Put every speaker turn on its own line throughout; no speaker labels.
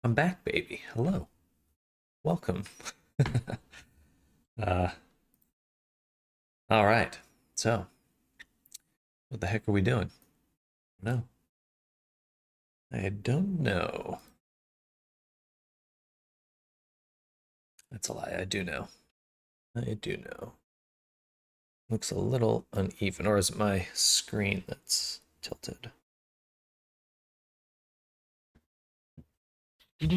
I'm back, baby. Hello. Welcome. uh, all right. So, what the heck are we doing? No, I don't know. That's a lie. I do know. I do know. Looks a little uneven, or is it my screen that's tilted? That's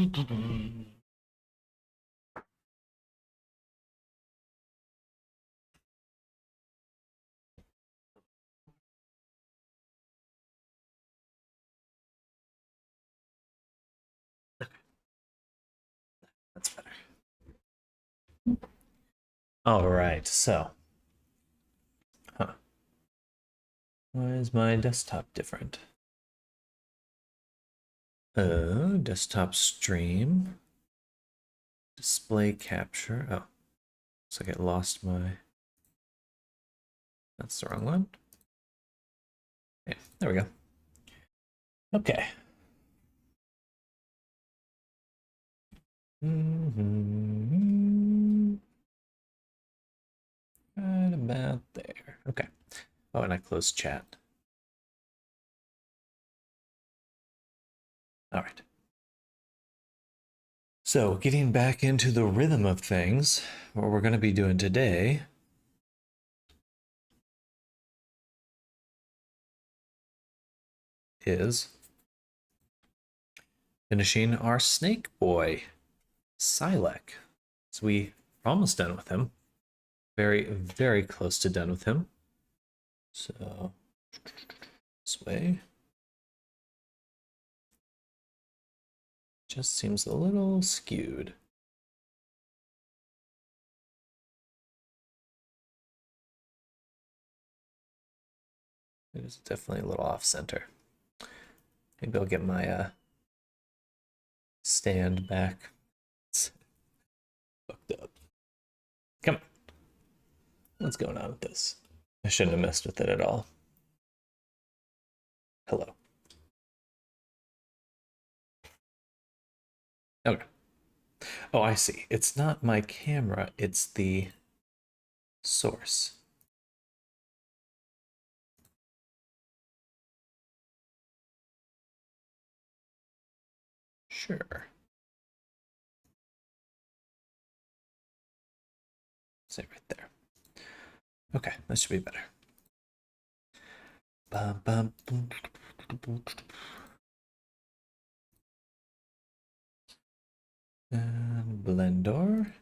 better. All right. So, huh? Why is my desktop different? Desktop stream, display capture. Oh, looks like I lost my. That's the wrong one. Yeah, there we go. Okay. Right about there. Okay. Oh, and I closed chat. All right. So, getting back into the rhythm of things, what we're going to be doing today is finishing our snake boy, Silek. So, we're almost done with him. Very, very close to done with him. So, this way. Just seems a little skewed. It is definitely a little off center. Maybe I'll get my stand back. It's fucked up. Come on. What's going on with this? I shouldn't have messed with it at all. Hello. Okay. Oh, I see. It's not my camera, it's the source. Sure. Say right there. Okay, that should be better. Bum, bum, boom, boom. And Blender.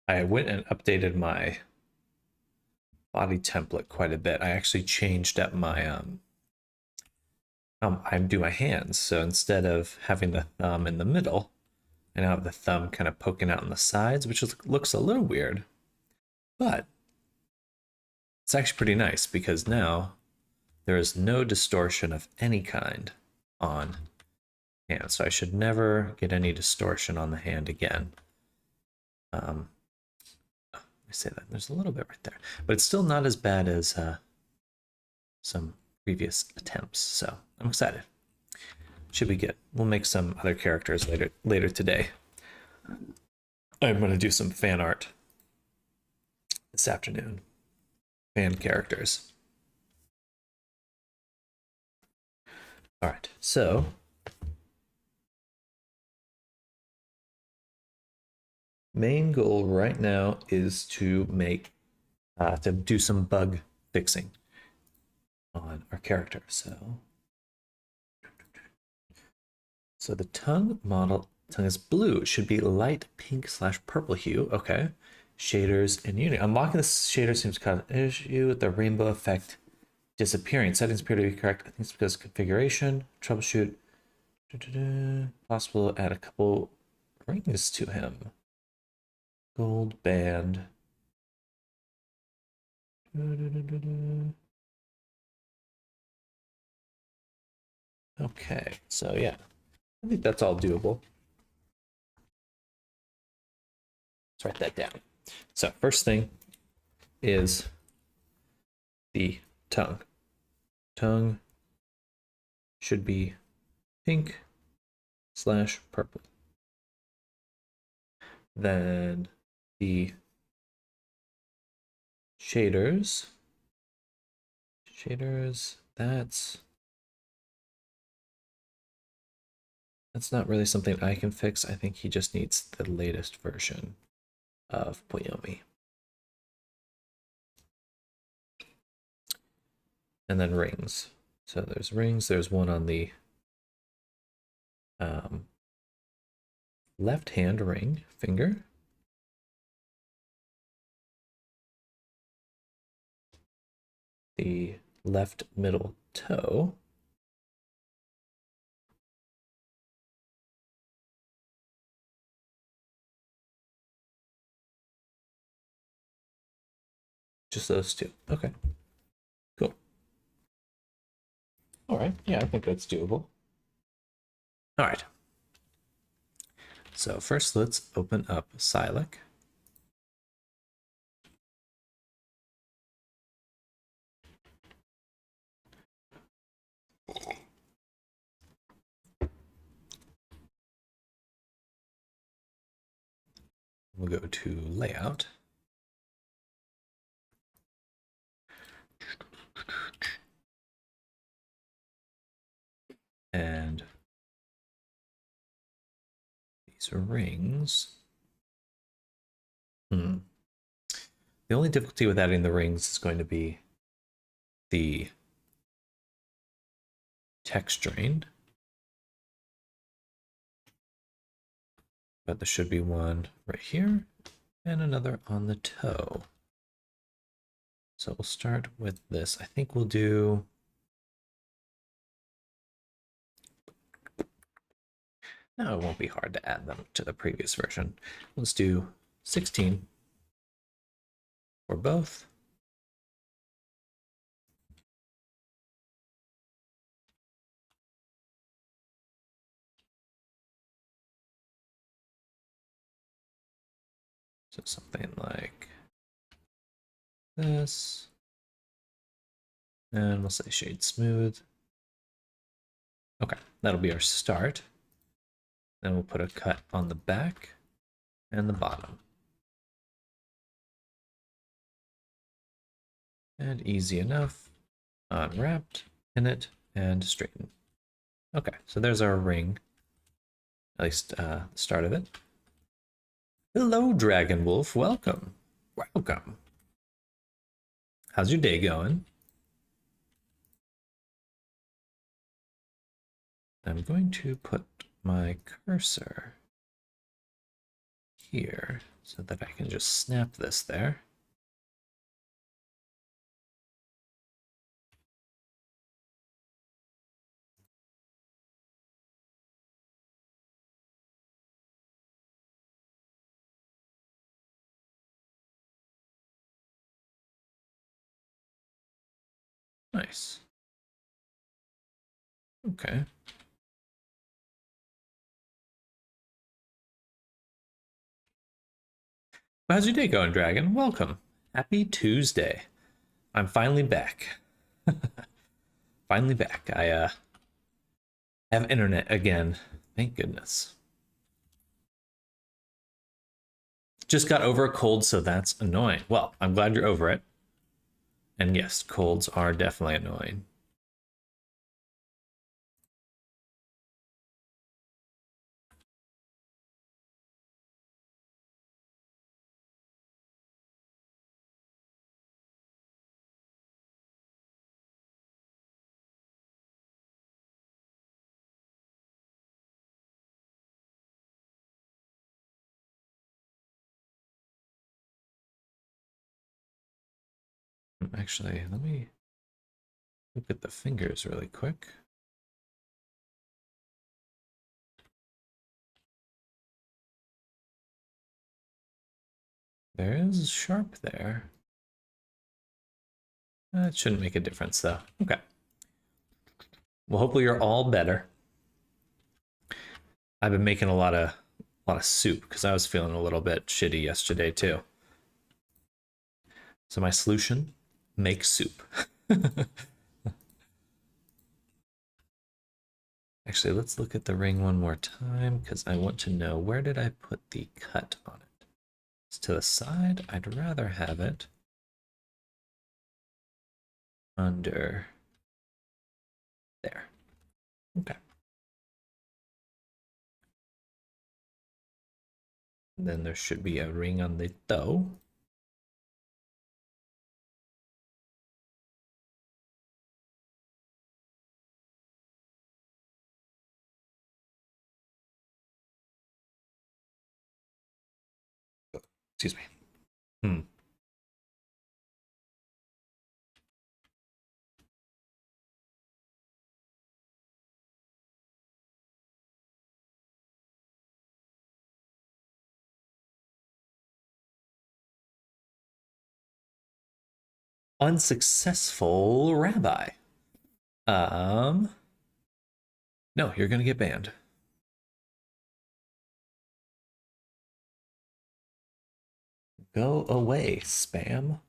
I went and updated my body template quite a bit. I actually changed up my I do my hands. So instead of having the thumb in the middle, I now have the thumb kind of poking out on the sides, which looks a little weird, but it's actually pretty nice because now there is no distortion of any kind on hand. So I should never get any distortion on the hand again. Let me say that. There's a little bit right there, but it's still not as bad as some previous attempts. So I'm excited. Should be good. We'll make some other characters later today. I'm going to do some fan art this afternoon. Fan characters. All right. So main goal right now is to do some bug fixing on our character. So the tongue is blue. It should be light pink / purple hue. Okay. Shaders in Unity. Unlocking the shader seems to cause an issue with the rainbow effect disappearing. Settings appear to be correct. I think it's because of configuration. Troubleshoot. Possible to add a couple rings to him. Gold band. Okay, so yeah, I think that's all doable. Let's write that down. So first thing is the tongue. Tongue should be pink / purple. Then the shaders, that's not really something I can fix. I think he just needs the latest version of Poyomi. And then rings. So there's rings. There's one on the left hand ring finger. The left middle toe. Just those two. Okay. Cool. All right. Yeah, I think that's doable. All right. So first, let's open up Silac. We'll go to Layout. And these are rings. The only difficulty with adding the rings is going to be the texturing. But there should be one right here and another on the toe. So we'll start with this. I think we'll do... No, it won't be hard to add them to the previous version. Let's do 16 for both. So something like this. And we'll say shade smooth. Okay, that'll be our start. Then we'll put a cut on the back and the bottom. And easy enough. Unwrapped, pin it, and straighten. Okay, so there's our ring. At least the start of it. Hello, Dragon Wolf. Welcome. Welcome. How's your day going? I'm going to put my cursor here so that I can just snap this there. Nice. Okay. How's your day going, Dragon? Welcome. Happy Tuesday. I'm finally back. Finally back. I have internet again. Thank goodness. Just got over a cold, so that's annoying. Well, I'm glad you're over it. And yes, colds are definitely annoying. Actually, let me look at the fingers really quick. There is sharp there. That shouldn't make a difference though. Okay. Well, hopefully you're all better. I've been making a lot of soup because I was feeling a little bit shitty yesterday too. So my solution, make soup. Actually, let's look at the ring one more time because I want to know, where did I put the cut on it? It's to the side. I'd rather have it under there. Okay. And then there should be a ring on the toe. Excuse me. Hmm. Unsuccessful rabbi. Um, no, you're gonna get banned. Go away, spam.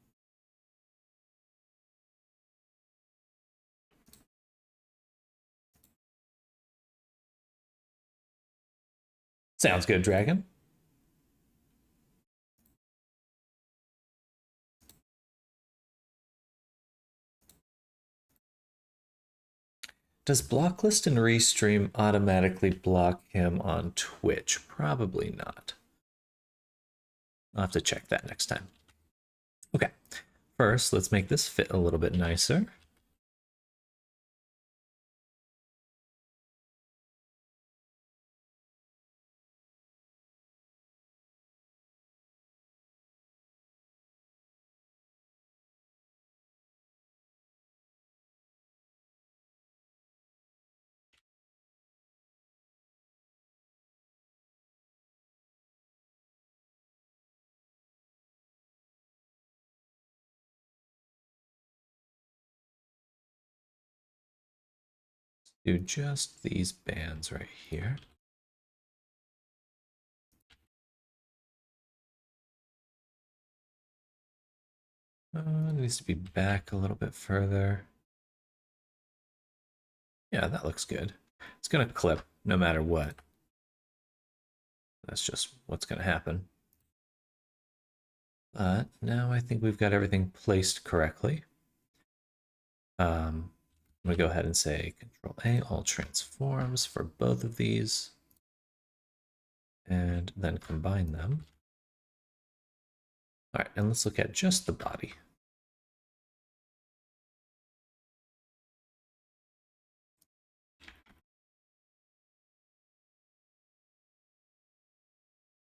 Sounds good, dragon. Does Blocklist and Restream automatically block him on Twitch? Probably not. I'll have to check that next time. Okay, first, let's make this fit a little bit nicer. Do just these bands right here. It needs to be back a little bit further. Yeah, that looks good. It's gonna clip no matter what. That's just what's gonna happen. But now I think we've got everything placed correctly. I'm gonna go ahead and say Control A, all transforms for both of these, and then combine them. All right, and let's look at just the body.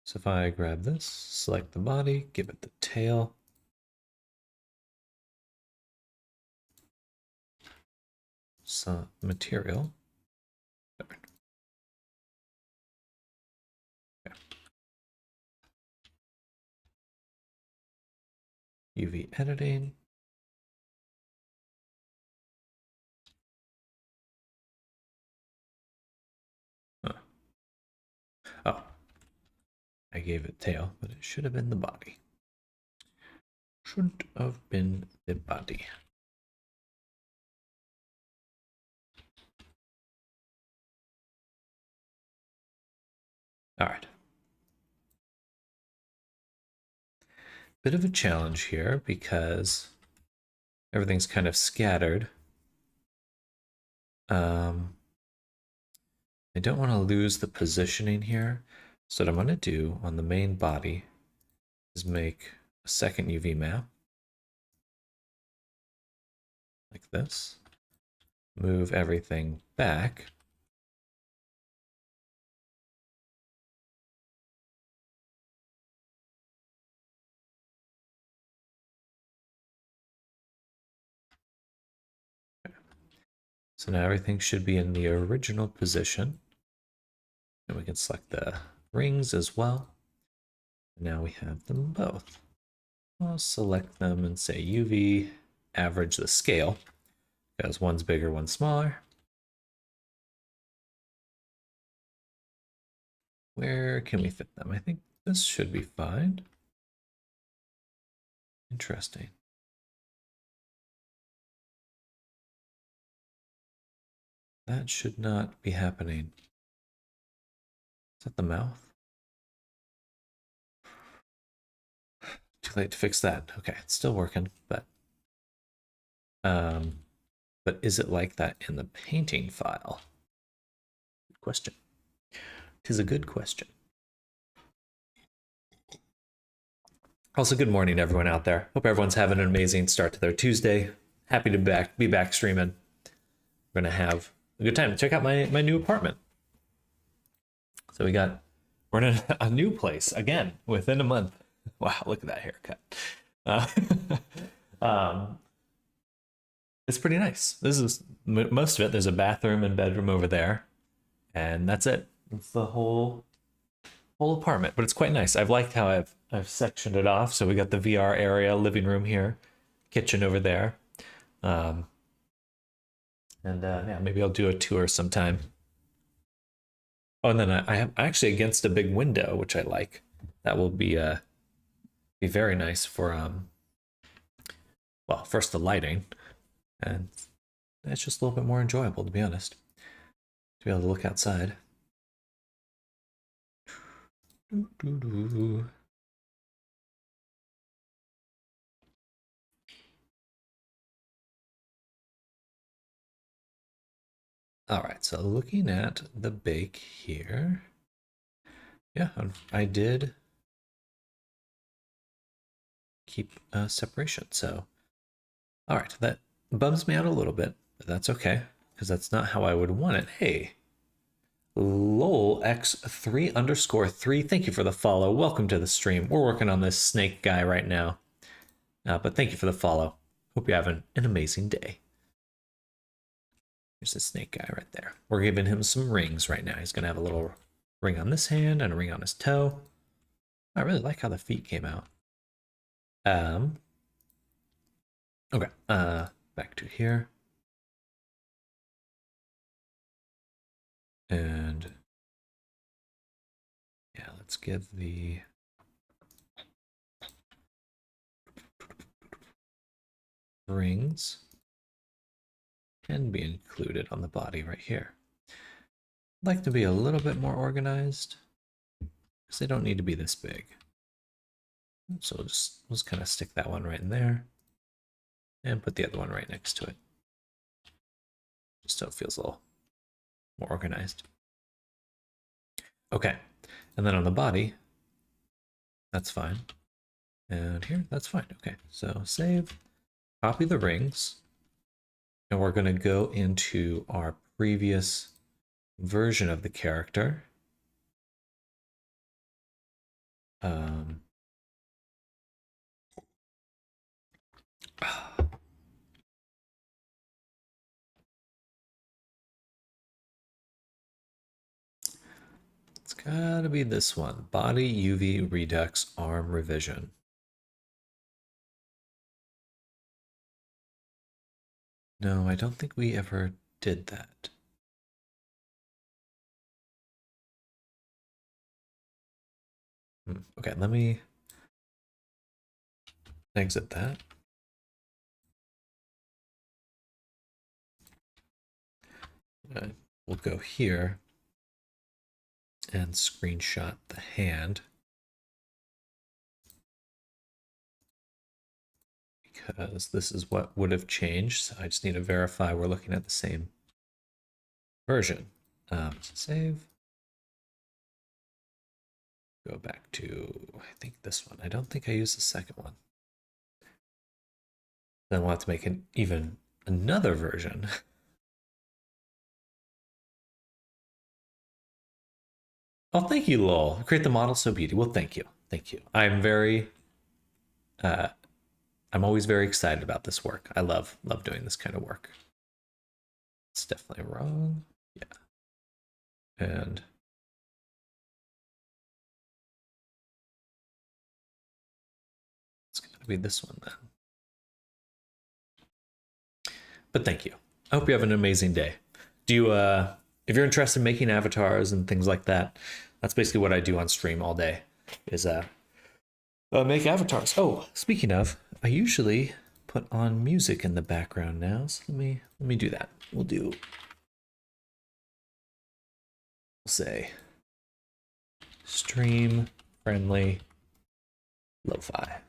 So if I grab this, select the body, give it the tail, some material. Okay. UV editing. Huh. Oh, I gave it tail, but it should have been the body. Should have been the body. All right. Bit of a challenge here because everything's kind of scattered. I don't want to lose the positioning here. So what I'm going to do on the main body is make a second UV map. Like this. Move everything back. So now everything should be in the original position. And we can select the rings as well. Now we have them both. I'll select them and say UV, average the scale, because one's bigger, one's smaller. Where can we fit them? I think this should be fine. Interesting. That should not be happening. Is that the mouth? Too late to fix that. Okay, it's still working, but is it like that in the painting file? Good question. Tis a good question. Also, good morning, everyone out there. Hope everyone's having an amazing start to their Tuesday. Happy to be back streaming. We're gonna have a good time. Check out my new apartment. So we're in a new place again within a month. Wow, look at that haircut. It's pretty nice. This is most of it. There's a bathroom and bedroom over there, and that's it. It's the whole apartment, but it's quite nice. I've liked how I've sectioned it off. So we got the VR area, living room here, kitchen over there, and yeah, maybe I'll do a tour sometime. Oh, and then I'm actually against a big window, which I like. That will be very nice for well, first the lighting, and it's just a little bit more enjoyable, to be honest, to be able to look outside. All right, so looking at the bake here, yeah, I did keep separation. So, all right, that bums me out a little bit, but that's okay, because that's not how I would want it. Hey, lolx3_3, thank you for the follow. Welcome to the stream. We're working on this snake guy right now, but thank you for the follow. Hope you're having an amazing day. There's a snake guy right there. We're giving him some rings right now. He's gonna have a little ring on this hand and a ring on his toe. I really like how the feet came out. Okay, back to here. And yeah, let's give the rings can be included on the body right here. I'd like to be a little bit more organized because they don't need to be this big. So we'll just kind of stick that one right in there and put the other one right next to it, just so it feels a little more organized. Okay, and then on the body, that's fine. And here, that's fine. Okay, so save, copy the rings, and we're going to go into our previous version of the character. It's gotta be this one. Body UV Redux Arm Revision. No, I don't think we ever did that. Okay, let me exit that. We'll go here and screenshot the hand, because this is what would have changed. So I just need to verify we're looking at the same version. Save. Go back to, I think this one. I don't think I used the second one. Then we'll have to make another version. Oh, thank you, Lol. Create the model so beauty. Well, thank you. Thank you. I'm always very excited about this work. I love doing this kind of work. It's definitely wrong. Yeah. And it's going to be this one then. But thank you. I hope you have an amazing day. Do you, if you're interested in making avatars and things like that, That's basically what I do on stream all day, is make avatars. Oh, speaking of, I usually put on music in the background now, so let me do that. We'll say stream friendly lo-fi.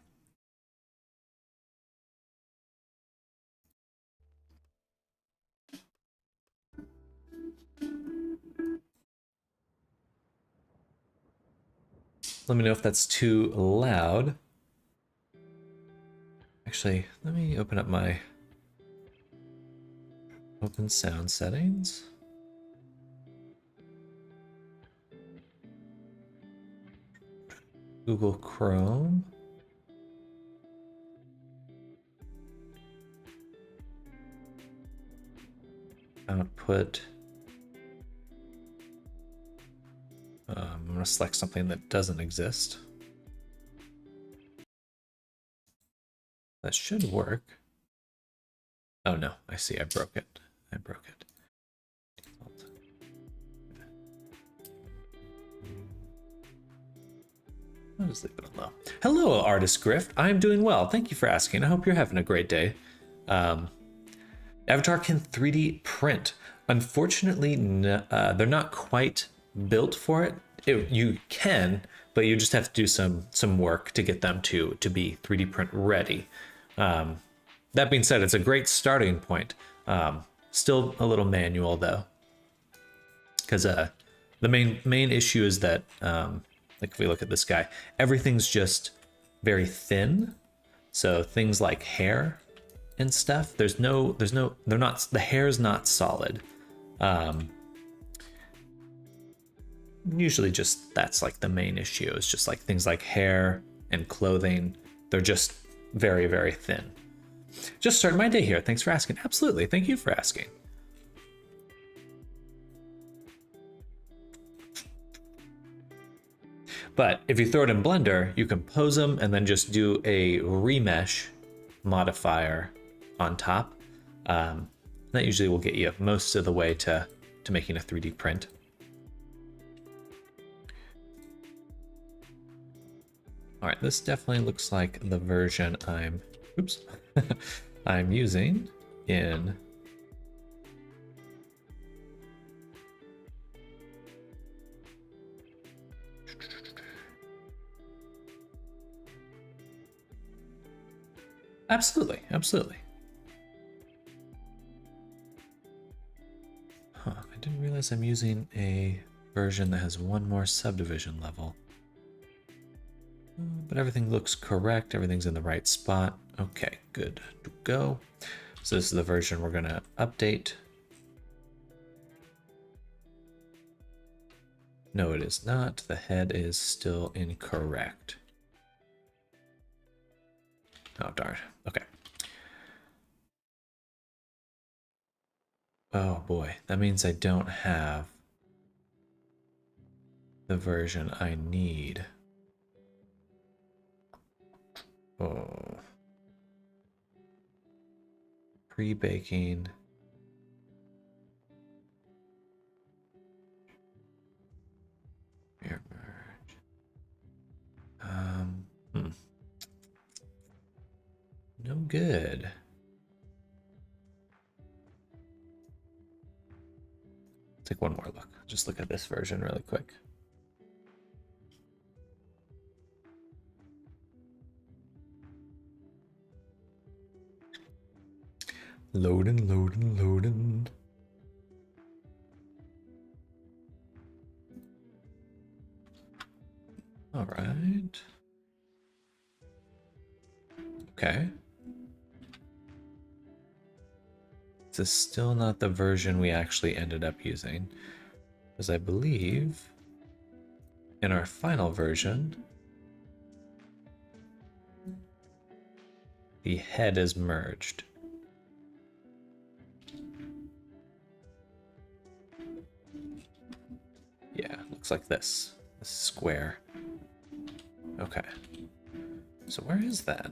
Let me know if that's too loud. Actually, let me open up my open sound settings. Google Chrome. Output. I'm going to select something that doesn't exist. That should work. Oh no, I see, I broke it. I broke it. Default. I'll just leave it on low. Hello, Artist Grift. I'm doing well. Thank you for asking. I hope you're having a great day. Avatar can 3D print. Unfortunately, they're not quite built for it. You can, but you just have to do some work to get them to be 3D print ready. That being said, it's a great starting point. Still a little manual though, because the main issue is that like if we look at this guy, everything's just very thin. So things like hair and stuff, the hair's not solid. Usually just that's like the main issue. It's just like things like hair and clothing. They're just very, very thin. Just started my day here. Thanks for asking. Absolutely. Thank you for asking. But if you throw it in Blender, you can pose them and then just do a remesh modifier on top. That usually will get you most of the way to making a 3D print. All right, this definitely looks like the version I'm using in Absolutely. Huh, I didn't realize I'm using a version that has one more subdivision level. But everything looks correct. Everything's in the right spot. Okay, good to go. So this is the version we're gonna update. No, it is not. The head is still incorrect. Oh, darn. Okay. Oh boy, that means I don't have the version I need. Oh. Pre-baking. Mirror merge. No good. Take one more look. Just look at this version really quick. Loading. All right. Okay. This is still not the version we actually ended up using, because I believe in our final version, the head is merged. Yeah, looks like this square. Okay. So where is that?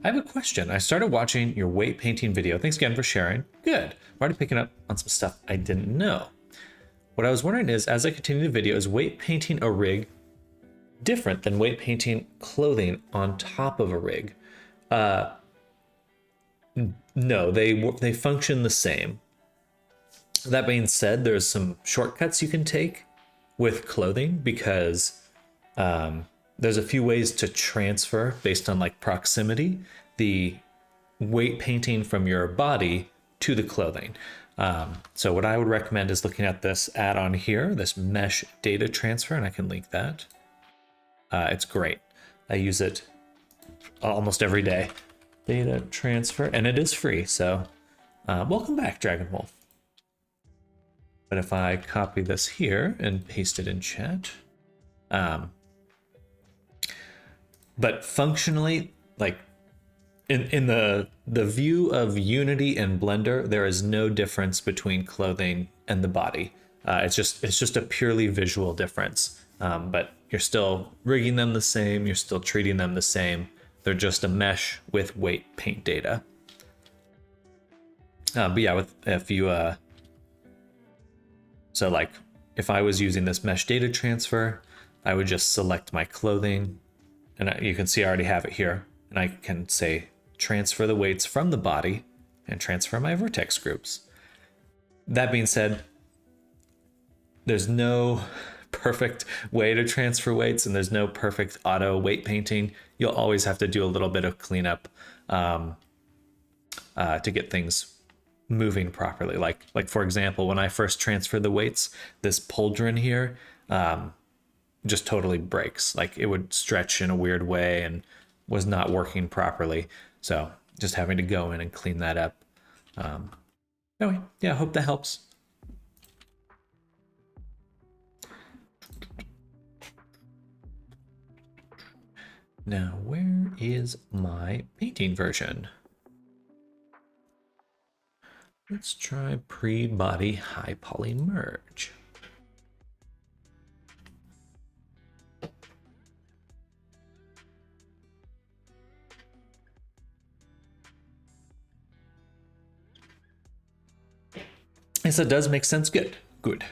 I have a question. I started watching your weight painting video. Thanks again for sharing. Good. I'm already picking up on some stuff I didn't know. What I was wondering is, as I continue the video, is weight painting a rig different than weight painting clothing on top of a rig? No, they function the same. That being said, there's some shortcuts you can take with clothing because there's a few ways to transfer based on like proximity the weight painting from your body to the clothing. So what I would recommend is looking at this add-on here, this mesh data transfer, and I can link that. It's great. I use it almost every day. Data transfer, and it is free. So welcome back, Dragon Wolf. But if I copy this here and paste it in chat, but functionally, like in the view of Unity and Blender, there is no difference between clothing and the body. It's just a purely visual difference. But you're still rigging them the same. You're still treating them the same. They're just a mesh with weight paint data. But yeah, if you so like if I was using this mesh data transfer, I would just select my clothing, and you can see I already have it here, and I can say transfer the weights from the body and transfer my vertex groups. That being said, there's no perfect way to transfer weights, and there's no perfect auto weight painting. You'll always have to do a little bit of cleanup to get things moving properly. Like for example, when I first transferred the weights, this pauldron here just totally breaks. Like it would stretch in a weird way and was not working properly. So just having to go in and clean that up. Anyway, yeah, I hope that helps. Now, where is my painting version? Let's try pre-body high poly merge. Yes, it does make sense. Good. Good.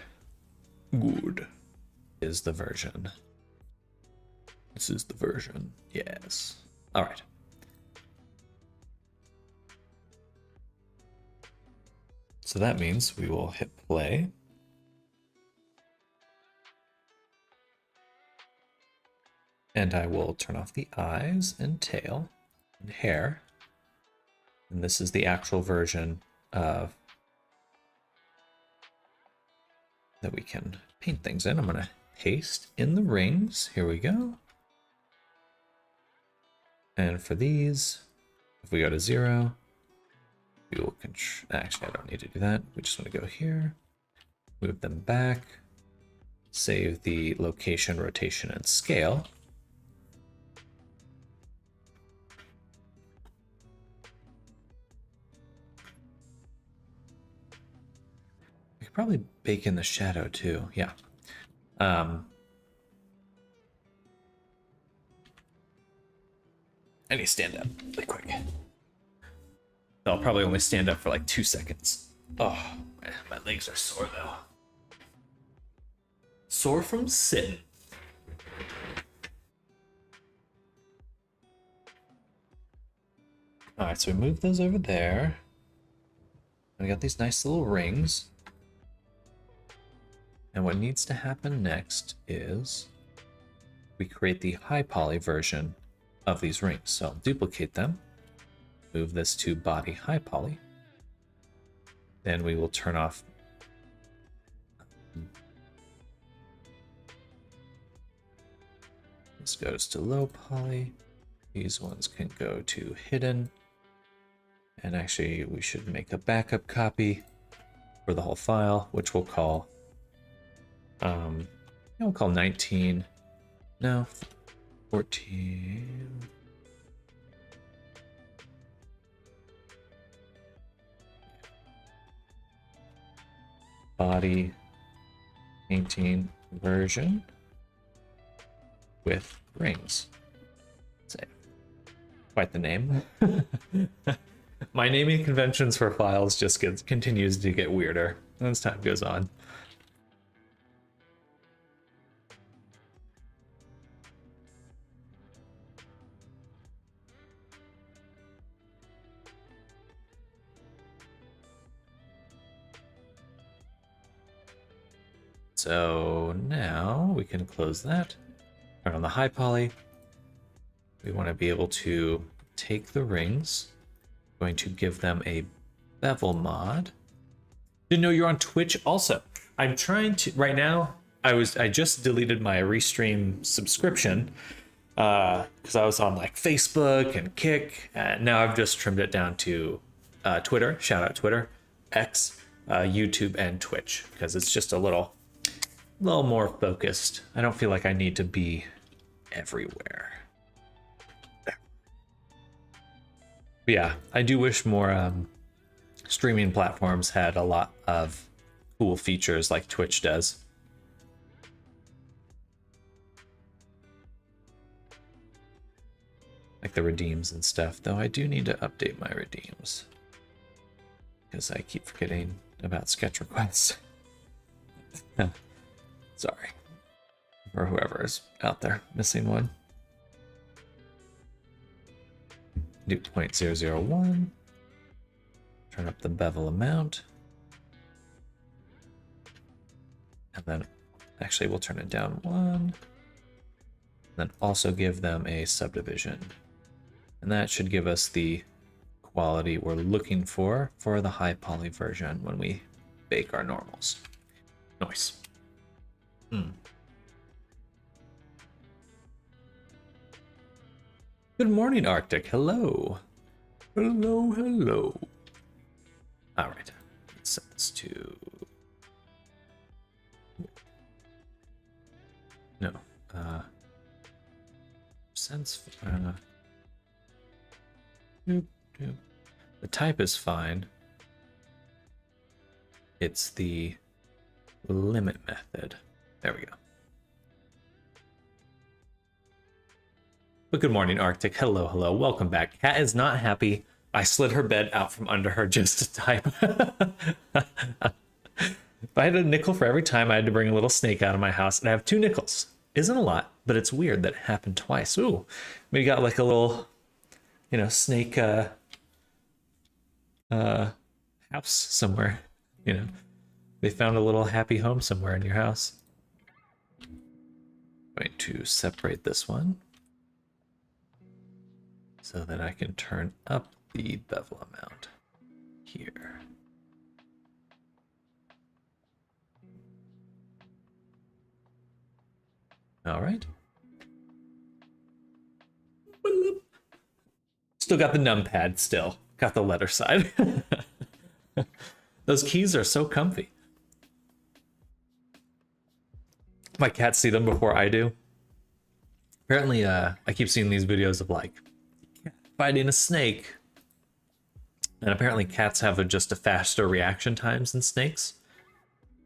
Good. Is the version. This is the version. Yes. All right. So that means we will hit play. And I will turn off the eyes and tail and hair. And this is the actual version of that we can paint things in. I'm going to paste in the rings. Here we go. And for these, if we go to 0, we will actually, I don't need to do that. We just want to go here, move them back, save the location, rotation, and scale. We could probably bake in the shadow too. Yeah. I need to stand up really quick. I'll probably only stand up for like 2 seconds. Oh, man, my legs are sore though. Sore from sitting. All right, so we move those over there. We got these nice little rings. And what needs to happen next is we create the high poly version of these rings. So I'll duplicate them, move this to body high poly. Then we will turn off this goes to low poly. These ones can go to hidden. And actually we should make a backup copy for the whole file, which we'll call we'll call 19. No, 14. Body painting version with rings. Save. quite the name. My naming conventions for files just continues to get weirder as time goes on. So now we can close that. Turn on the high poly. We want to be able to take the rings. Going to give them a bevel mod. Didn't know you're on Twitch also. I'm trying to right now. I just deleted my Restream subscription because I was on like Facebook and Kick, and now I've just trimmed it down to Twitter. Shout out Twitter, X, YouTube, and Twitch because it's just a little more focused. I don't feel like I need to be everywhere. But yeah, I do wish more streaming platforms had a lot of cool features like Twitch does. Like the redeems and stuff, though I do need to update my redeems because I keep forgetting about sketch requests. Sorry. Or whoever is out there missing one. Do 0.001. Turn up the bevel amount. And then actually we'll turn it down 1. And then also give them a subdivision. And that should give us the quality we're looking for the high poly version when we bake our normals. Nice. Good morning, Arctic. Hello. Hello, hello. All right. Let's set this to... No. Sense... The type is fine. It's the limit method. There we go. But good morning, Arctic. Hello, hello. Welcome back. Cat is not happy. I slid her bed out from under her just to type. If I had a nickel for every time I had to bring a little snake out of my house, and I have 2 nickels. Isn't a lot, but it's weird that it happened twice. Ooh, we got like a little, snake house somewhere. They found a little happy home somewhere in your house. Going to separate this one so that I can turn up the bevel amount here. All right. Still got the numpad still. Got the letter side. Those keys are so comfy. My cats see them before I do. Apparently, I keep seeing these videos of like fighting a snake. And apparently cats have just a faster reaction times than snakes.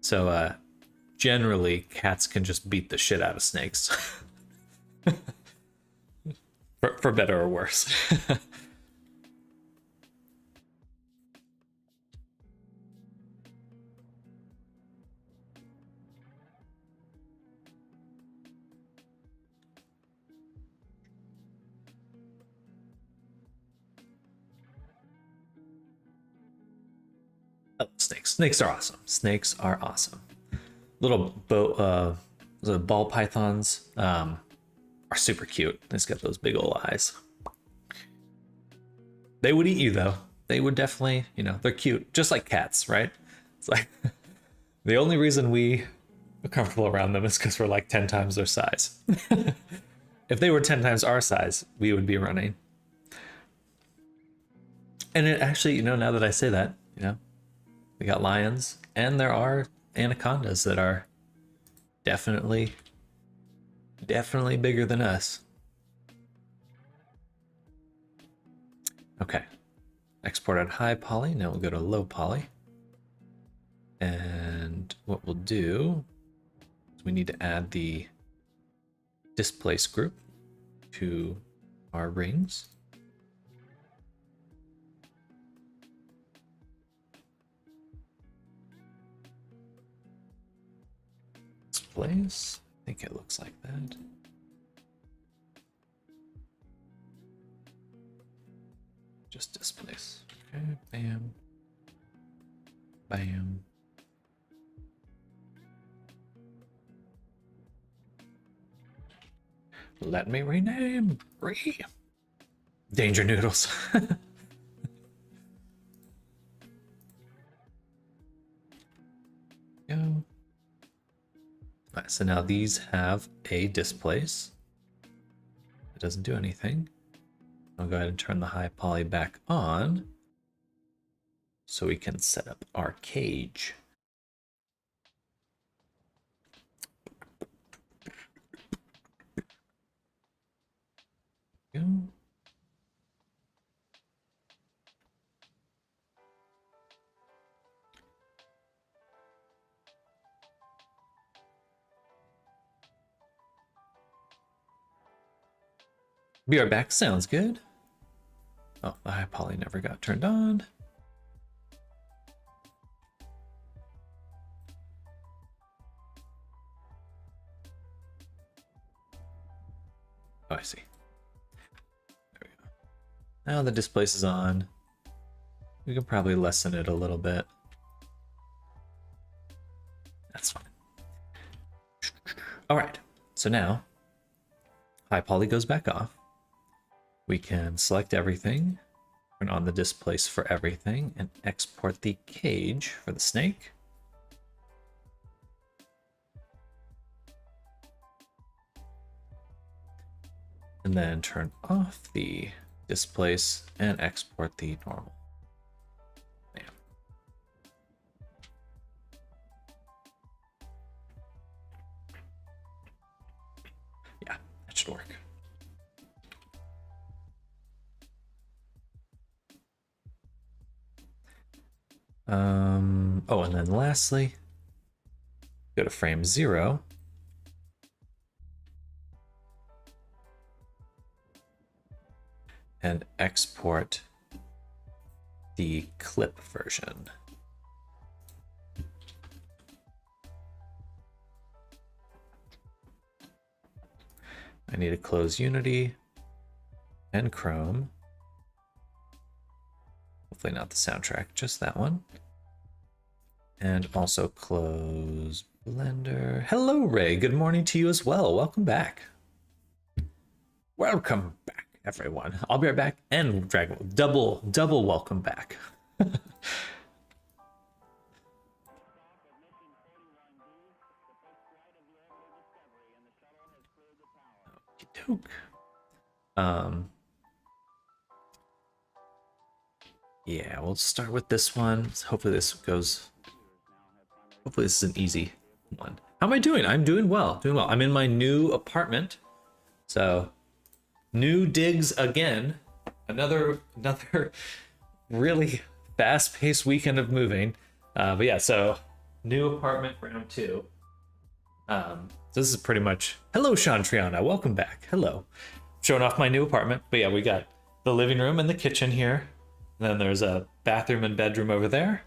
So generally cats can just beat the shit out of snakes. for better or worse. Oh, snakes are awesome. Snakes are awesome. Little ball pythons are super cute. They've got those big old eyes. They would eat you though. They would definitely, they're cute, just like cats, right? It's like the only reason we are comfortable around them is because we're like 10 times their size. If they were 10 times our size, we would be running. And it actually, now that I say that, we got lions, and there are anacondas that are definitely bigger than us. Okay, exported high poly. Now we'll go to low poly. And what we'll do is we need to add the displace group to our rings. displace. I think it looks like that. Just displace. Okay, bam. Bam. Let me rename. Danger Noodles. Go. Alright, so now these have a displace. It doesn't do anything. I'll go ahead and turn the high poly back on so we can set up our cage. Go. Be right back. Sounds good. Oh, the high poly never got turned on. Oh, I see. There we go. Now the displace is on. We can probably lessen it a little bit. That's fine. All right. So now high poly goes back off. We can select everything, turn on the displace for everything, and export the cage for the snake. And then turn off the displace and export the normal. Bam. Yeah, that should work. Oh, and then lastly, go to frame 0. And export the clip version. I need to close Unity and Chrome. Hopefully not the soundtrack, just that one. And also close Blender. Hello, Ray. Good morning to you as well. Welcome back. Welcome back, everyone. I'll be right back. And Dragon, double welcome back. Yeah, we'll start with this one. Hopefully this is an easy one. How am I doing? I'm doing well. I'm in my new apartment. So new digs again. Another really fast-paced weekend of moving. But yeah, so new apartment round 2. So this is pretty much, hello Sean Triana, welcome back. Hello. Showing off my new apartment. But yeah, we got the living room and the kitchen here. And then there's a bathroom and bedroom over there.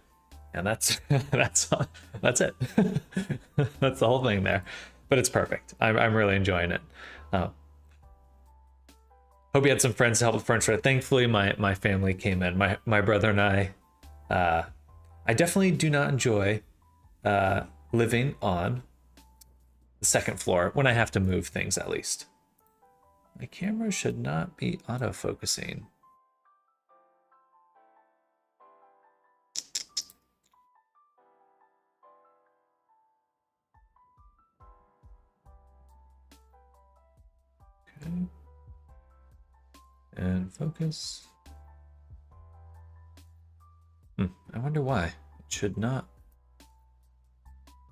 And that's it. That's the whole thing there. But it's perfect. I'm really enjoying it. Hope you had some friends to help with furniture. Thankfully, my family came in. My brother and I definitely do not enjoy living on the second floor when I have to move things, at least. My camera should not be autofocusing. Okay. And focus. I wonder why. It should not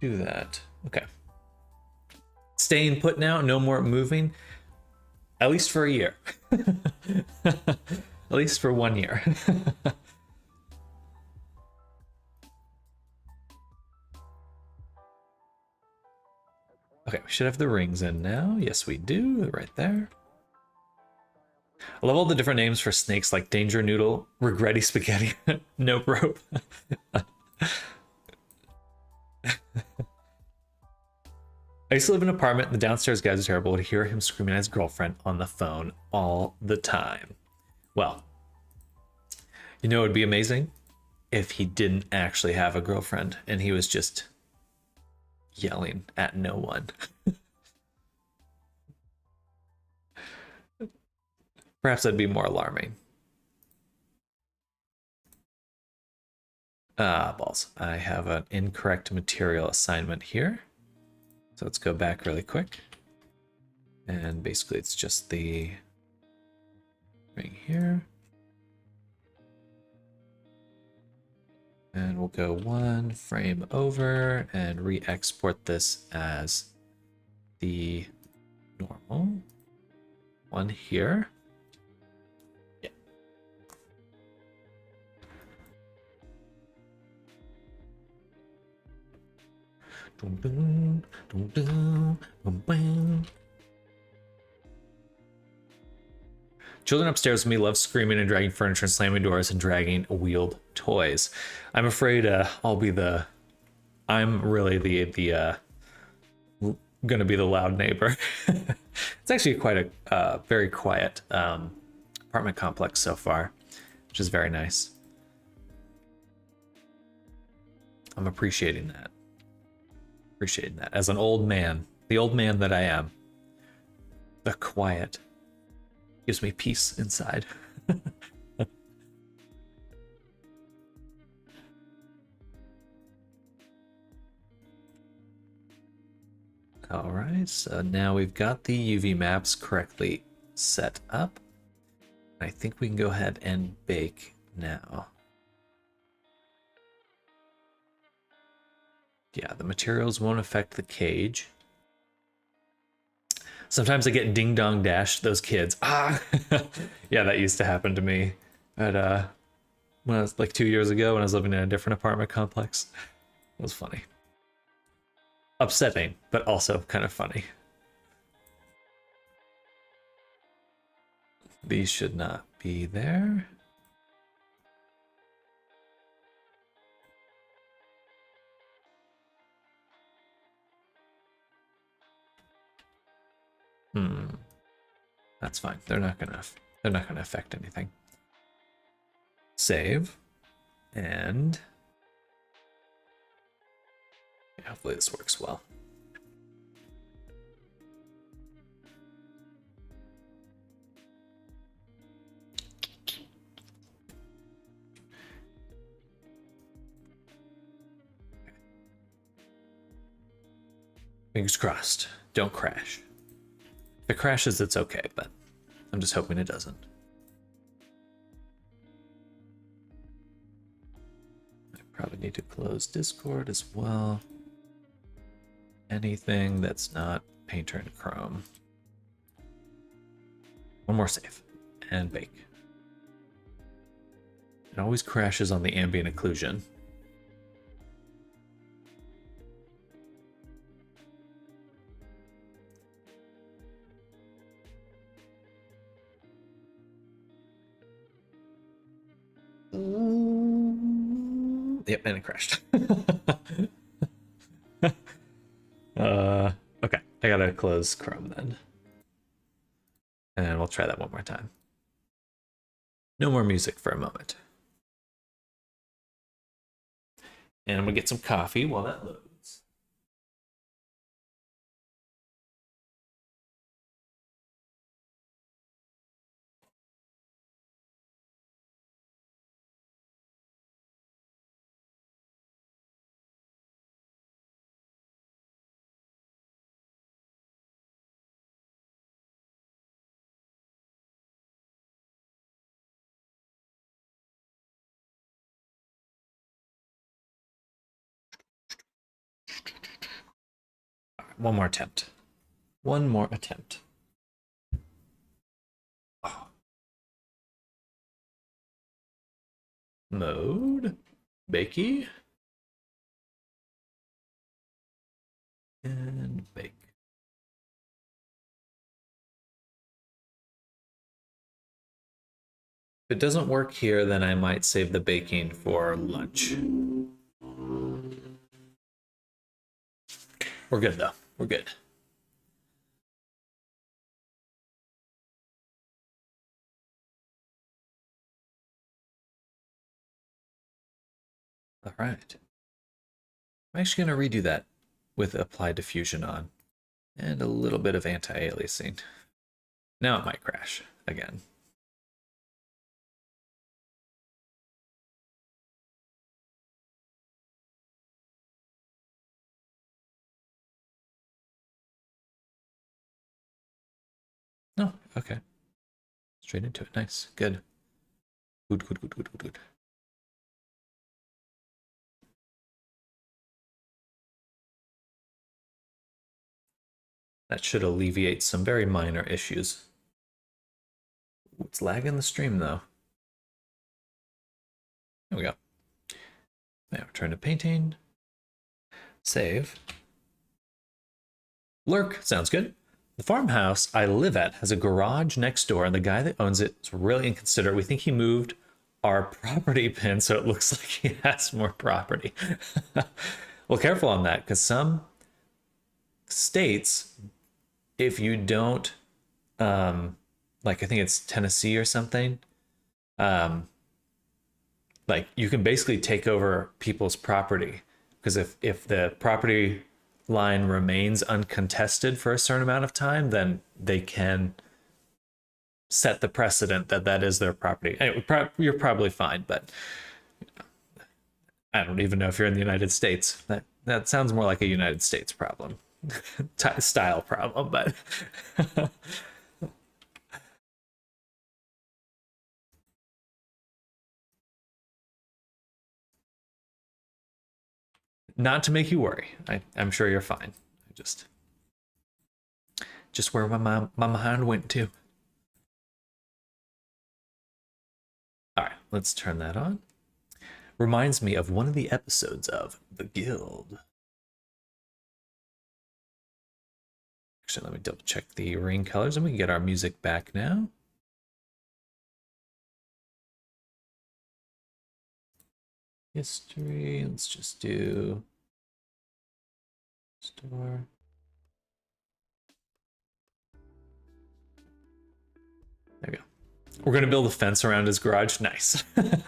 do that. Okay. Staying put now, no more moving. At least for a year. At least for 1 year. Okay, we should have the rings in now. Yes, we do. Right there. I love all the different names for snakes like Danger Noodle, Regretty Spaghetti, Nope Rope. I used to live in an apartment, and the downstairs guys are terrible. I would hear him screaming at his girlfriend on the phone all the time. Well, you know, it would be amazing if he didn't actually have a girlfriend and he was just yelling at no one. Perhaps that'd be more alarming. Balls. I have an incorrect material assignment here. So let's go back really quick. And basically it's just the ring here. And we'll go one frame over and re-export this as the normal one here. Yeah. Children upstairs with me love screaming and dragging furniture and slamming doors and dragging wheeled toys. I'm afraid I'm really the gonna be the loud neighbor. It's actually quite a very quiet apartment complex so far, which is very nice. I'm appreciating that. Appreciating that. As an old man, the old man that I am, the quiet gives me peace inside. All right, so now we've got the UV maps correctly set up. I think we can go ahead and bake now. Yeah, the materials won't affect the cage. Sometimes I get ding dong dashed, those kids. Ah! Yeah, that used to happen to me at when I was like 2 years ago when I was living in a different apartment complex. It was funny. Upsetting, but also kind of funny. These should not be there. That's fine. They're not gonna affect anything. Save. And yeah, hopefully this works well. Fingers crossed. Don't crash. If it crashes, it's okay, but I'm just hoping it doesn't. I probably need to close Discord as well. Anything that's not Painter and Chrome. One more save and bake. It always crashes on the ambient occlusion. Yep, and it crashed. Okay, I gotta close Chrome then. And we'll try that one more time. No more music for a moment. And I'm gonna get some coffee while that loads. All right, one more attempt. One more attempt. Oh. Mode. Bakey. And bake. If it doesn't work here, then I might save the baking for lunch. We're good though. We're good. All right. I'm actually going to redo that with apply diffusion on and a little bit of anti-aliasing. Now it might crash again. No, okay. Straight into it. Nice. Good. Good, good, good, good, good, good. That should alleviate some very minor issues. It's lagging the stream though. There we go. Now return to painting. Save. Lurk. Sounds good. The farmhouse I live at has a garage next door, and the guy that owns it is really inconsiderate. We think he moved our property pin so it looks like he has more property. Well, careful on that, because some states, if you don't, like I think it's Tennessee or something, like you can basically take over people's property, because if the property line remains uncontested for a certain amount of time, then they can set the precedent that that is their property. Anyway, you're probably fine, but I don't even know if you're in the United States. That sounds more like a United States problem, style problem, but. Not to make you worry. I'm sure you're fine. Just where my mind went to. All right, let's turn that on. Reminds me of one of the episodes of The Guild. Actually, let me double check the ring colors and we can get our music back now. History, let's just do store. There we go. We're gonna build a fence around his garage. Nice. Dun,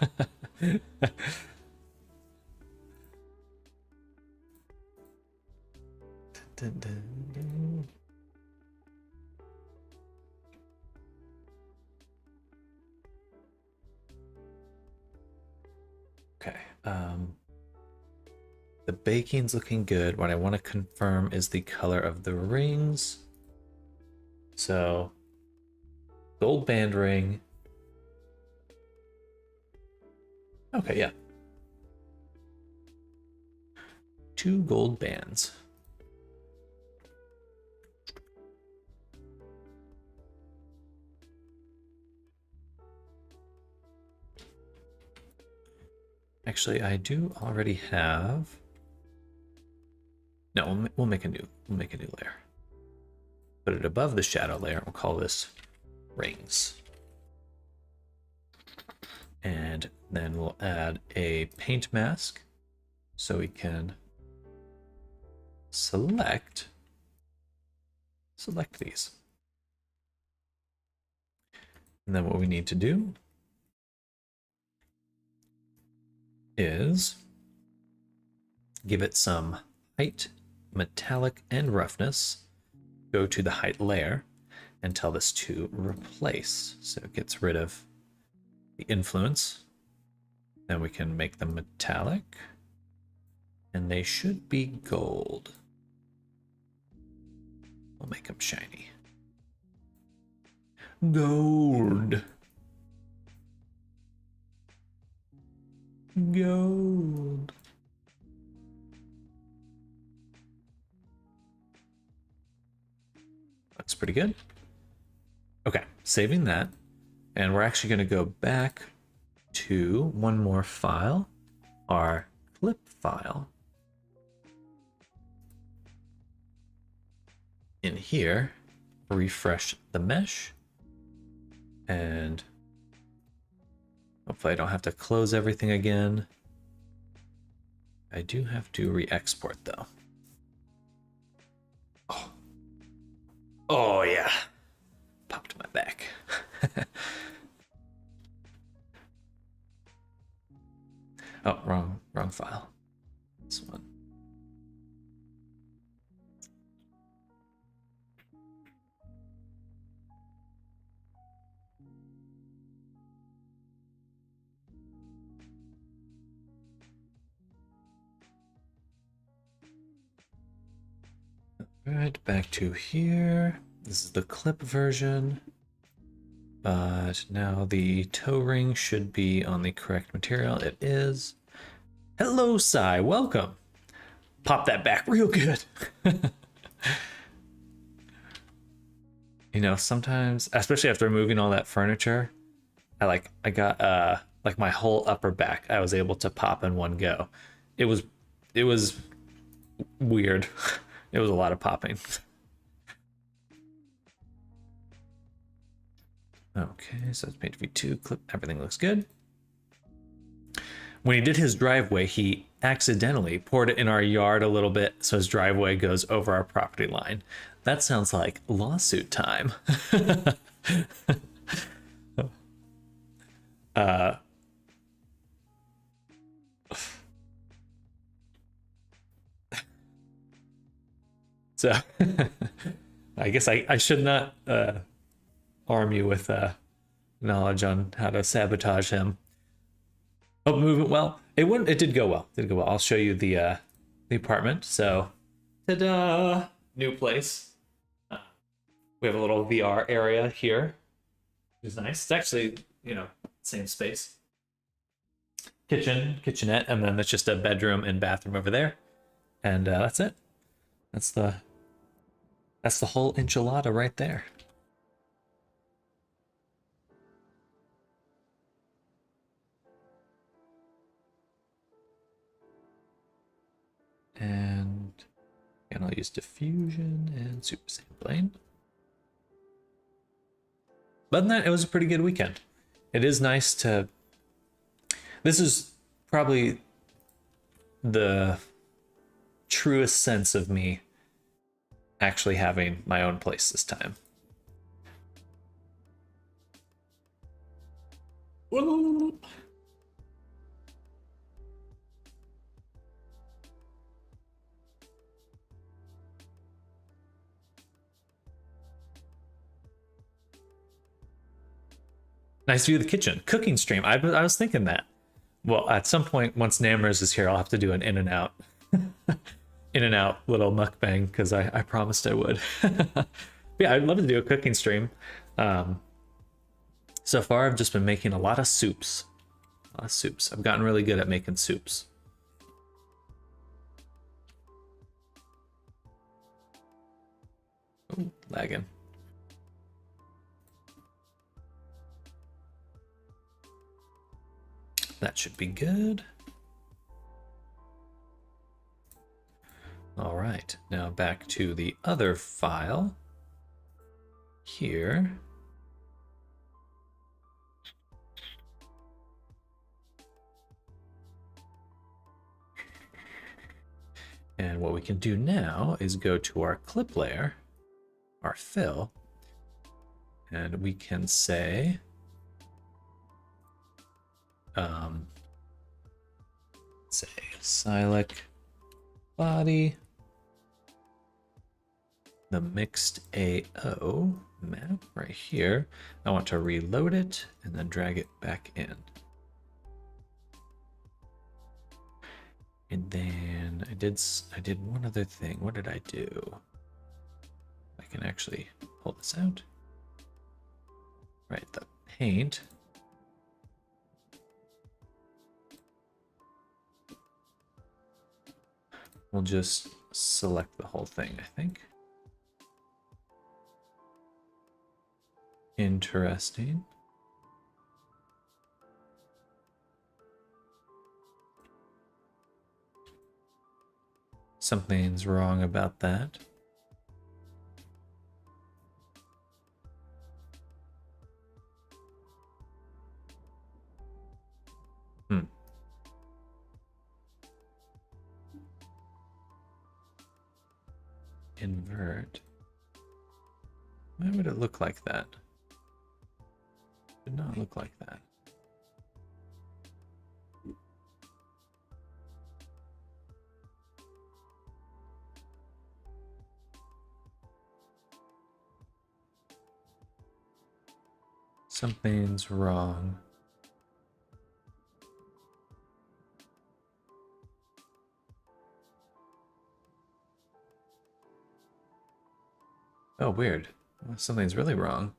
dun, dun. Okay. The baking's looking good. What I want to confirm is the color of the rings. So, gold band ring. Okay, yeah. 2 gold bands. Actually, I do already have. No, we'll make a new layer. Put it above the shadow layer. We'll call this rings. And then we'll add a paint mask so we can select these. And then what we need to do is give it some height, metallic, and roughness. Go to the height layer and tell this to replace. So it gets rid of the influence. Then we can make them metallic. And they should be gold. We'll make them shiny. Gold. Gold. That's pretty good. Okay, saving that. And we're actually going to go back to one more file, our clip file. In here, refresh the mesh. And hopefully I don't have to close everything again. I do have to re-export though. Oh yeah, popped my back. Oh, wrong file. This one. All right, back to here. This is the clip version. But now the toe ring should be on the correct material. It is. Hello, Sai. Welcome. Pop that back real good. You know, sometimes, especially after moving all that furniture, I got like my whole upper back I was able to pop in one go. It was weird. It was a lot of popping. Okay, so it's Paint V2 clip. Everything looks good. When he did his driveway, he accidentally poured it in our yard a little bit, so his driveway goes over our property line. That sounds like lawsuit time. So I guess I should not arm you with knowledge on how to sabotage him. Oh, movement. Well, it wouldn't. It did go well. It did go well. I'll show you the apartment. So, ta-da! New place. We have a little VR area here, which is nice. It's actually, you know, same space. Kitchenette, and then it's just a bedroom and bathroom over there, and that's it. That's the whole enchilada right there. And I'll use diffusion and super sampling. But other than that, it was a pretty good weekend. It is nice to. This is probably the truest sense of me actually having my own place this time. Nice view of the kitchen. Cooking stream. I was thinking that. Well, at some point, once Namers is here, I'll have to do an in and out little mukbang because I promised I would. Yeah, I'd love to do a cooking stream. So far, I've just been making a lot of soups. I've gotten really good at making soups. Ooh, lagging. That should be good. All right, now back to the other file here. And what we can do now is go to our clip layer, our fill, and we can say, say Silex body, the mixed AO map right here. I want to reload it and then drag it back in. And then I did one other thing. What did I do? I can actually pull this out. Right, the paint. We'll just select the whole thing, I think. Interesting. Something's wrong about that. Invert. Why would it look like that? It did not look like that. Something's wrong. Oh, weird. Something's really wrong.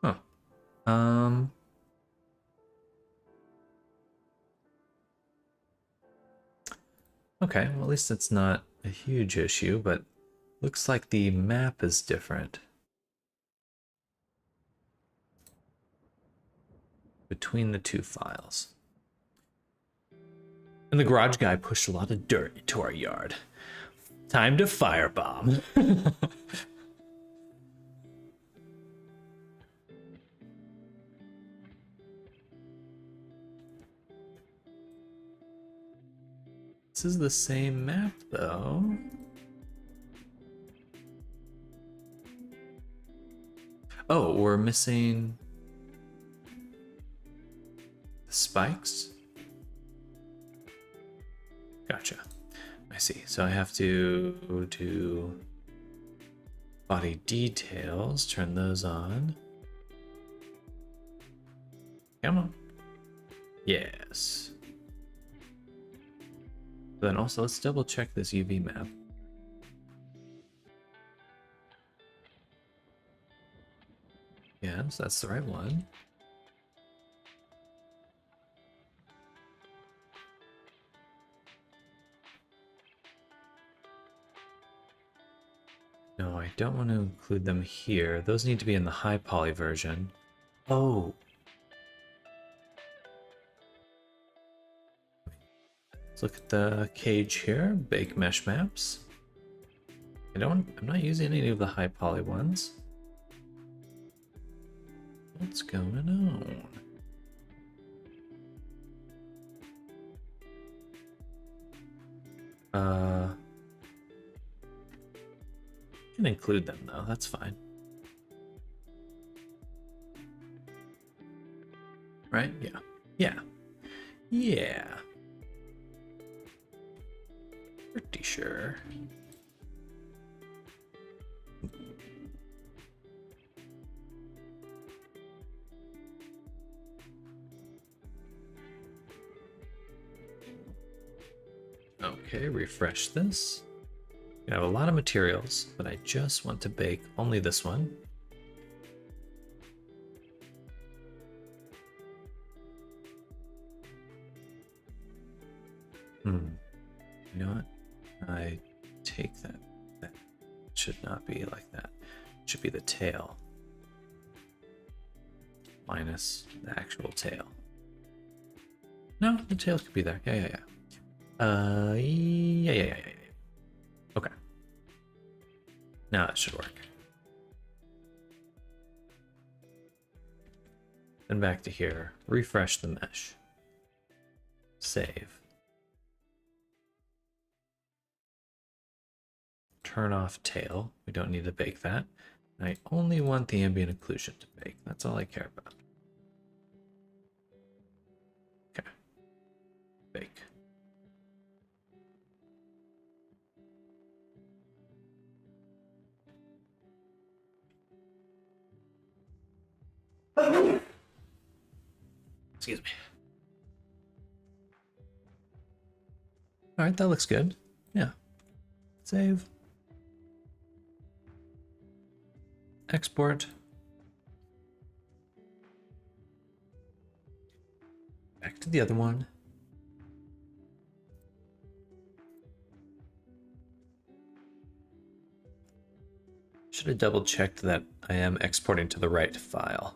Huh. Okay, well, at least it's not a huge issue, but looks like the map is different between the two files. And the garage guy pushed a lot of dirt into our yard. Time to firebomb. This is the same map, though. Oh, we're missing the spikes? Gotcha. I see. So I have to do body details, turn those on. Come on. Yes. Then also, let's double check this UV map. Yes, that's the right one. No, I don't want to include them here. Those need to be in the high poly version. Oh. Let's look at the cage here. Bake mesh maps. I'm not using any of the high poly ones. What's going on? Can include them though, that's fine. Right? Yeah. Yeah. Yeah. Pretty sure. Okay, refresh this. I have a lot of materials, but I just want to bake only this one. You know what? I take that. That should not be like that. It should be the tail. Minus the actual tail. No, the tail could be there. Yeah. Yeah. Okay. Now that should work. Then back to here. Refresh the mesh. Save. Turn off tail. We don't need to bake that. I only want the ambient occlusion to bake. That's all I care about. Okay. Bake. Excuse me. All right, that looks good. Yeah. Save. Export. Back to the other one. Should have double checked that I am exporting to the right file.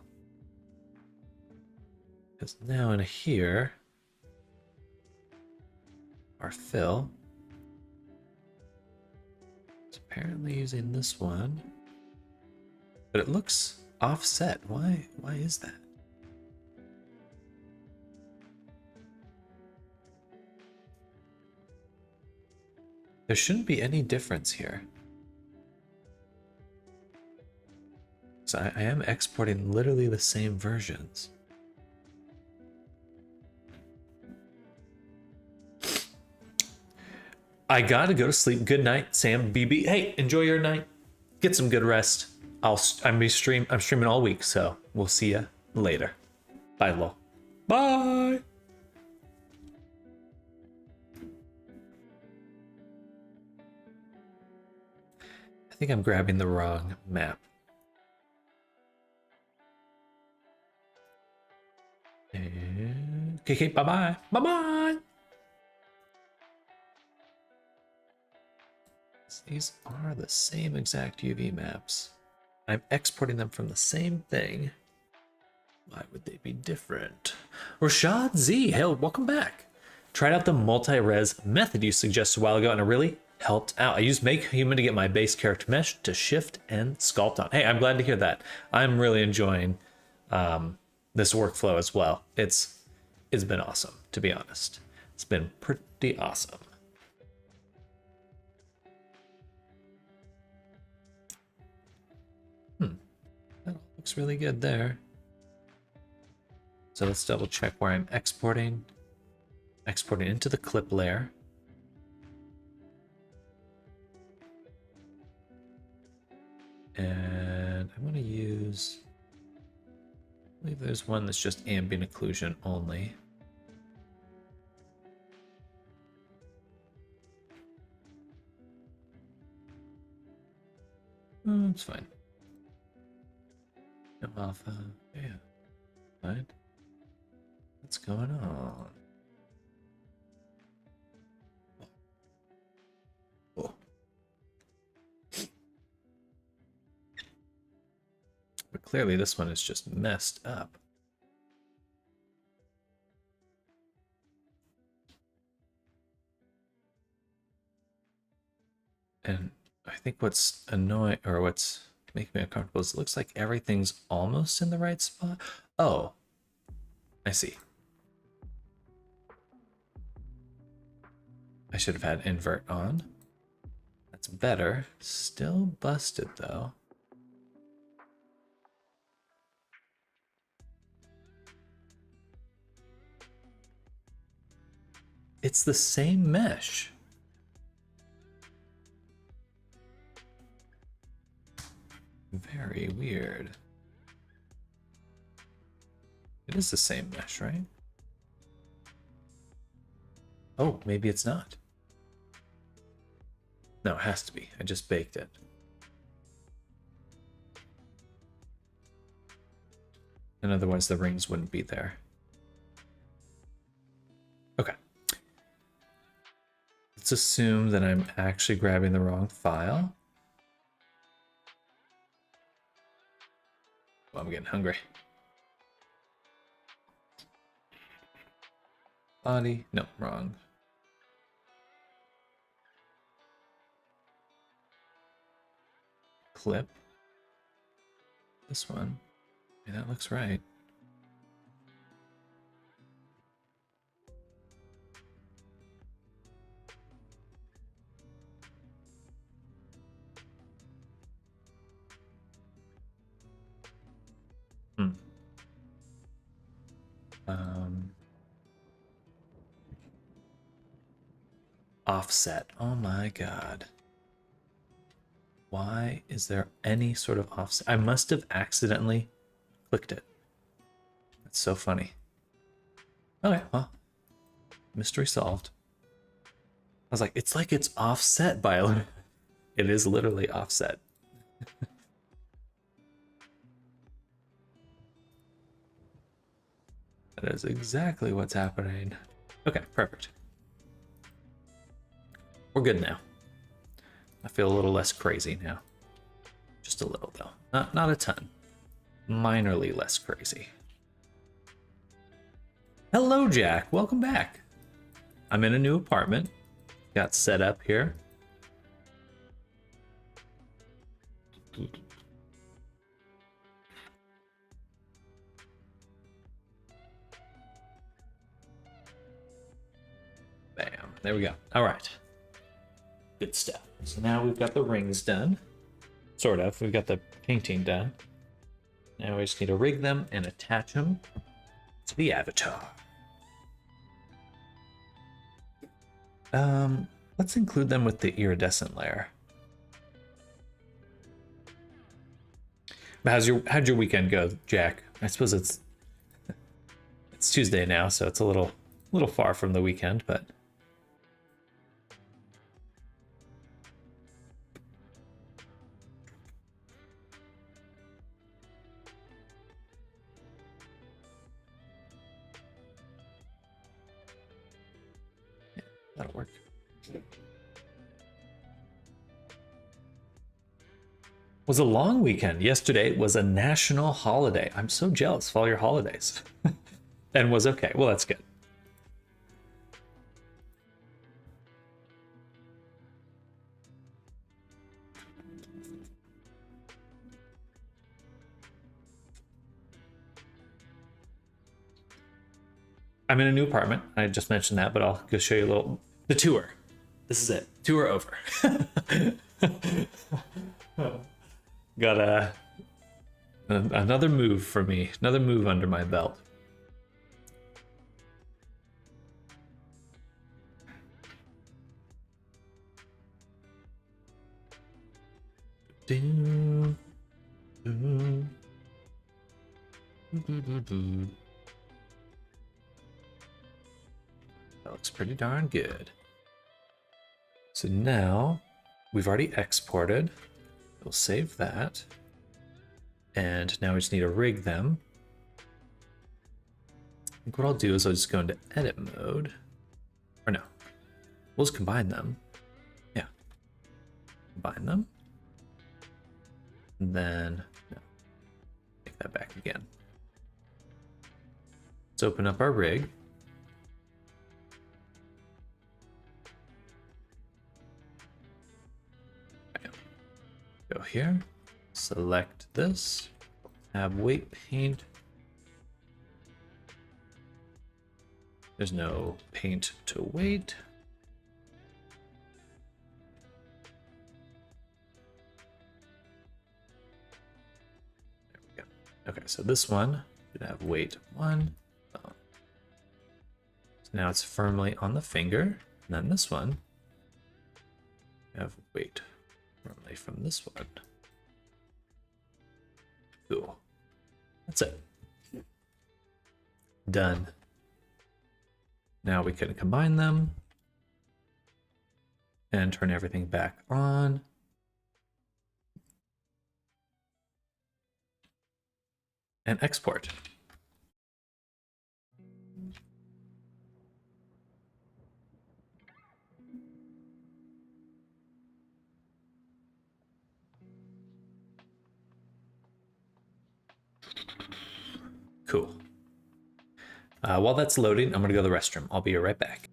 Because now in here, our fill is apparently using this one, but it looks offset. Why is that? There shouldn't be any difference here. works. I am exporting literally the same versions. I gotta go to sleep. Good night, Sam BB. Hey, enjoy your night. Get some good rest. I'm streaming all week, so we'll see you later. Bye, lol. Bye. I think I'm grabbing the wrong map. Okay, bye-bye. Bye-bye. These are the same exact UV maps. I'm exporting them from the same thing. Why would they be different? Rashad Z, hey, welcome back. Tried out the multi-res method you suggested a while ago and it really helped out. I used Make Human to get my base character mesh to shift and sculpt on. Hey, I'm glad to hear that. I'm really enjoying this workflow as well. It's been awesome, to be honest. It's been pretty awesome. That looks really good there. So let's double check where I'm exporting. Exporting into the clip layer. And I want to use, I believe there's one that's just ambient occlusion only. Oh, it's fine. No alpha, yeah, fine. What's going on? Oh. But clearly this one is just messed up. And I think what's annoying, or what's making me uncomfortable, is it looks like everything's almost in the right spot. Oh, I see. I should have had invert on. That's better. Still busted though. It's the same mesh. Very weird. It is the same mesh, right? Oh, maybe it's not. No, it has to be. I just baked it. And otherwise the rings wouldn't be there. Okay. Let's assume that I'm actually grabbing the wrong file. Oh, I'm getting hungry. Body, no, wrong. Clip. This one. Yeah, that looks right. Offset. Oh my god. Why is there any sort of offset? I must have accidentally clicked it. That's so funny. Okay, well, mystery solved. I was like, it's offset by a little. It is literally offset. That is exactly what's happening. Okay, perfect. We're good now. I feel a little less crazy now. Just a little though. Not a ton. Minorly less crazy. Hello, Jack. Welcome back. I'm in a new apartment. Got set up here. Bam. There we go. All right. Good stuff. So now we've got the rings done. Sort of. We've got the painting done. Now we just need to rig them and attach them to the avatar. Let's include them with the iridescent layer. But how'd your weekend go, Jack? I suppose it's Tuesday now, so it's a little far from the weekend, but yeah, that'll work. Was a long weekend. Yesterday was a national holiday. I'm so jealous of all your holidays. And was okay. Well, that's good. I'm in a new apartment. I just mentioned that, but I'll go show you a little the tour. This is it. Tour over. Got another move for me. Another move under my belt. That looks pretty darn good. So now we've already exported. We'll save that. And now we just need to rig them. I think what I'll do is I'll just go into edit mode. Or no, we'll just combine them. Yeah, combine them. And then, no, take that back again. Let's open up our rig. Go here, select this, have weight paint. There's no paint to weight. There we go. Okay, so this one should have weight 1. So now it's firmly on the finger. And then this one, have weight firmly from this one. Cool. That's it. Done. Now we can combine them and turn everything back on. And export. Cool. While that's loading, I'm gonna go to the restroom. I'll be right back.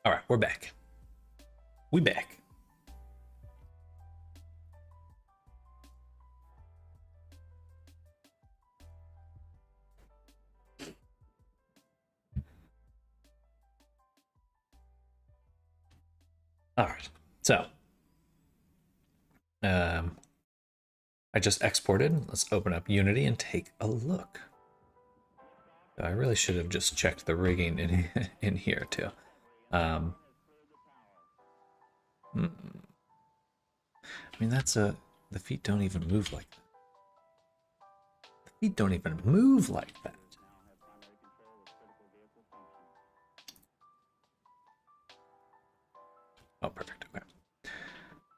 All right, we're back. We back. All right, so I just exported. Let's open up Unity and take a look. I really should have just checked the rigging in here too. I mean, the feet don't even move like that. The feet don't even move like that. Oh, perfect. Okay.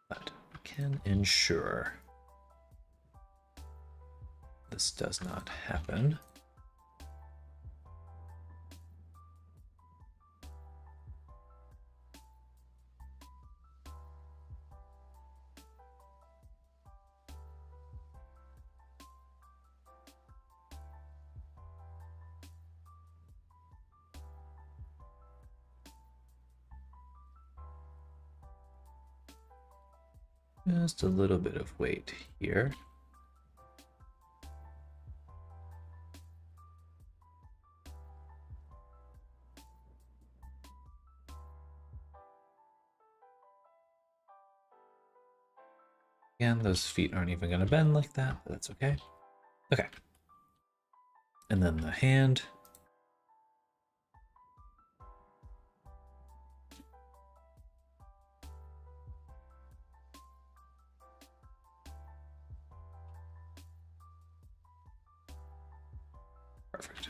But we can ensure this does not happen. Just a little bit of weight here. Again, those feet aren't even going to bend like that, but that's okay. Okay. And then the hand. Perfect.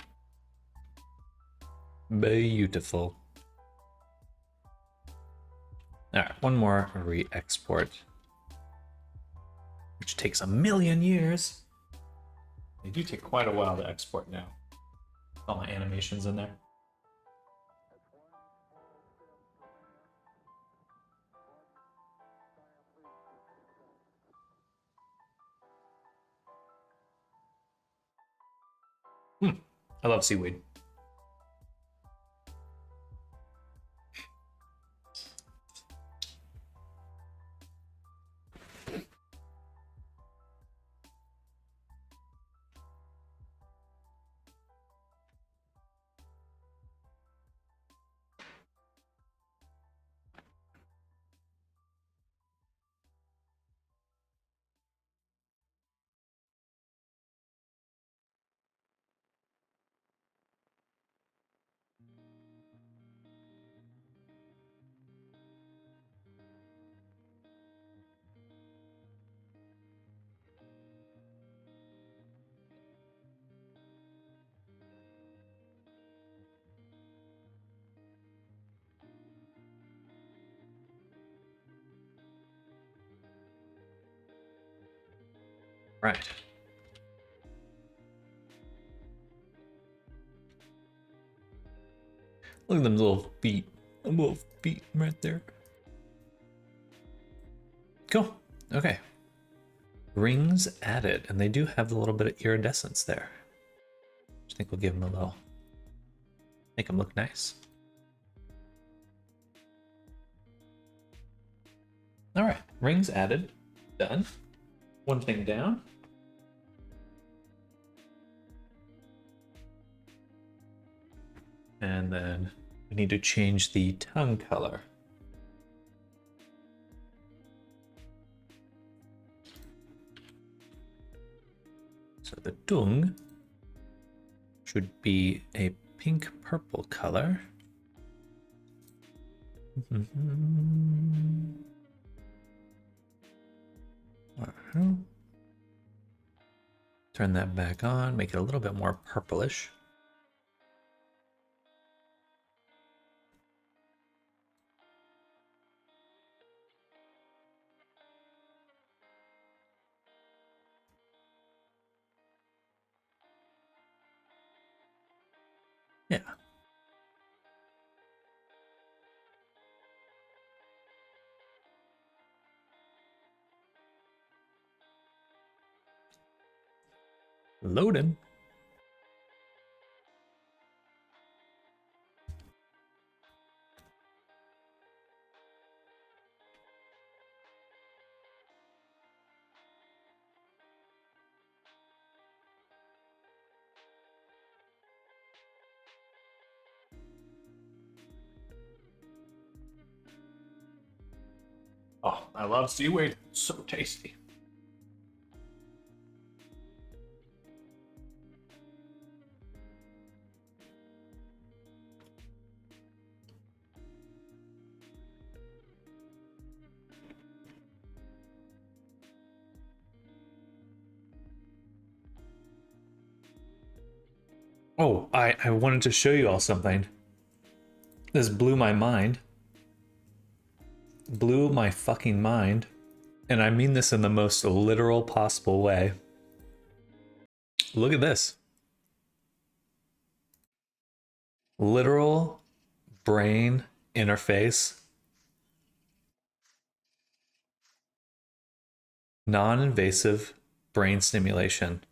Beautiful. All right, one more re-export, which takes 1,000,000 years. They do take quite a while to export now. All my animations in there. I love seaweed. Right. Look at them little feet. Little feet right there. Cool. Okay. Rings added, and they do have a little bit of iridescence there. I think we'll give them a little, make them look nice. All right, rings added, done. One thing down. And then we need to change the tongue color. So the tongue should be a pink purple color. Turn that back on, make it a little bit more purplish. Yeah. Loading. Oh, I love seaweed. It's so tasty. Oh, I wanted to show you all something. This blew my mind. Blew my fucking mind. And I mean this in the most literal possible way. Look at this. Literal brain interface. Non-invasive brain stimulation.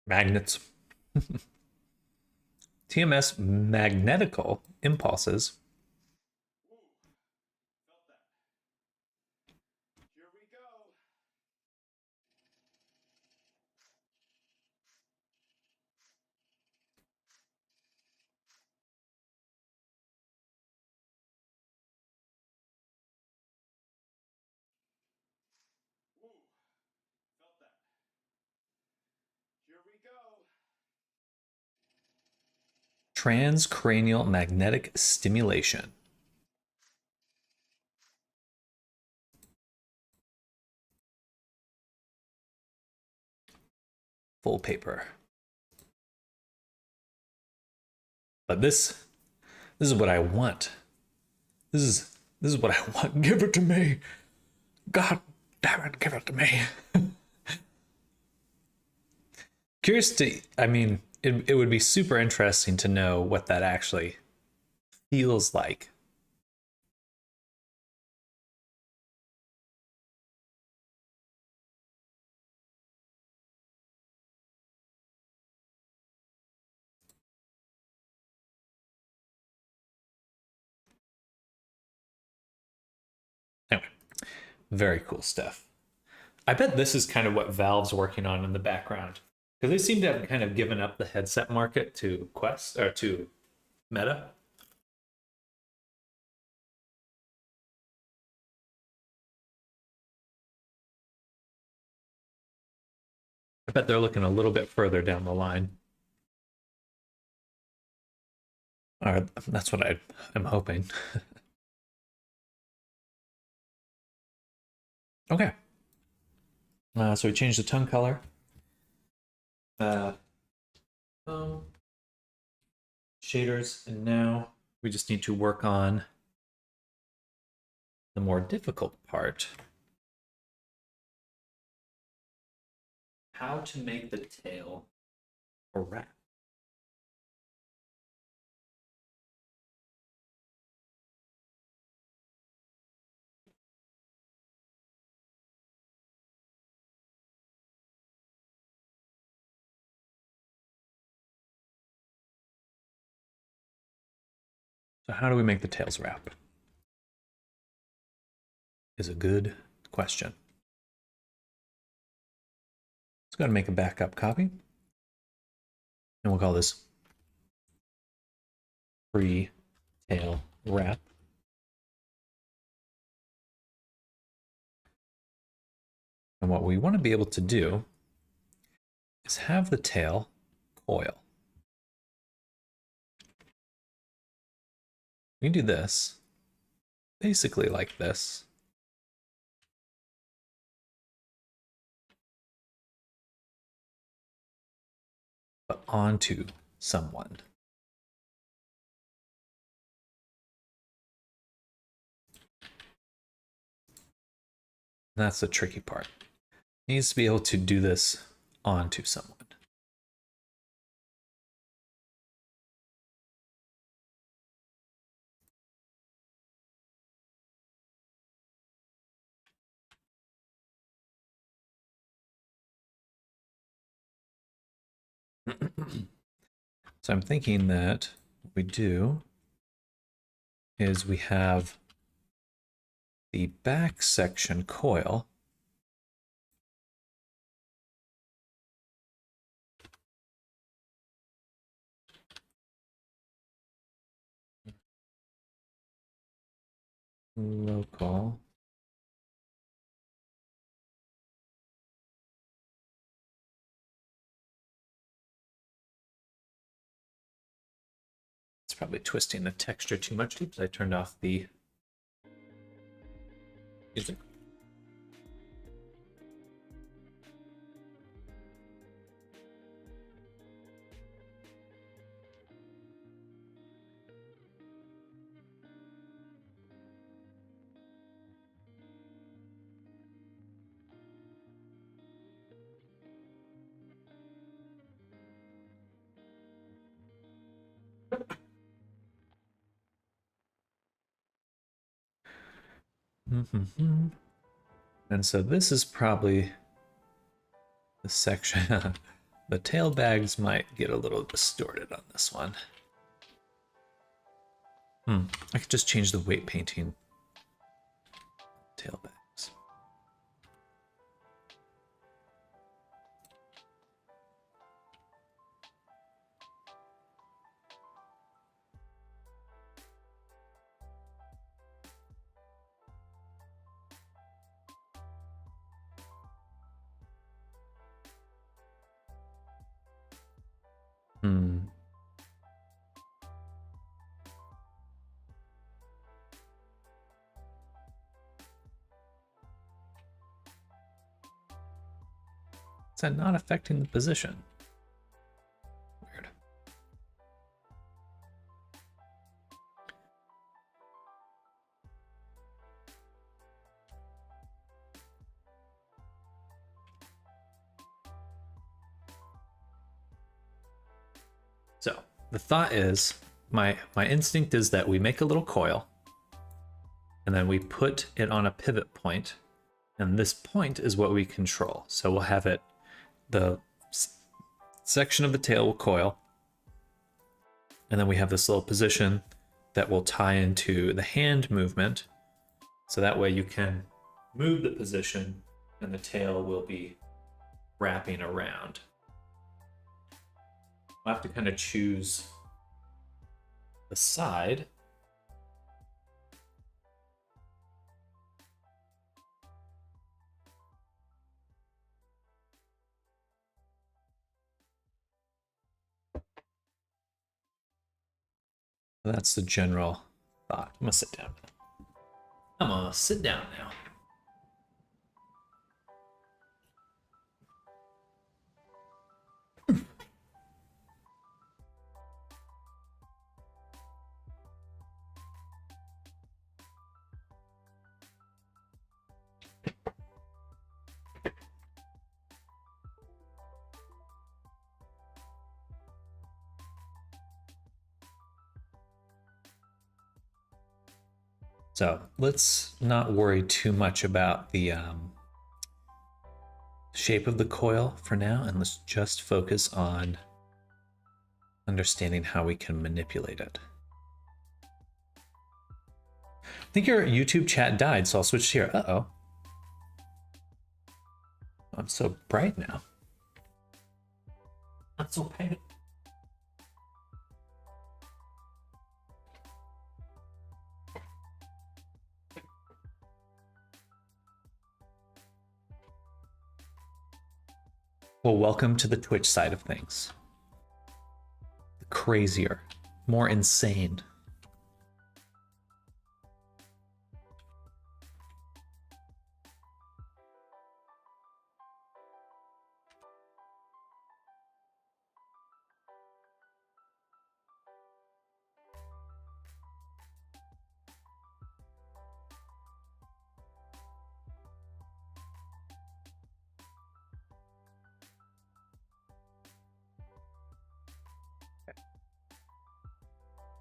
Magnets. TMS magnetical impulses. Transcranial magnetic stimulation. Full paper. But this is what I want. This is what I want. Give it to me. God damn it, give it to me. Curious to, I mean, it would be super interesting to know what that actually feels like. Anyway, very cool stuff. I bet this is kind of what Valve's working on in the background, because they seem to have kind of given up the headset market to Quest or to Meta. I bet they're looking a little bit further down the line. Or that's what I'm hoping. Okay. So we changed the tongue color. Um, shaders, and now we just need to work on the more difficult part. How to make the tail a wrap. So how do we make the tails wrap? Is a good question. Let's go ahead and make a backup copy. And we'll call this free tail wrap. And what we want to be able to do is have the tail coil. We can do this, basically like this. But onto someone. That's the tricky part. It needs to be able to do this onto someone. So I'm thinking that what we do is we have the back section coil. Local. It's probably twisting the texture too much because I turned off the music. And so this is probably the section. The tail bags might get a little distorted on this one. I could just change the weight painting. Tail bags. Is that not affecting the position? Weird. So the thought is, my instinct is that we make a little coil and then we put it on a pivot point, and this point is what we control. So we'll have it, the section of the tail will coil, and then we have this little position that will tie into the hand movement. So that way you can move the position and the tail will be wrapping around. I'll have to kind of choose the side. That's the general thought. I'm gonna sit down. I'm gonna sit down now. So let's not worry too much about the shape of the coil for now, and let's just focus on understanding how we can manipulate it. I think your YouTube chat died, so I'll switch here. Uh-oh. I'm so bright now. Not so pale. Well, welcome to the Twitch side of things. The crazier, more insane.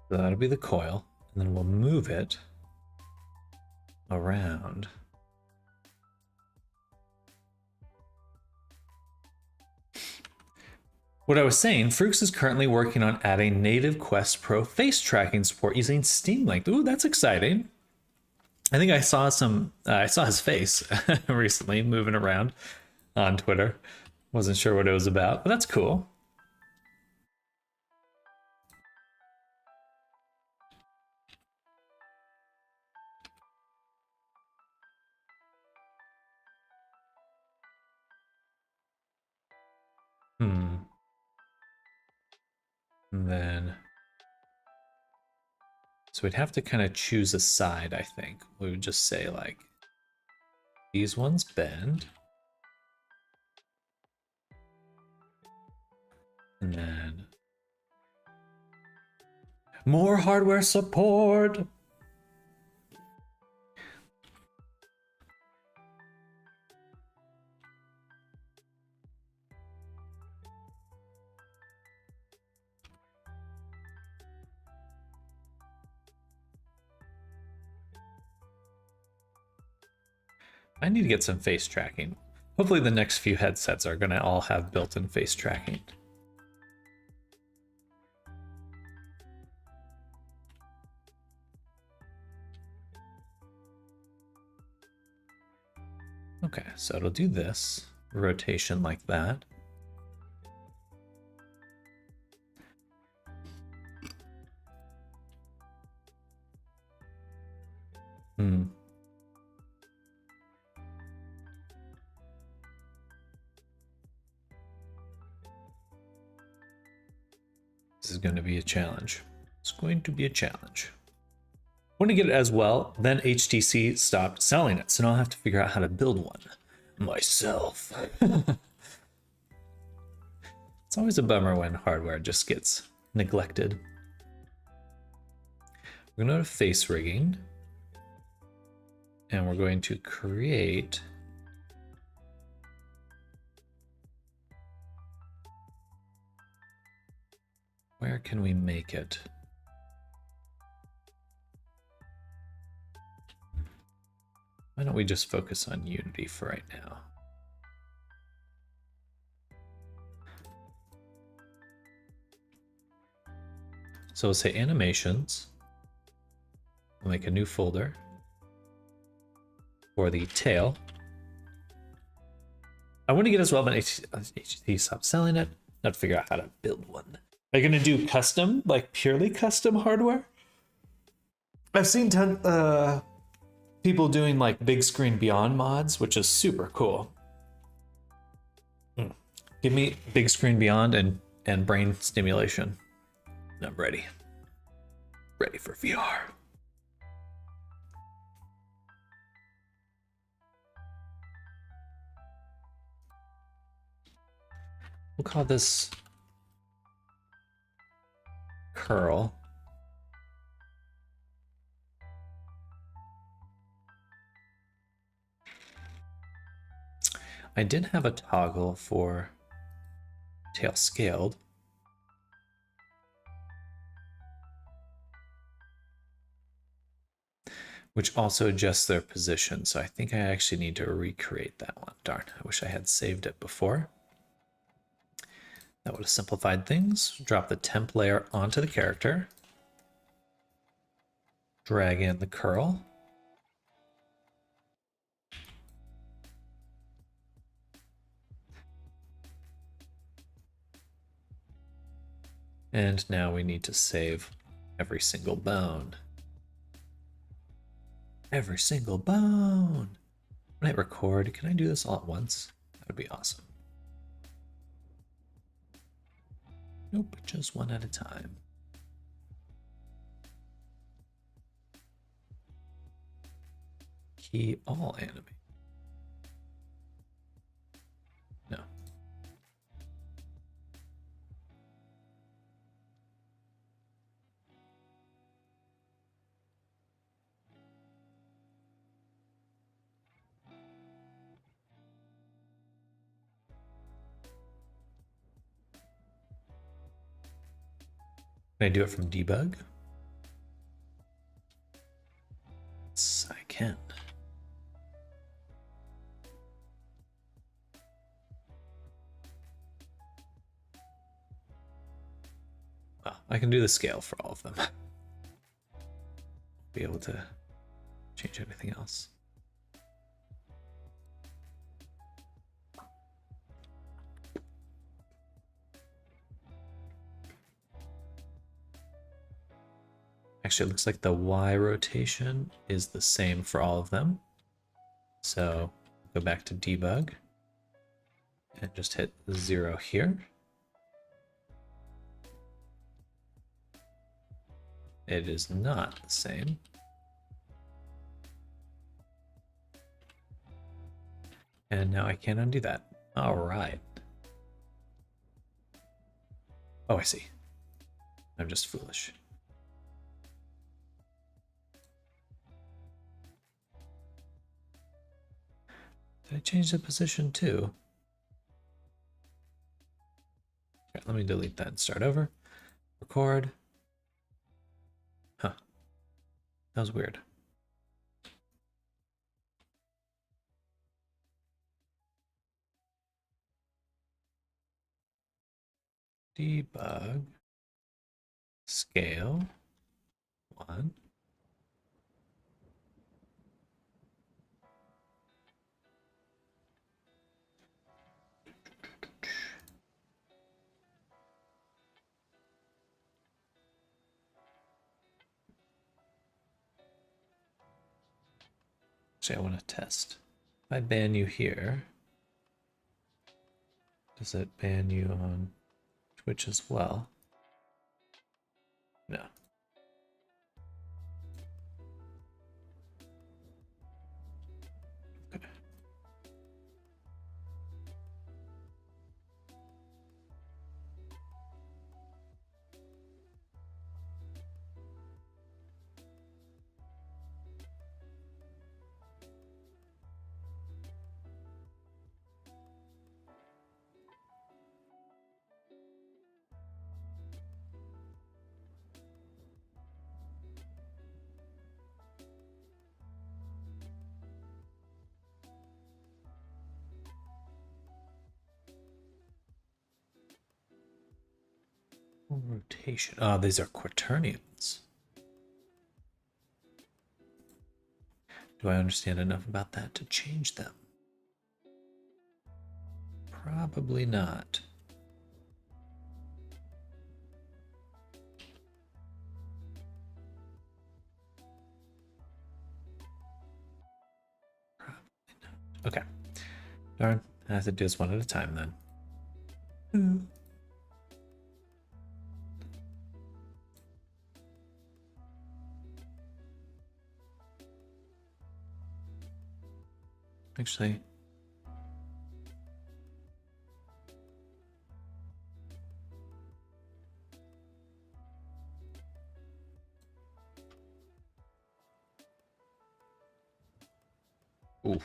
So that'll be the coil, and then we'll move it around. What I was saying, Fruix is currently working on adding native Quest Pro face tracking support using Steam Link. Ooh, that's exciting. I think I saw I saw his face recently moving around on Twitter. Wasn't sure what it was about, but that's cool. Hmm. And then, so we'd have to kind of choose a side, I think. We would just say, like, these ones bend. And then, more hardware support! I need to get some face tracking. Hopefully the next few headsets are going to all have built-in face tracking. Okay, so it'll do this rotation like that. Hmm. This is going to be a challenge. It's going to be a challenge. When I get it as well, then HTC stopped selling it, so now I'll have to figure out how to build one myself. It's always a bummer when hardware just gets neglected. We're going to go to face rigging, and we're going to create where can we make it? Why don't we just focus on Unity for right now? So we'll say animations. We'll make a new folder for the tail. I want to get as well, but HTC stopped selling it. Not to figure out how to build one. Are you gonna do custom, like purely custom hardware? I've seen people doing like Big Screen Beyond mods, which is super cool. Give me Big Screen Beyond and brain stimulation. I'm ready. Ready for VR. We'll call this curl. I did have a toggle for tail scaled. Which also adjusts their position. So I think I actually need to recreate that one. Darn, I wish I had saved it before. That would have simplified things. Drop the temp layer onto the character. Drag in the curl. And now we need to save every single bone. Every single bone. When I record, can I do this all at once? That would be awesome. Nope, just one at a time. Key all animate. No. Can I do it from debug? Yes, I can. Oh, I can do the scale for all of them. Be able to change anything else. Actually, it looks like the Y rotation is the same for all of them. So go back to debug and just hit 0 here. It is not the same. And now I can't undo that. All right. Oh, I see. I'm just foolish. Did I change the position too? Okay, let me delete that and start over. Record. Huh. That was weird. Debug. Scale. 1. Actually, I want to test. If I ban you here, does it ban you on Twitch as well? No. Okay. Rotation. Oh, these are quaternions. Do I understand enough about that to change them? Probably not. Probably not. Okay. Darn. I have to do this one at a time then. Actually, ooh.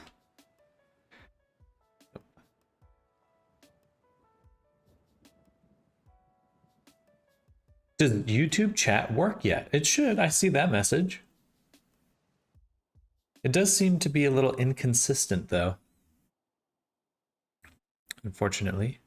Does YouTube chat work yet? It should. I see that message. It does seem to be a little inconsistent, though. Unfortunately.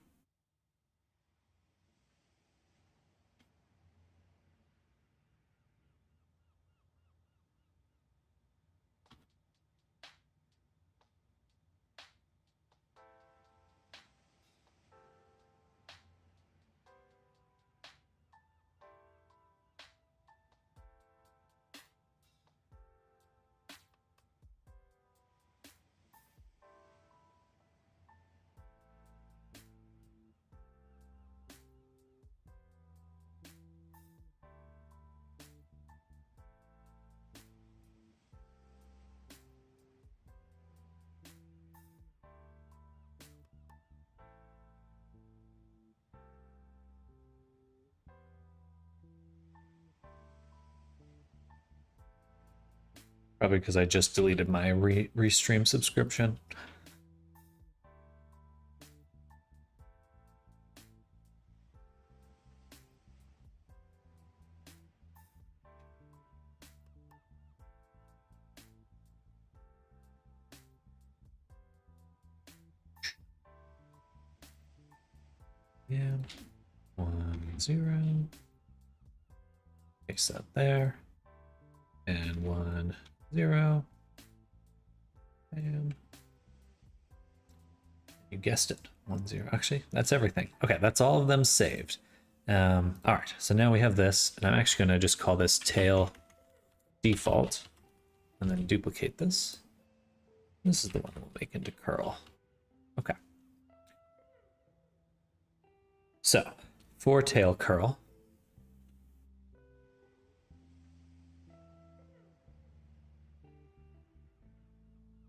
Probably because I just deleted my Restream subscription. Yeah. 1, 0. Paste that there. And 1, 0. Bam. You guessed it. 1, 0. Actually, that's everything. Okay, that's all of them saved. All right, so now we have this, and I'm actually going to just call this tail default, and then duplicate this. This is the one we'll make into curl. Okay. So, for tail curl,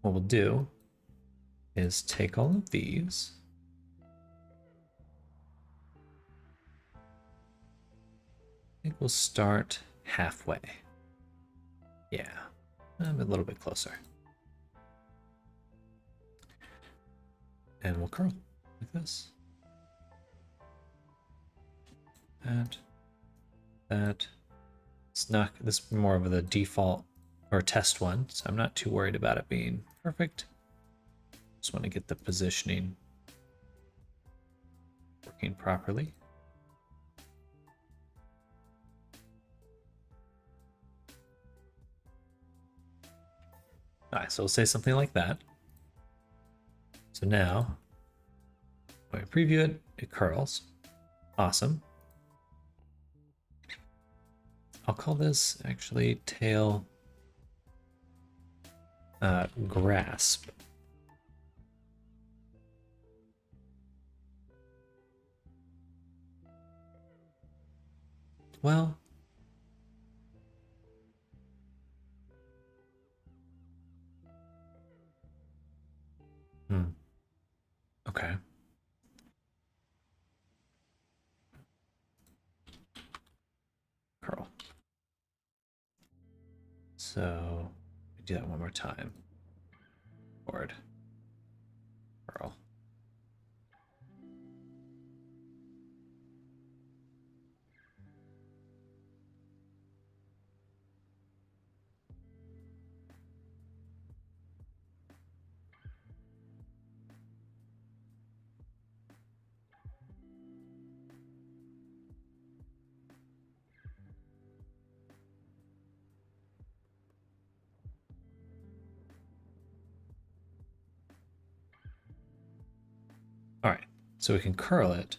what we'll do is take all of these, I think we'll start halfway. Yeah, I'm a little bit closer. And we'll curl like this. That. It's not, this is more of the default or test one, so I'm not too worried about it being perfect. Just want to get the positioning working properly. All right, so we'll say something like that. So now, when I preview it, it curls. Awesome. I'll call this actually tail grasp. Well, okay. Curl. So do that one more time. Forward. Curl. All right, so we can curl it.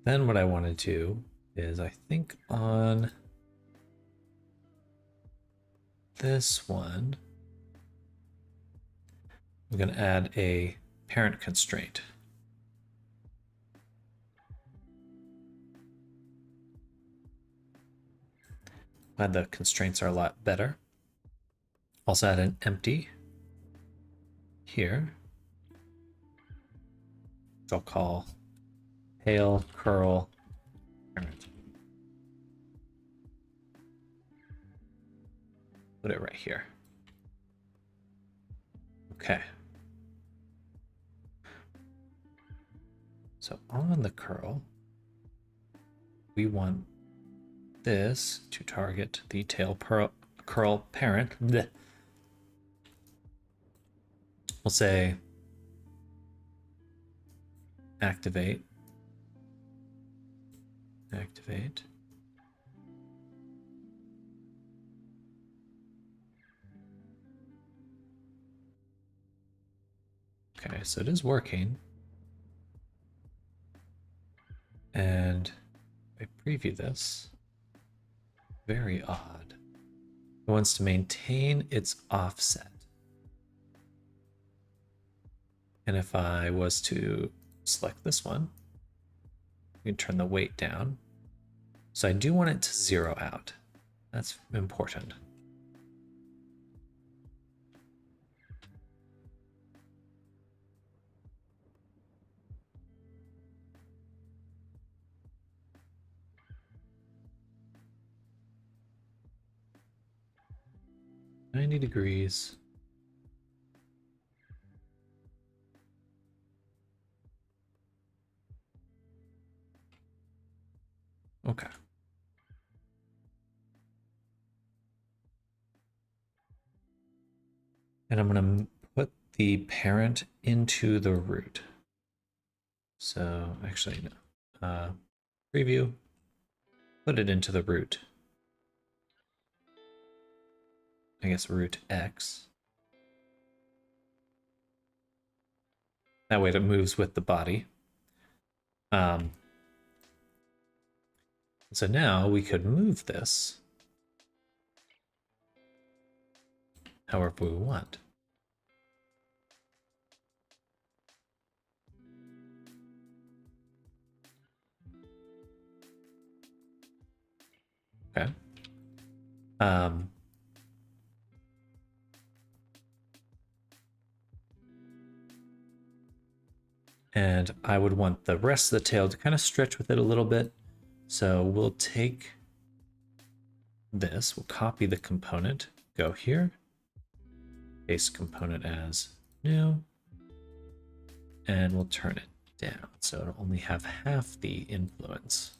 Then what I want to do is, I think on this one, I'm going to add a parent constraint. Glad the constraints are a lot better. Also add an empty here, which I'll call tail curl parent. Put it right here. Okay. So on the curl, we want this to target the tail curl parent. Blech. We'll say activate. Activate. Okay, so it is working. And if I preview this, very odd. It wants to maintain its offset. And if I was to select this one, you can turn the weight down. So I do want it to zero out. That's important. $90. Okay. And I'm going to put the parent into the root. So actually, no. Preview, put it into the root. I guess root X. That way it moves with the body. So now we could move this however we want. Okay. And I would want the rest of the tail to kind of stretch with it a little bit. So we'll take this, we'll copy the component, go here, paste component as new, and we'll turn it down so it'll only have half the influence.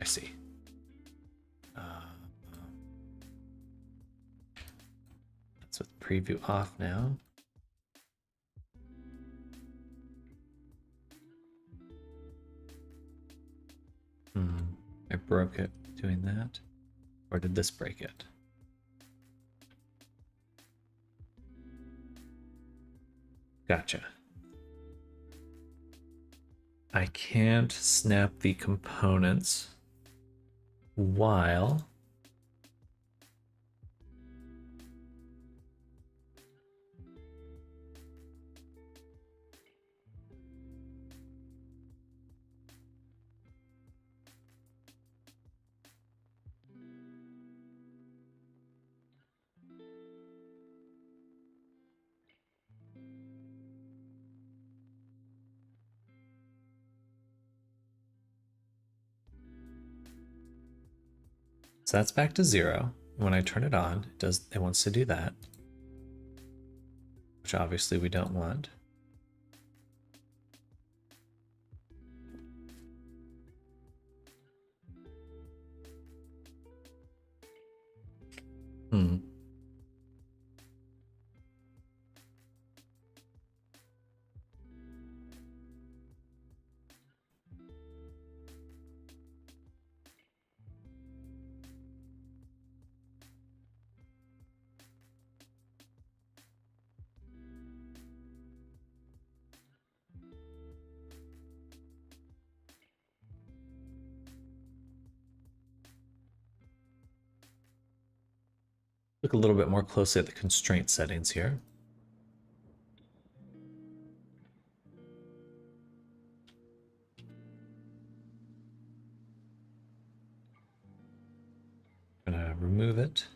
I see. That's with preview off now. I broke it doing that. Or did this break it? Gotcha. I can't snap the components while so that's back to 0. When I turn it on, it wants to do that, which obviously we don't want. Look a little bit more closely at the constraint settings here. I'm gonna remove it,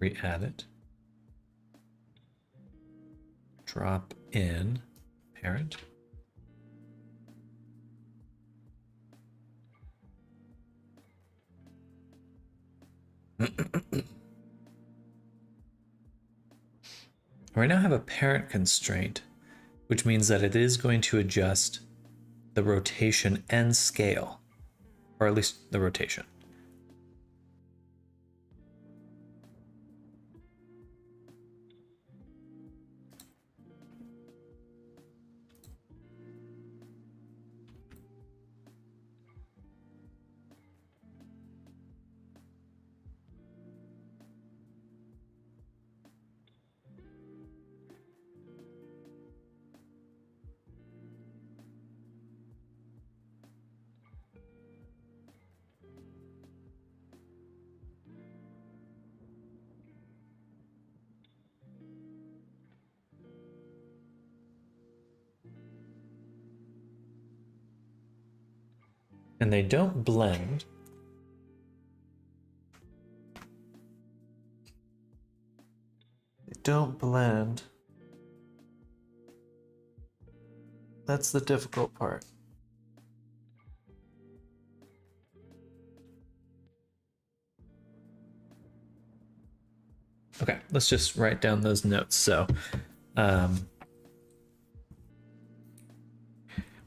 re-add it, drop in parent. We now have a parent constraint, which means that it is going to adjust the rotation and scale, or at least the rotation. And they don't blend. They don't blend. That's the difficult part. Okay, let's just write down those notes. So,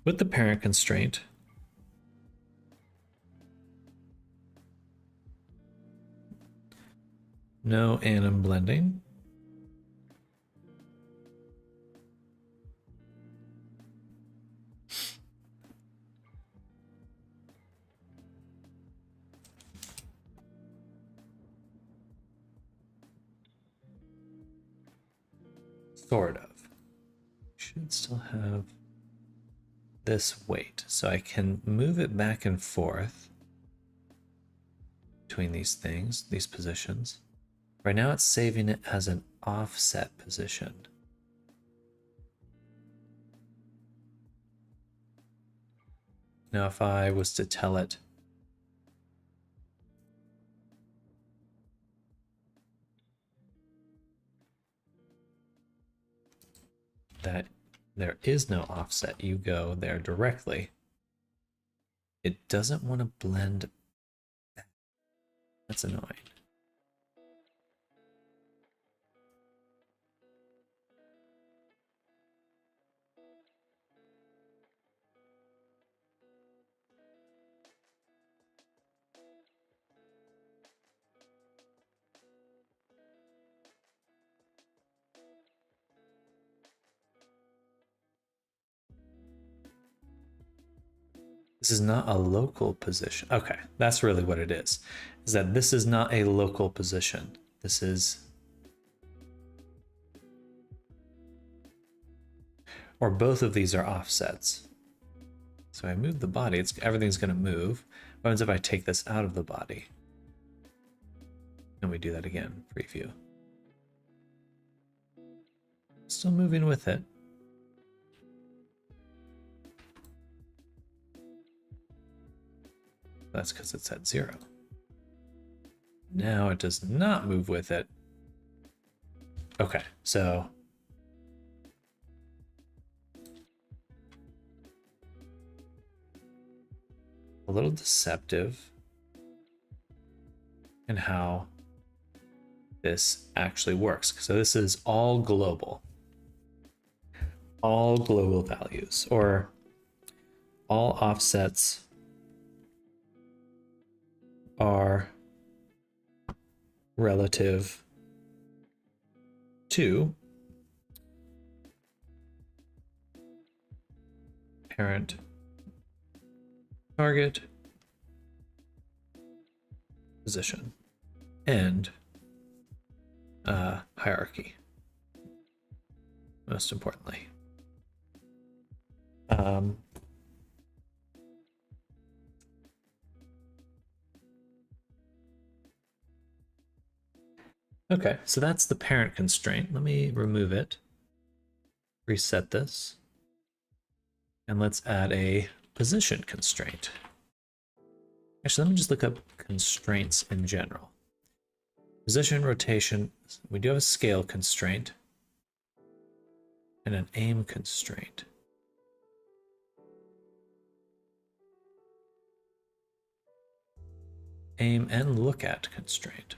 with the parent constraint, no anim blending. Sort of. Should still have this weight, so I can move it back and forth between these things, these positions. Right now it's saving it as an offset position. Now if I was to tell it that there is no offset, you go there directly, it doesn't want to blend back. That's annoying. This is not a local position. Okay, that's really what it is that this is not a local position. This is, or both of these are offsets. So I move the body, everything's gonna move. What happens if I take this out of the body? And we do that again, preview. Still moving with it. That's because it's at 0. Now it does not move with it. Okay, so a little deceptive in how this actually works. So this is all global values, or all offsets are relative to parent target position and hierarchy, most importantly. Okay, so that's the parent constraint. Let me remove it, reset this, and let's add a position constraint. Actually, let me just look up constraints in general. Position, rotation, we do have a scale constraint and an aim constraint. Aim and look at constraint.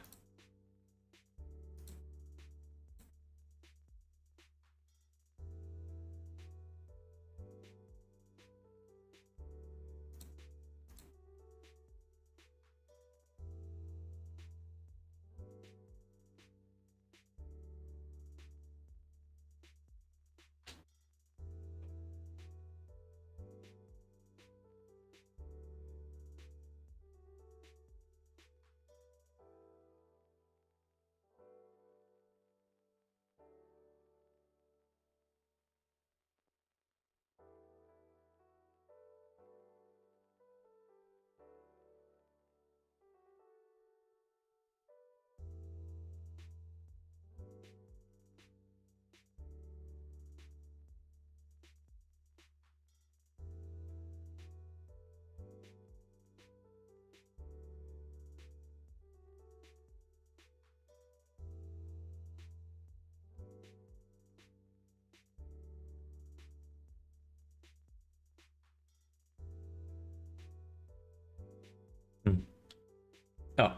Oh,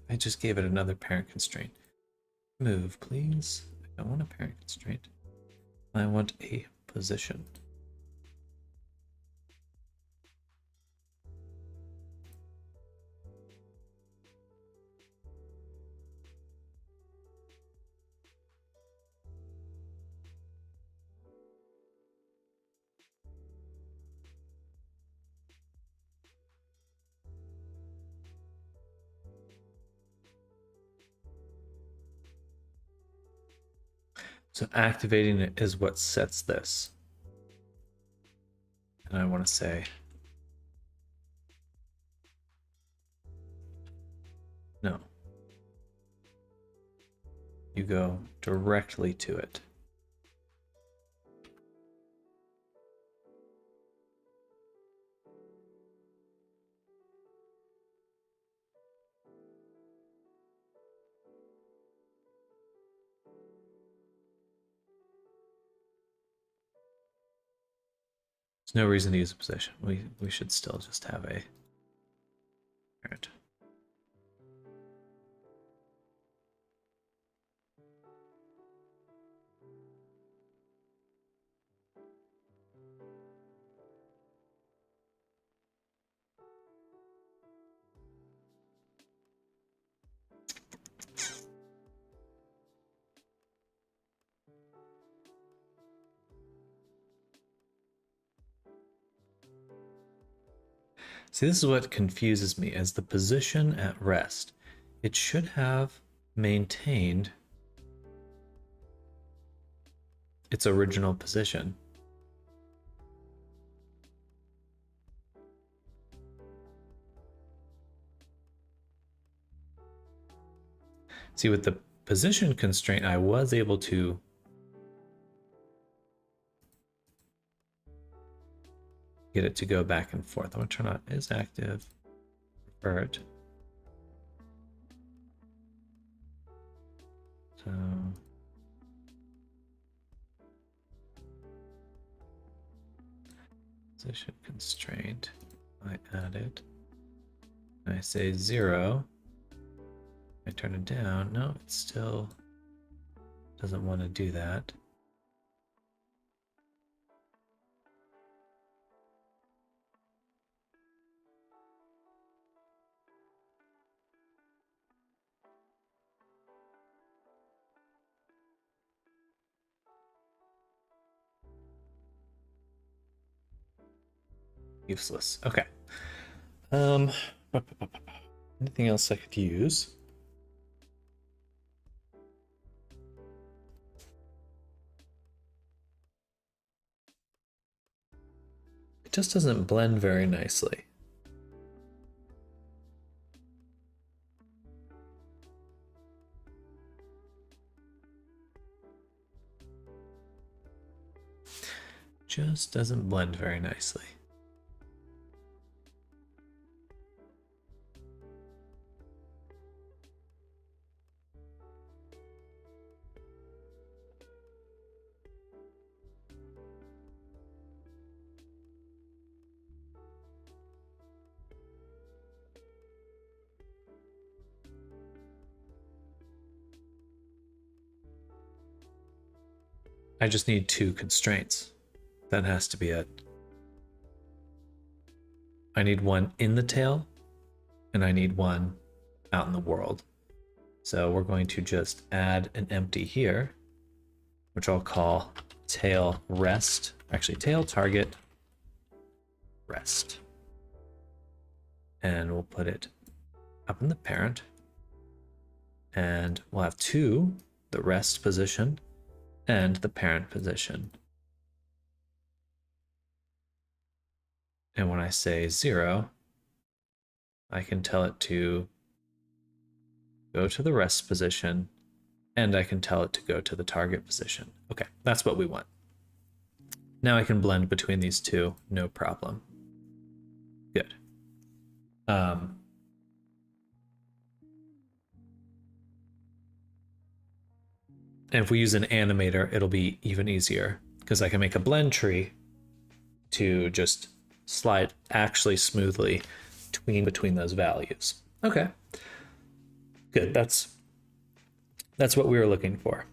I just gave it another parent constraint. Move, please. I don't want a parent constraint. I want a position. So activating it is what sets this. And I want to say, no. You go directly to it. There's no reason to use a position. We should still just have a parent. See, this is what confuses me as the position at rest. It should have maintained its original position. See, with the position constraint, I was able to get it to go back and forth. I'm gonna turn on is active, revert. So position constraint, I add it. I say 0. I turn it down. No, it still doesn't want to do that. Useless. Okay. Anything else I could use? It just doesn't blend very nicely. Just doesn't blend very nicely. I just need 2 constraints. That has to be it. I need one in the tail, and I need one out in the world. So we're going to just add an empty here, which I'll call tail rest. Actually, tail target rest. And we'll put it up in the parent. And we'll have 2, the rest position and the parent position. And when I say 0, I can tell it to go to the rest position, and I can tell it to go to the target position. Okay, that's what we want. Now I can blend between these two, no problem. Good. And if we use an animator, it'll be even easier because I can make a blend tree to just slide actually smoothly between those values. Okay, good. That's what we were looking for.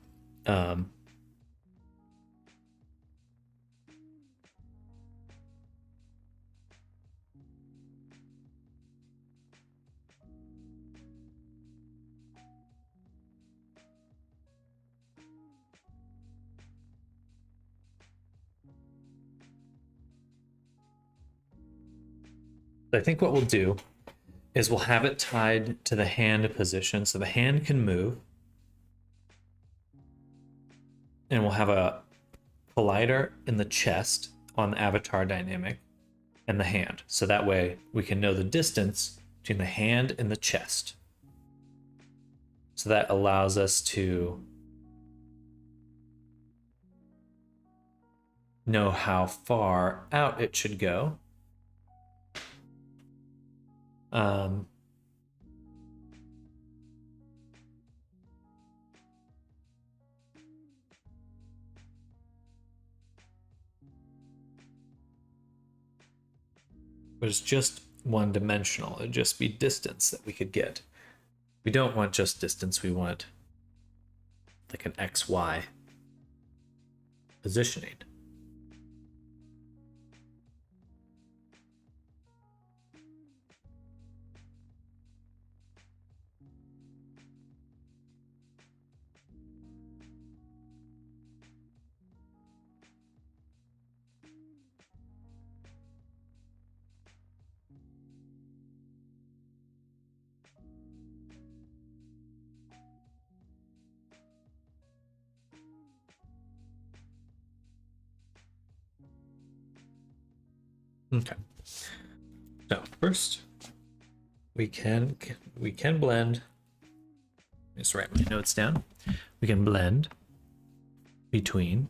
I think what we'll do is we'll have it tied to the hand position so the hand can move. and we'll have a collider in the chest on the avatar dynamic and the hand. So that way we can know the distance between the hand and the chest. So that allows us to know how far out it should go. But it's just one dimensional. It'd just be distance that we could get. We don't want just distance, we want like an XY positioning. Okay. So first, we can blend. Let me just write my notes down. We can blend between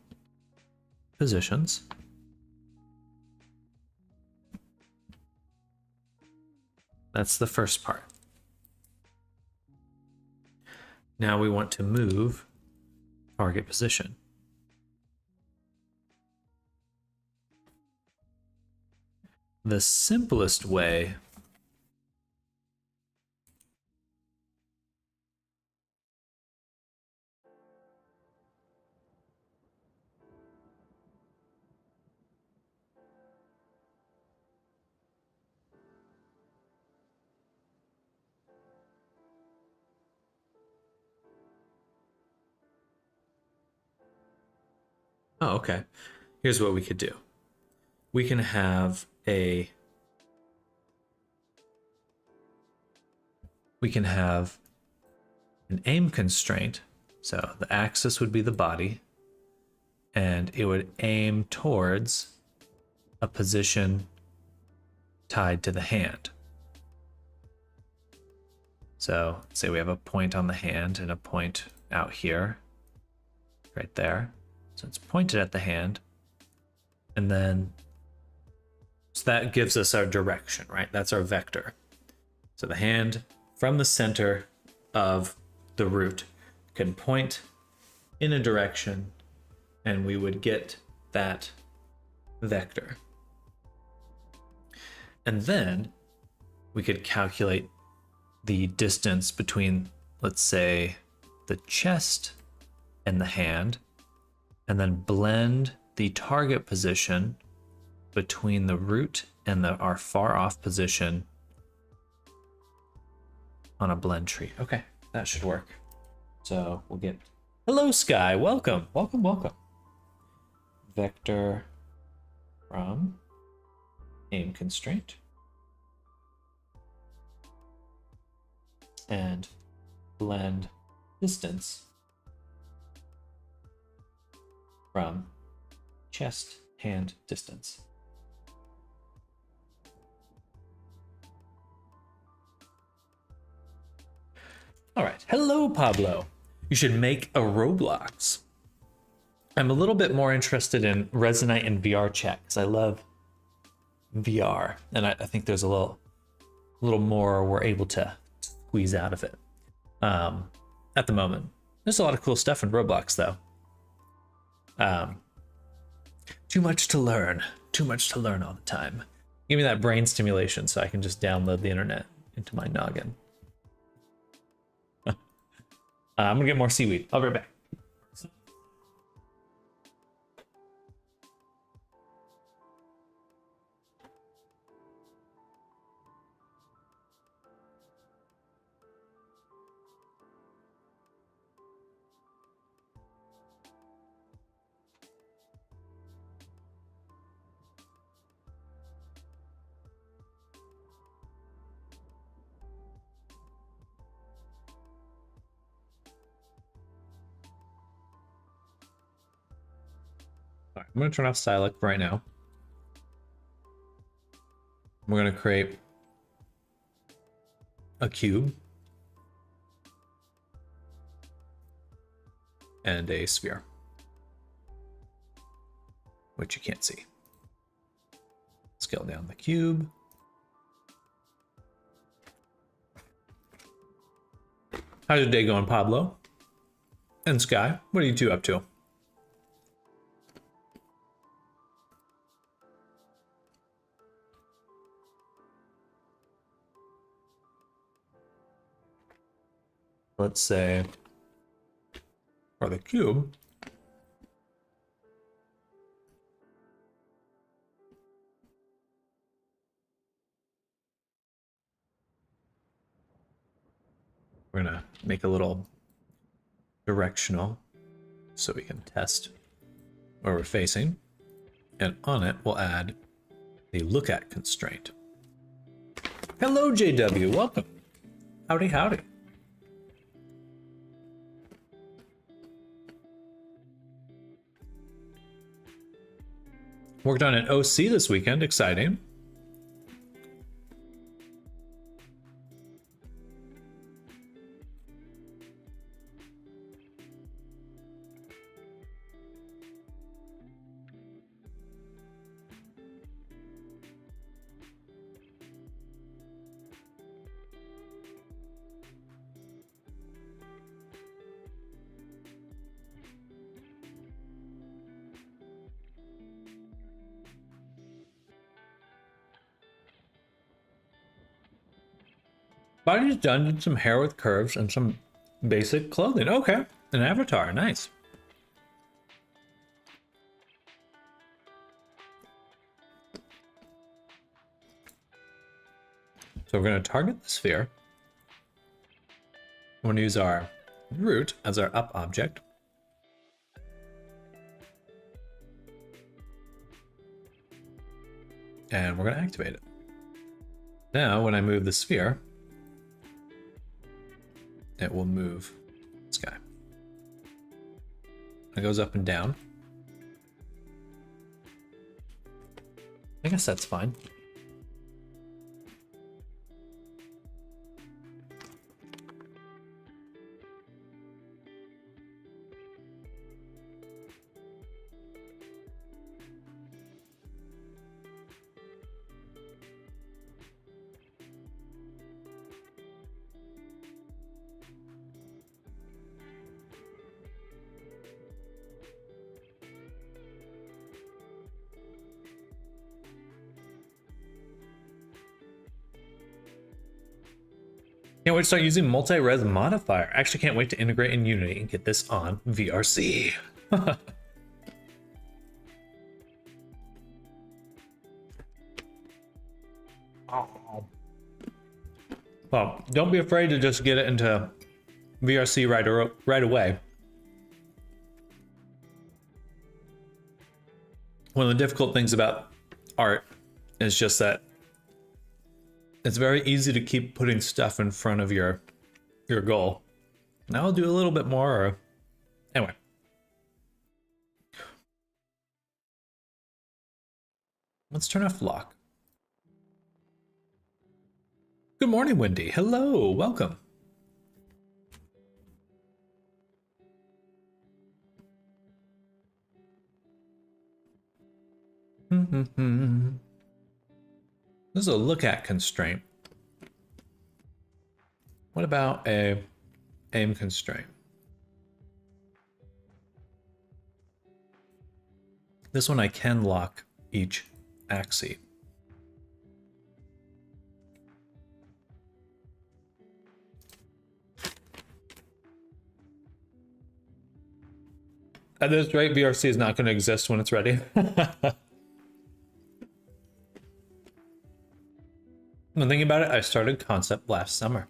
positions. That's the first part. Now we want to move target position. The simplest way Oh, okay. Here's what we could do. We can have an aim constraint. So the axis would be the body, and it would aim towards a position tied to the hand. So say we have a point on the hand and a point out here, right there. So it's pointed at the hand. And then, so that gives us our direction, right? That's our vector. So the hand from the center of the root can point in a direction, and we would get that vector. And then we could calculate the distance between, let's say, the chest and the hand, and then blend the target position between the root and our far off position on a blend tree. Okay, that should work. So we'll get, hello Sky, welcome, welcome, welcome. Vector from aim constraint. And blend distance from chest hand distance. All right, hello Pablo. You should make a Roblox. I'm a little bit more interested in Resonite and VR chat because I love VR, and I think there's a little more we're able to squeeze out of it at the moment. There's a lot of cool stuff in Roblox though. Too much to learn all the time. Give me that brain stimulation so I can just download the internet into my noggin. I'm gonna get more seaweed. I'll be right back. All right, I'm going to turn off Stylic right now. We're going to create a cube and a sphere, which you can't see. Scale down the cube. How's your day going, Pablo? And Sky, what are you two up to? Let's say for the cube, we're gonna make a little directional so we can test where we're facing, and on it we'll add the look at constraint. Hello JW, welcome. Howdy howdy. Worked on an OC this weekend, exciting. Body's done, did some hair with curves and some basic clothing. Okay, an avatar, nice. So we're going to target the sphere. We're going to use our root as our up object. And we're going to activate it. Now, when I move the sphere, it will move this guy. It goes up and down. I guess that's fine. Can't wait to start using multi-res modifier. Actually can't wait to integrate in Unity and get this on VRC. Well, don't be afraid to just get it into VRC right away. One of the difficult things about art is just that it's very easy to keep putting stuff in front of your goal. Now I'll do a little bit more, or anyway. Let's turn off lock. Good morning, Wendy. Hello, welcome. This is a look at constraint. What about a aim constraint? This one I can lock each axis. At this rate, VRC is not going to exist when it's ready. When thinking about it, I started Concept last summer.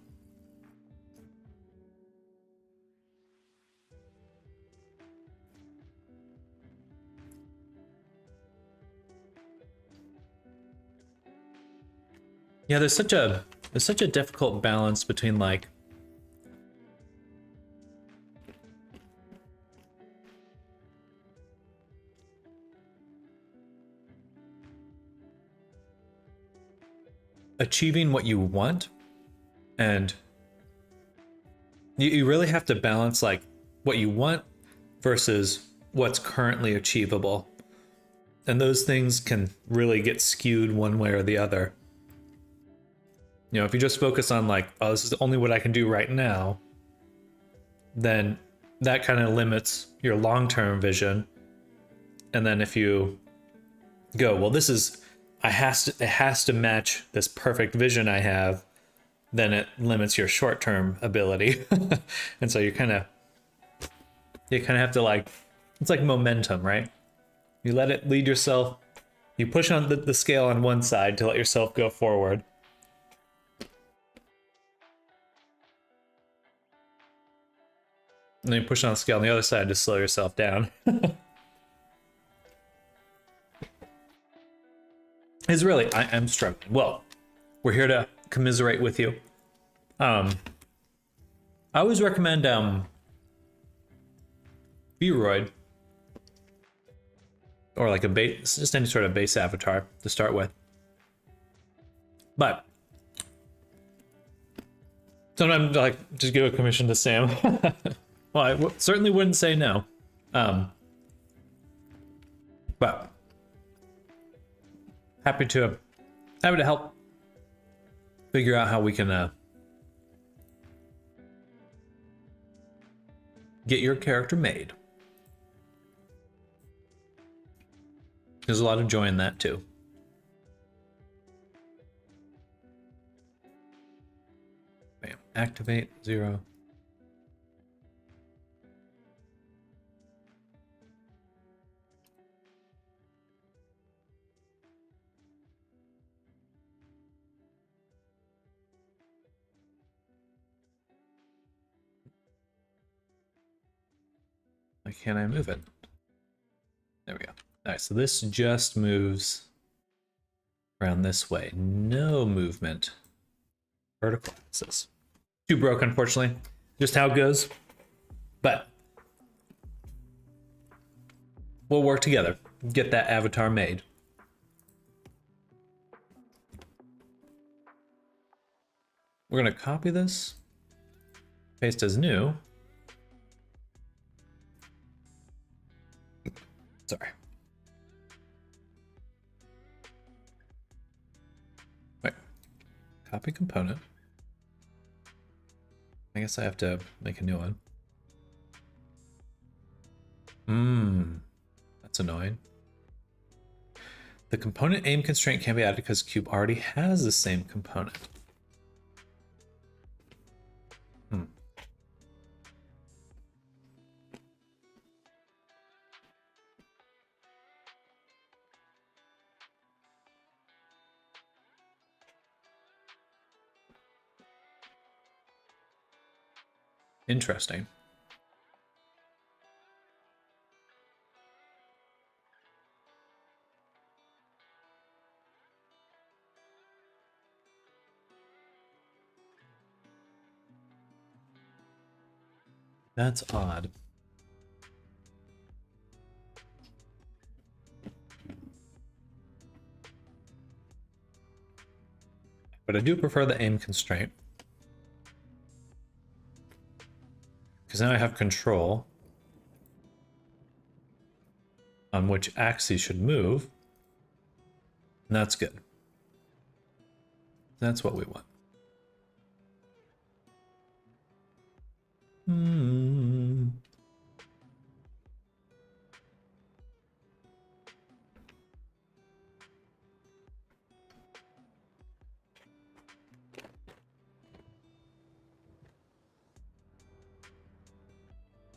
Yeah, there's such a difficult balance between like achieving what you want, and you really have to balance like what you want versus what's currently achievable. And those things can really get skewed one way or the other. You know, if you just focus on like, oh, this is only what I can do right now, then that kind of limits your long-term vision. And then if you go, well, this is, it has to match this perfect vision I have, then it limits your short-term ability. And so you kind of have to like, it's like momentum, right? You let it lead yourself. You push on the scale on one side to let yourself go forward. And then you push on the scale on the other side to slow yourself down. It's really, I'm struggling. Well, we're here to commiserate with you. I always recommend Vroid, or like a base, just any sort of base avatar to start with. But sometimes like just give a commission to Sam. Well, I certainly wouldn't say no. But happy to help figure out how we can get your character made. There's a lot of joy in that too. Bam. Activate 0. Why can't I move it? There we go. All right, so this just moves around this way. No movement. Vertical axis. Too broke, unfortunately. Just how it goes. But we'll work together. Get that avatar made. We're gonna copy this. Paste as new. Sorry. Wait. Copy component. I guess I have to make a new one. That's annoying. The component aim constraint can't be added because Cube already has the same component. Interesting. That's odd. But I do prefer the aim constraint, because now I have control on which axes should move, and that's good. That's what we want.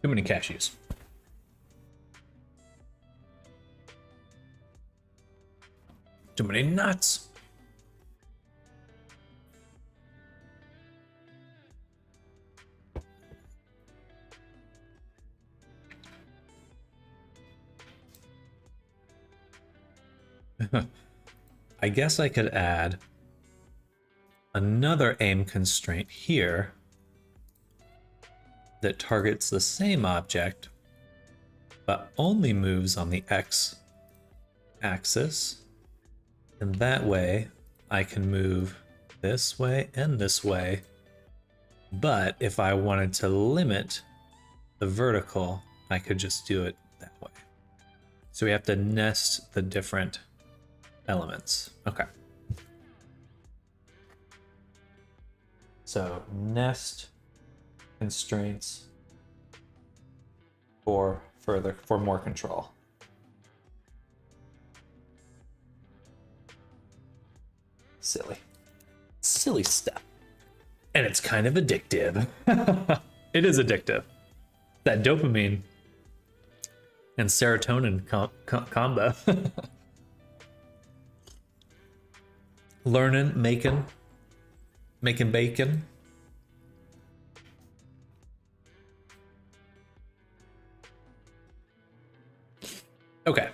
Too many cashews. Too many nuts. I guess I could add another aim constraint here that targets the same object, but only moves on the X axis. And that way I can move this way and this way. But if I wanted to limit the vertical, I could just do it that way. So we have to nest the different elements. Okay. So nest constraints for more control. Silly stuff. And it's kind of addictive. It is addictive. That dopamine and serotonin combo. Learning, making bacon. Okay.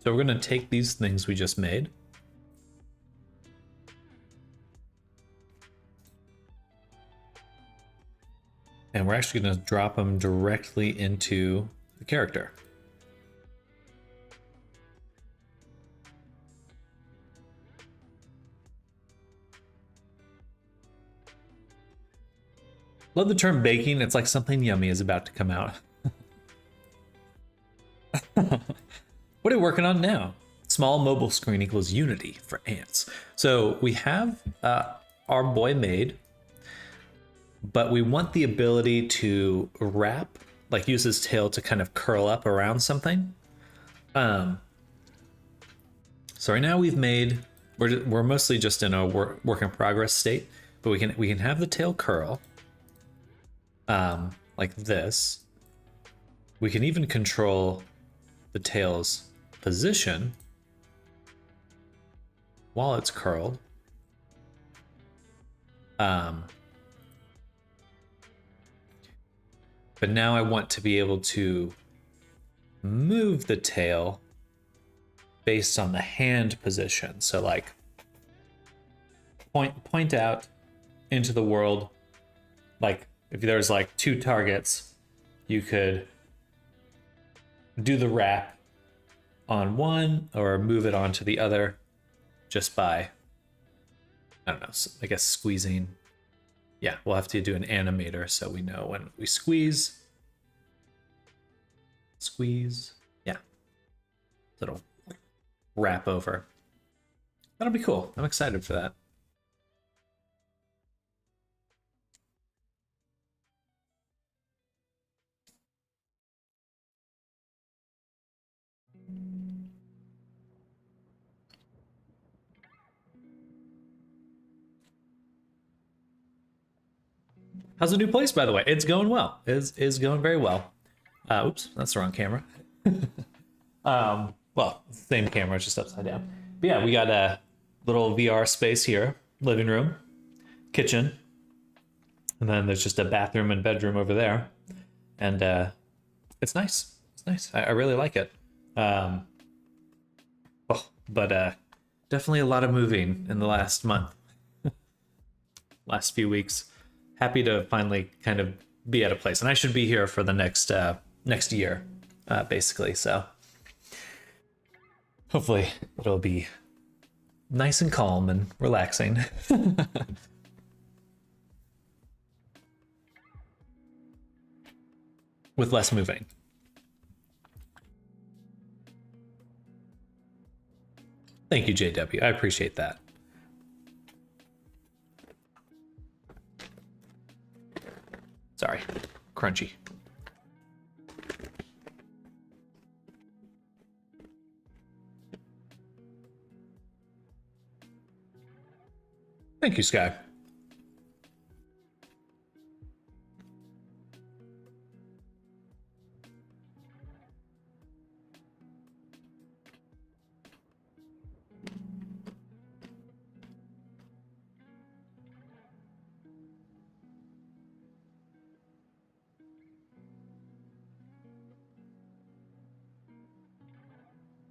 So we're going to take these things we just made. And we're actually going to drop them directly into the character. Love the term baking. It's like something yummy is about to come out. What are we working on now? Small mobile screen equals Unity for ants. So we have our boy made, but we want the ability to wrap, like use his tail to kind of curl up around something. So right now we've made, we're mostly just in a work in progress state, but we can have the tail curl like this. We can even control the tail's position while it's curled. But now I want to be able to move the tail based on the hand position. So like point out into the world. Like if there's like two targets, you could do the wrap on one or move it onto the other just by, I don't know, I guess squeezing. Yeah, we'll have to do an animator so we know when we squeeze, yeah, so it'll wrap over. That'll be cool. I'm excited for that. How's the new place, by the way? It's going well. Is going very well. Oops, that's the wrong camera. Well, same camera, it's just upside down. But yeah, we got a little VR space here, living room, kitchen, and then there's just a bathroom and bedroom over there. And it's nice. It's nice. I really like it. But definitely a lot of moving in the last month, last few weeks. Happy to finally kind of be at a place, and I should be here for the next year, basically. So hopefully it'll be nice and calm and relaxing. With less moving. Thank you, JW. I appreciate that. Sorry, crunchy. Thank you, Sky.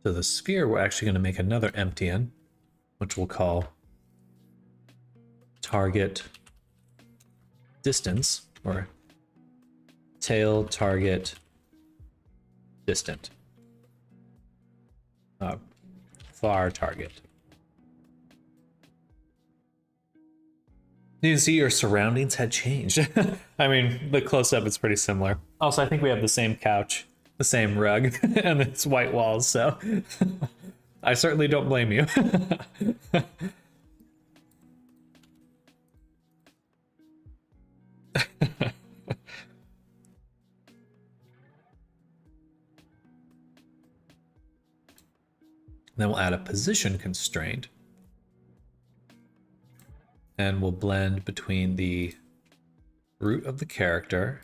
So the sphere, we're actually going to make another empty in, which we'll call target distance, or tail target distant. Far target. You can see your surroundings had changed. I mean, the close-up is pretty similar. Also, I think we have the same couch, the same rug, and it's white walls, so I certainly don't blame you. Then we'll add a position constraint. And we'll blend between the root of the character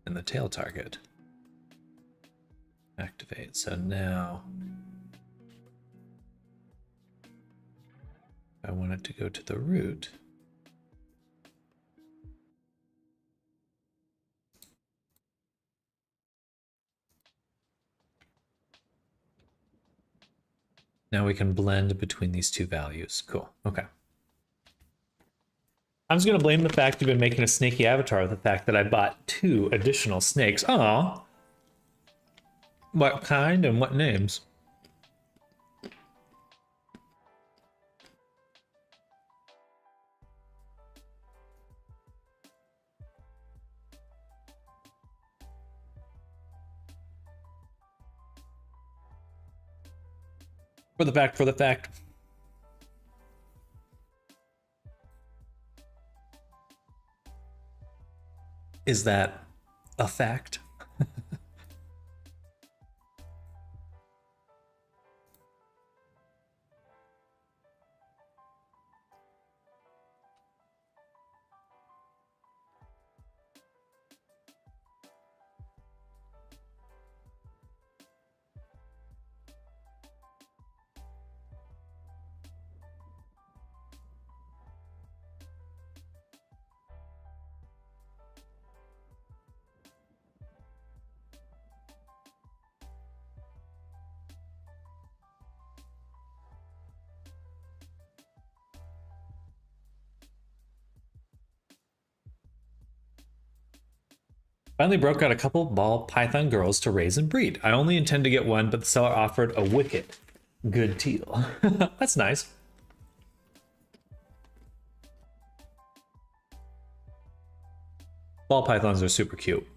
and the tail target. Activate. So now I want it to go to the root. Now we can blend between these two values. Cool. Okay. I'm just going to blame the fact you've been making a snaky avatar with the fact that I bought 2 additional snakes. Aw. What kind and what names? For the fact, for the fact. Is that a fact? Finally broke out a couple ball python girls to raise and breed. I only intend to get one, but the seller offered a wicked good deal. That's nice. Ball pythons are super cute.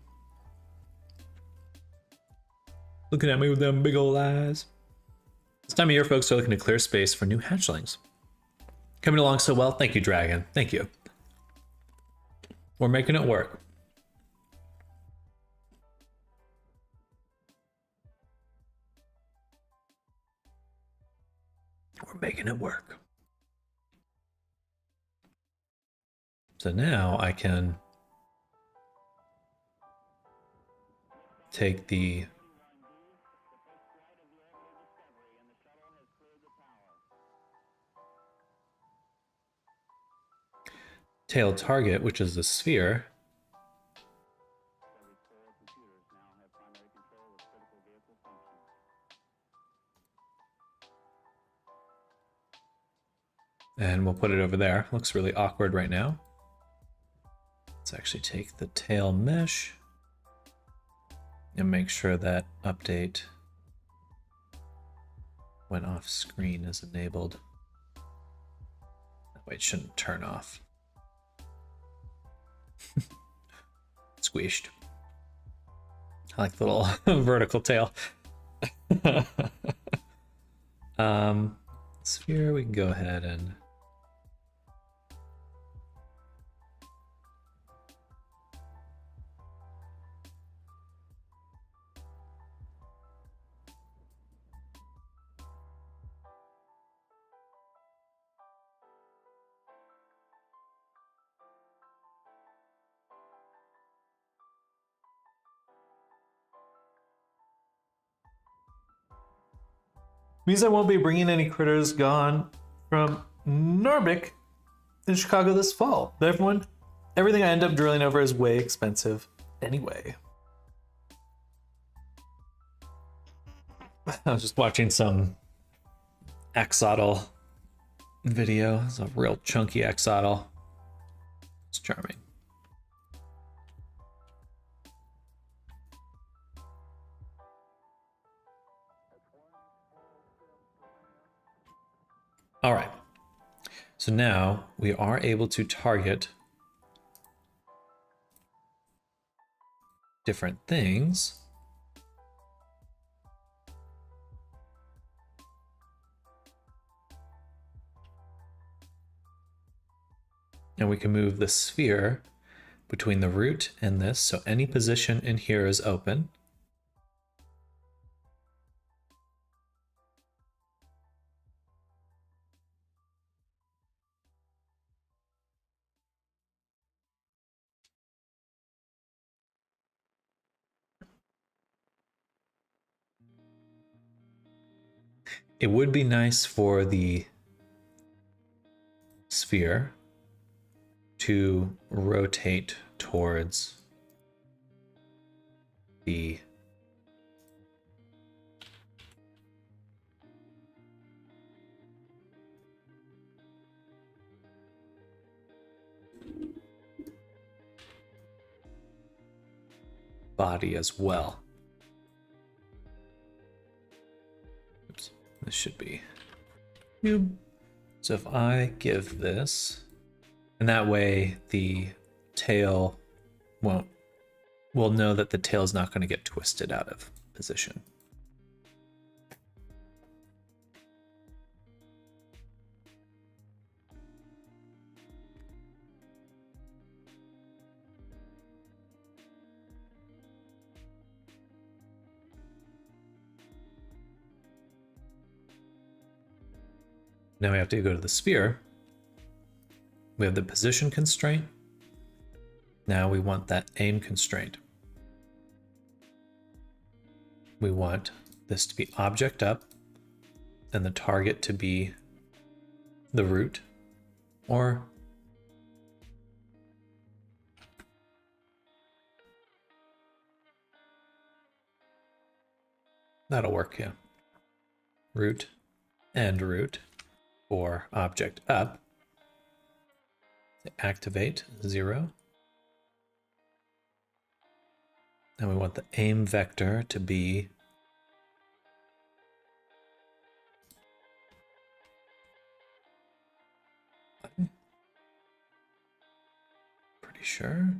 Looking at me with them big old eyes. This time of year, folks are looking to clear space for new hatchlings. Coming along so well. Thank you, Dragon. Thank you. We're making it work. We're making it work. So now I can take the tail target, which is the sphere, and we'll put it over there. Looks really awkward right now. Let's actually take the tail mesh and make sure that update when off screen is enabled. That way it shouldn't turn off. Squished. I like the little vertical tail. Sphere, we can go ahead and means I won't be bringing any critters gone from Norbik in Chicago this fall. But everything I end up drilling over is way expensive anyway. I was just watching some axolotl video. It's a real chunky axolotl. It's charming. All right. So now we are able to target different things. And we can move the sphere between the root and this. So any position in here is open. It would be nice for the sphere to rotate towards the body as well. Oops, this should be cube. So if I give this, and that way the tail we'll know that the tail is not going to get twisted out of position. Now we have to go to the sphere. We have the position constraint. Now we want that aim constraint. We want this to be object up and the target to be the root, or that'll work, yeah. Root and root, or object up. Activate 0. And we want the aim vector to be pretty sure.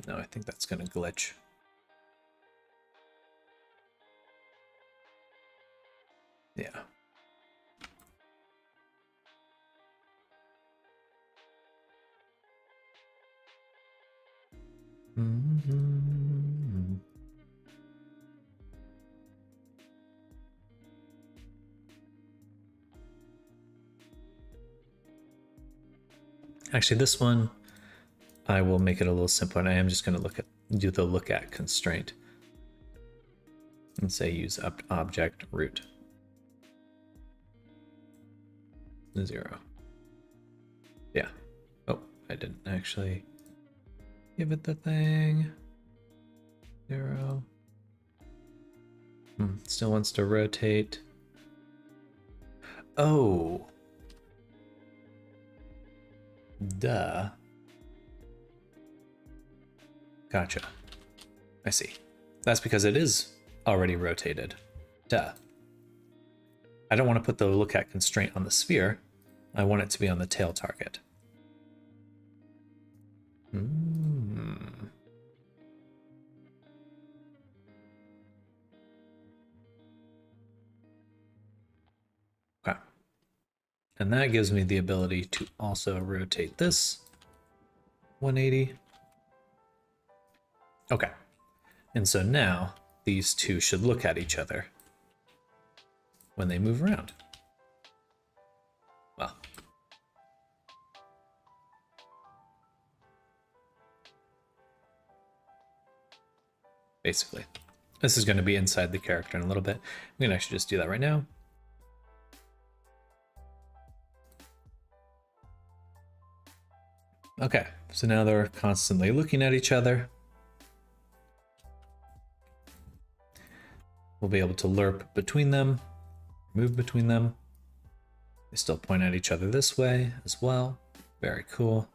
No, I think that's going to glitch. Yeah. Mm-hmm. Actually, this one, I will make it a little simpler, and I am just going to do the look at constraint and say use object root 0. Yeah. Oh, I didn't actually give it the thing. 0. Still wants to rotate. Oh. Duh. Gotcha. I see. That's because it is already rotated. Duh. I don't want to put the look at constraint on the sphere. I want it to be on the tail target. Okay. And that gives me the ability to also rotate this 180. Okay. And so now these two should look at each other when they move around. Well. Basically. This is going to be inside the character in a little bit. We can actually just do that right now. Okay, so now they're constantly looking at each other. We'll be able to lerp between them, move between them. They still point at each other this way as well. Very cool.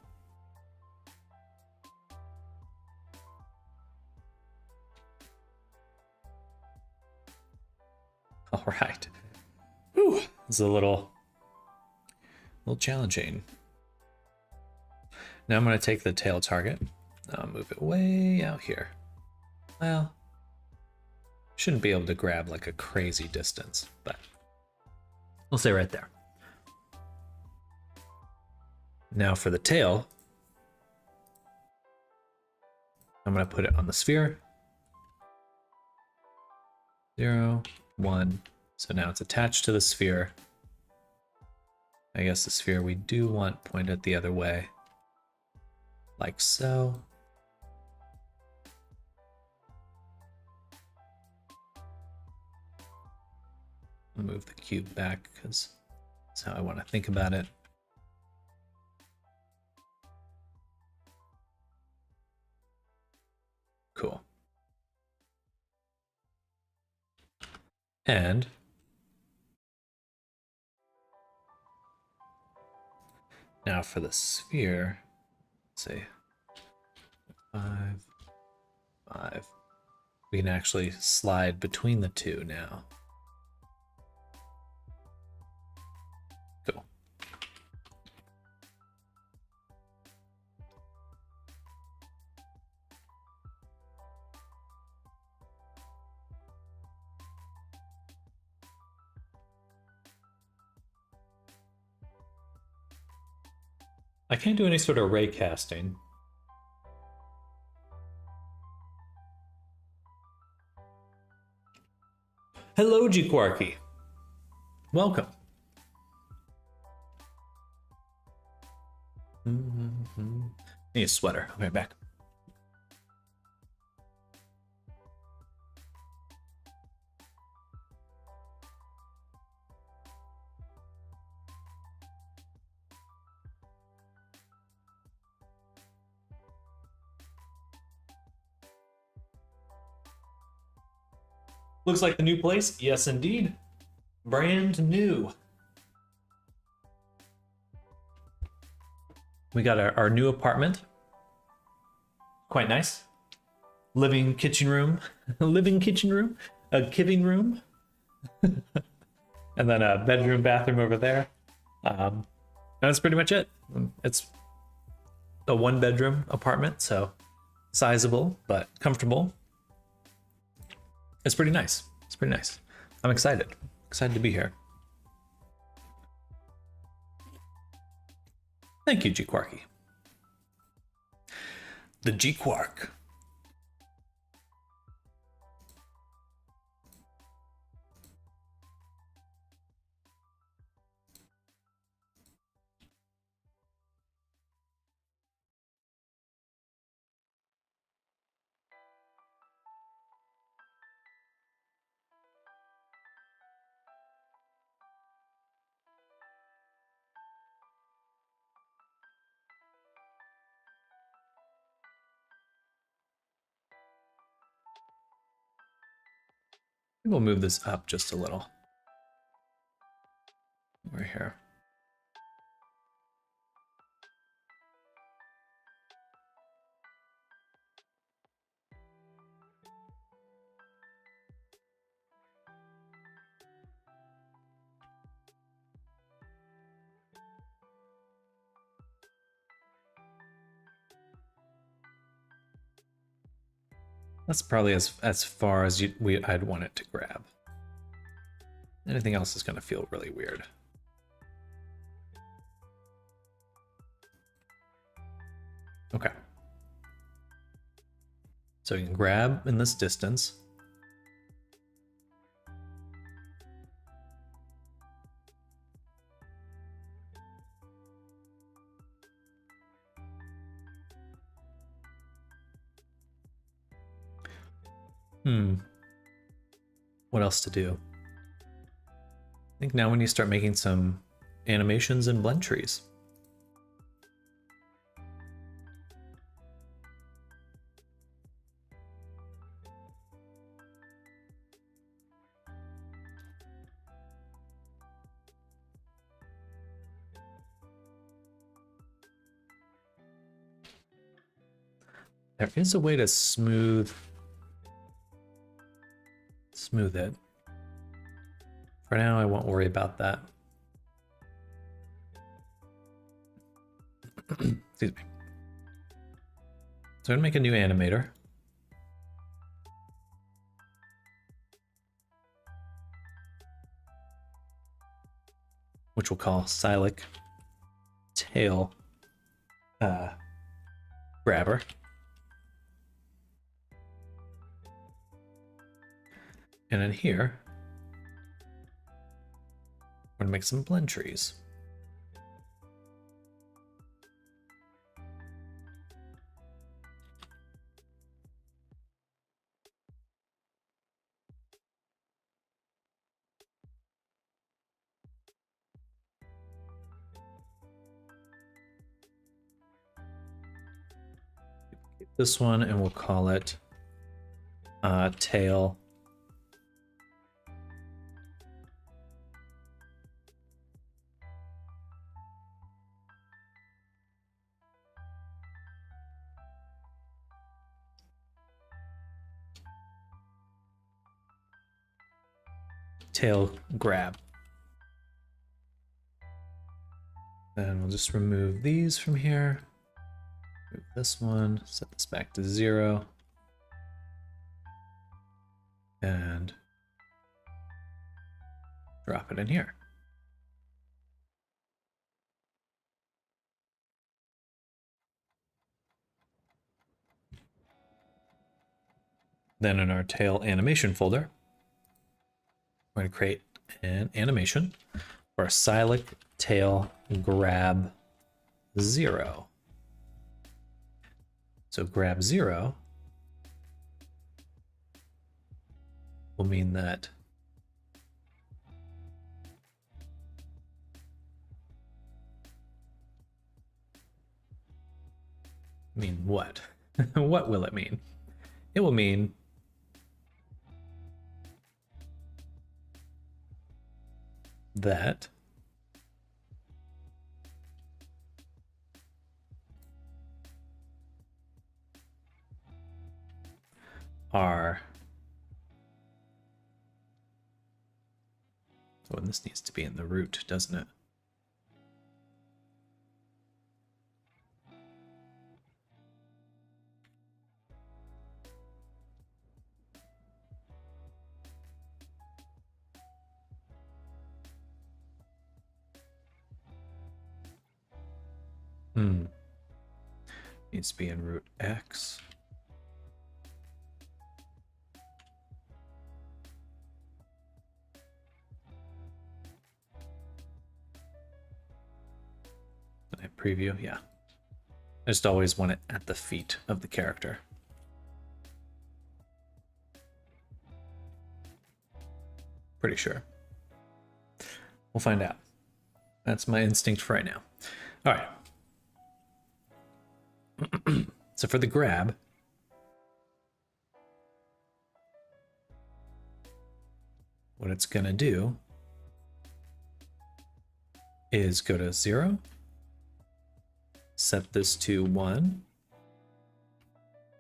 All right. Whew. It's a little challenging. Now I'm going to take the tail target. I'll move it way out here. Well, shouldn't be able to grab like a crazy distance, but we'll say right there. Now for the tail, I'm going to put it on the sphere. 0, 1. So now it's attached to the sphere. I guess the sphere we do want pointed the other way, like so. I'll move the cube back because that's how I want to think about it. Cool. And now for the sphere, let's say 5, 5. We can actually slide between the two now. Cool. I can't do any sort of ray casting. Hello, Gquarky. Welcome. Need a sweater. I'll be right back. Looks like the new place. Yes, indeed. Brand new. We got our new apartment. Quite nice. Living kitchen room. Living kitchen room. A kiving room. And then a bedroom, bathroom over there. And that's pretty much it. It's a 1-bedroom apartment, so sizable, but comfortable. It's pretty nice. It's pretty nice. I'm excited. Excited to be here. Thank you, Gquarky. The Gquark. We'll move this up just a little. Over here. That's probably as far as I'd want it to grab. Anything else is going to feel really weird. Okay. So you can grab in this distance. What else to do? I think now we need to start making some animations and blend trees. There is a way to smooth it. For now, I won't worry about that. Excuse me. So I'm gonna make a new animator. Which we'll call Silik Tail Grabber. And in here, we're gonna make some blend trees. This one, and we'll call it Tail Grab. Then we'll just remove these from here. Move this one, set this back to 0. And drop it in here. Then in our tail animation folder, we're going to create an animation for Silik Tail Grab 0. So grab 0 will mean that mean what? What will it mean? It will mean that our and this needs to be in the root, doesn't it? Needs to be in root X. Preview, yeah. I just always want it at the feet of the character. Pretty sure. We'll find out. That's my instinct for right now. All right. So for the grab, what it's gonna do is go to 0, set this to 1,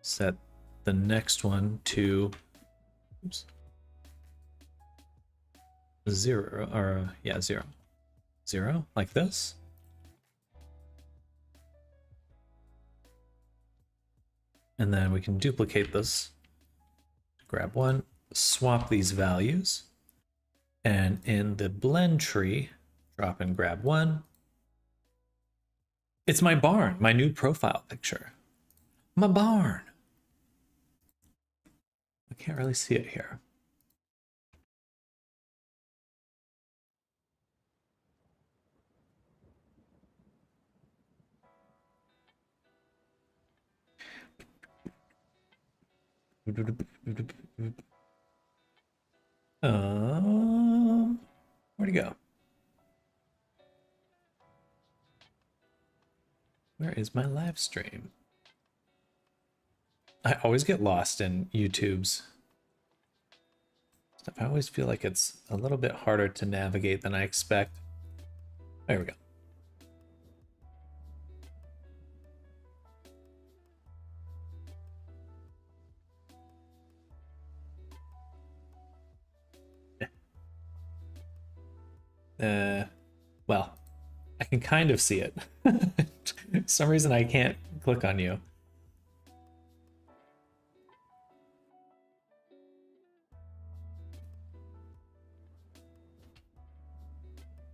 set the next one to 0, or yeah, 0. 0, like this. And then we can duplicate this. Grab 1, swap these values, and in the blend tree, drop in grab 1. It's my barn, my new profile picture. My barn. I can't really see it here. Where'd he go? Where is my live stream? I always get lost in YouTube's stuff. I always feel like it's a little bit harder to navigate than I expect. There we go. Well, I can kind of see it. For some reason I can't click on you.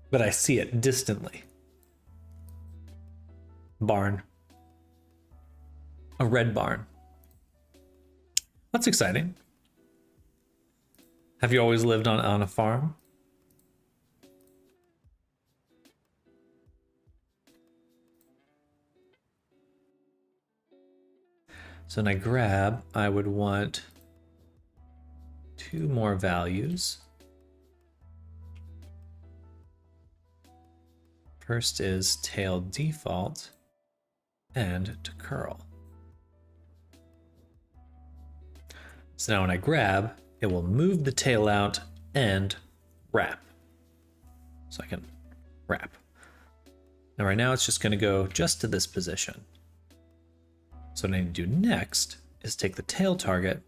But I see it distantly. Barn. A red barn. That's exciting. Have you always lived on a farm? So when I grab, I would want 2 more values. First is tail default and to curl. So now when I grab, it will move the tail out and wrap. So I can wrap. Now right now it's just going to go just to this position. So what I need to do next is take the tail target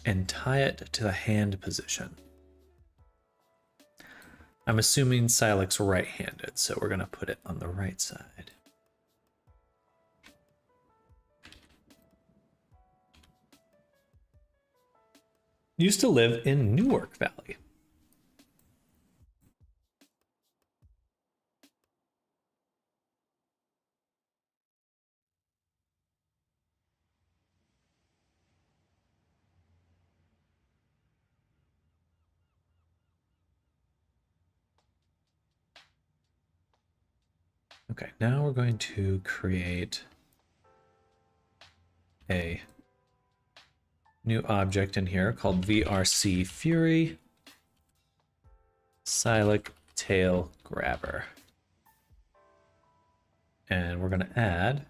and tie it to the hand position. I'm assuming Silec's right-handed, so we're going to put it on the right side. Used to live in Newark Valley. Okay, now we're going to create a new object in here called VRC Fury Silec Tail Grabber. And we're going to add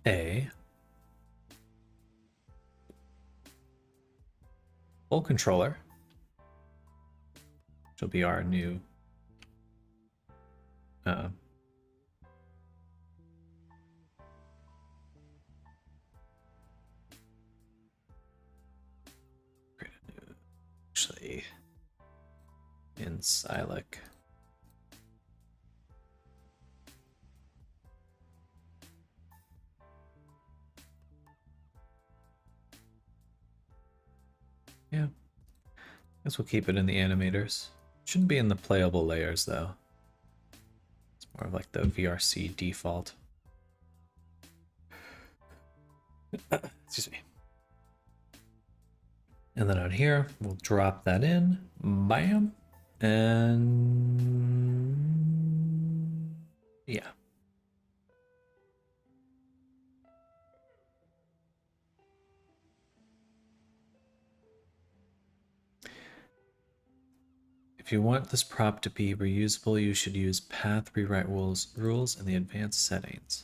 a full controller, which will be our new actually in Silec. Yeah, I guess we'll keep it in the animators. Shouldn't be in the playable layers though. It's more of like the VRC default. Excuse me. And then out here, we'll drop that in. Bam. And yeah. If you want this prop to be reusable, you should use path rewrite rules in the advanced settings.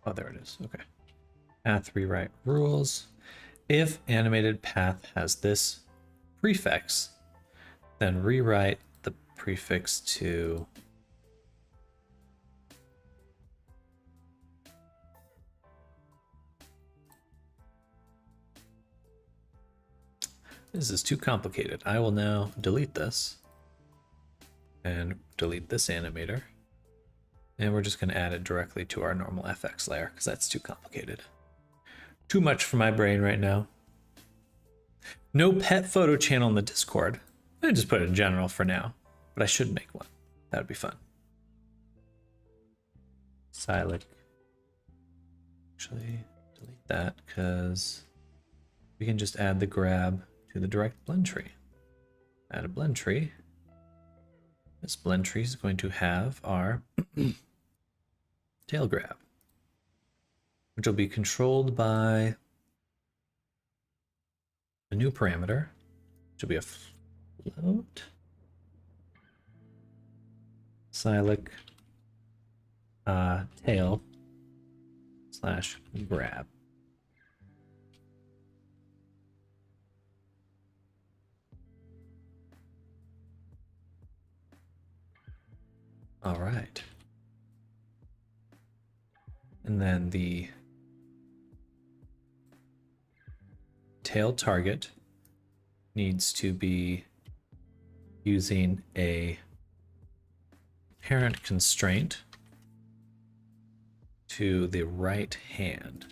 Oh, there it is. Okay. Path rewrite rules. If animated path has this prefix, then rewrite the prefix to this is too complicated. I will now delete this and delete this animator. And we're just going to add it directly to our normal FX layer because that's too complicated. Too much for my brain right now. No pet photo channel in the Discord. I just put it in general for now, but I should make one. That would be fun. Silec. Actually, delete that because we can just add the grab to the direct blend tree. Add a blend tree. This blend tree is going to have our tail grab, which will be controlled by a new parameter. Should be a float. Silac tail slash grab. All right. And then the tail target needs to be using a parent constraint to the right hand.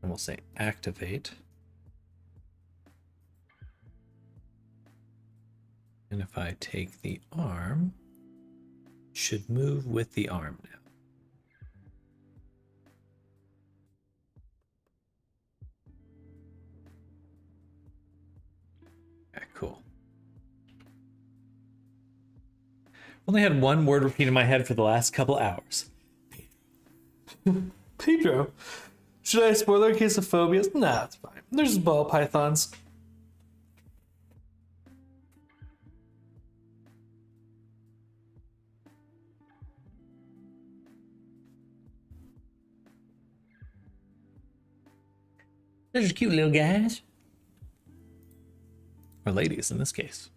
And we'll say activate. And if I take the arm, it should move with the arm now. Okay, cool. Only had one word repeat in my head for the last couple hours. Pedro. Should I spoiler in case of phobias? Nah, it's fine. There's ball pythons. They're just cute little guys. Or ladies in this case.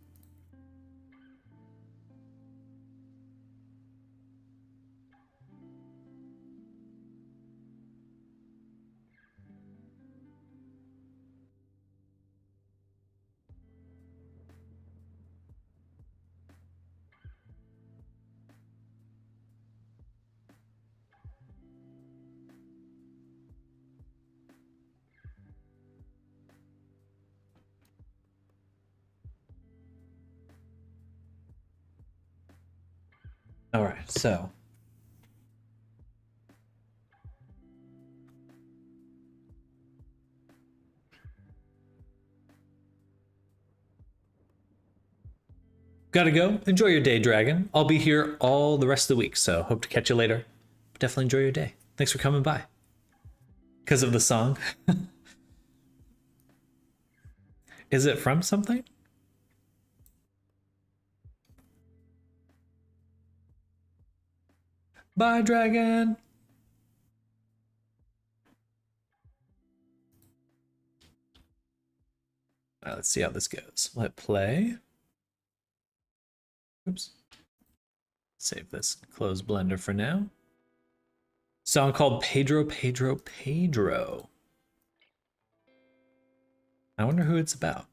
All right, so gotta go. Enjoy your day, Dragon. I'll be here all the rest of the week, so hope to catch you later. Definitely enjoy your day. Thanks for coming by. Because of the song. Is it from something? Bye, Dragon. Let's see how this goes. Let play. Oops. Save this. Close Blender for now. Song called Pedro, Pedro, Pedro. I wonder who it's about.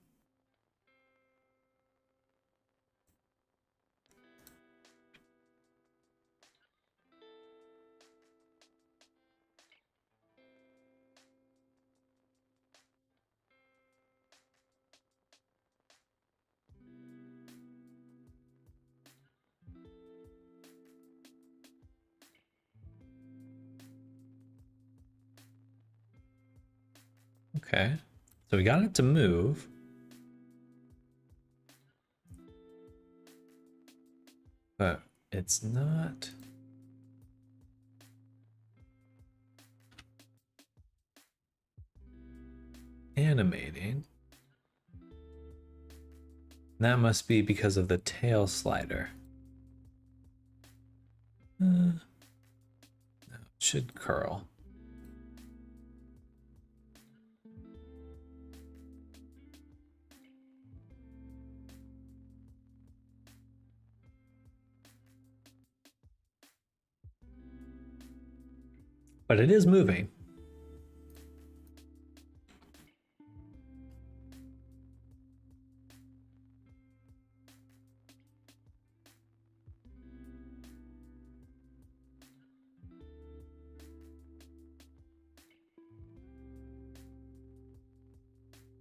Okay, so we got it to move. But it's not. Animating. That must be because of the tail slider. No, it should curl. But it is moving.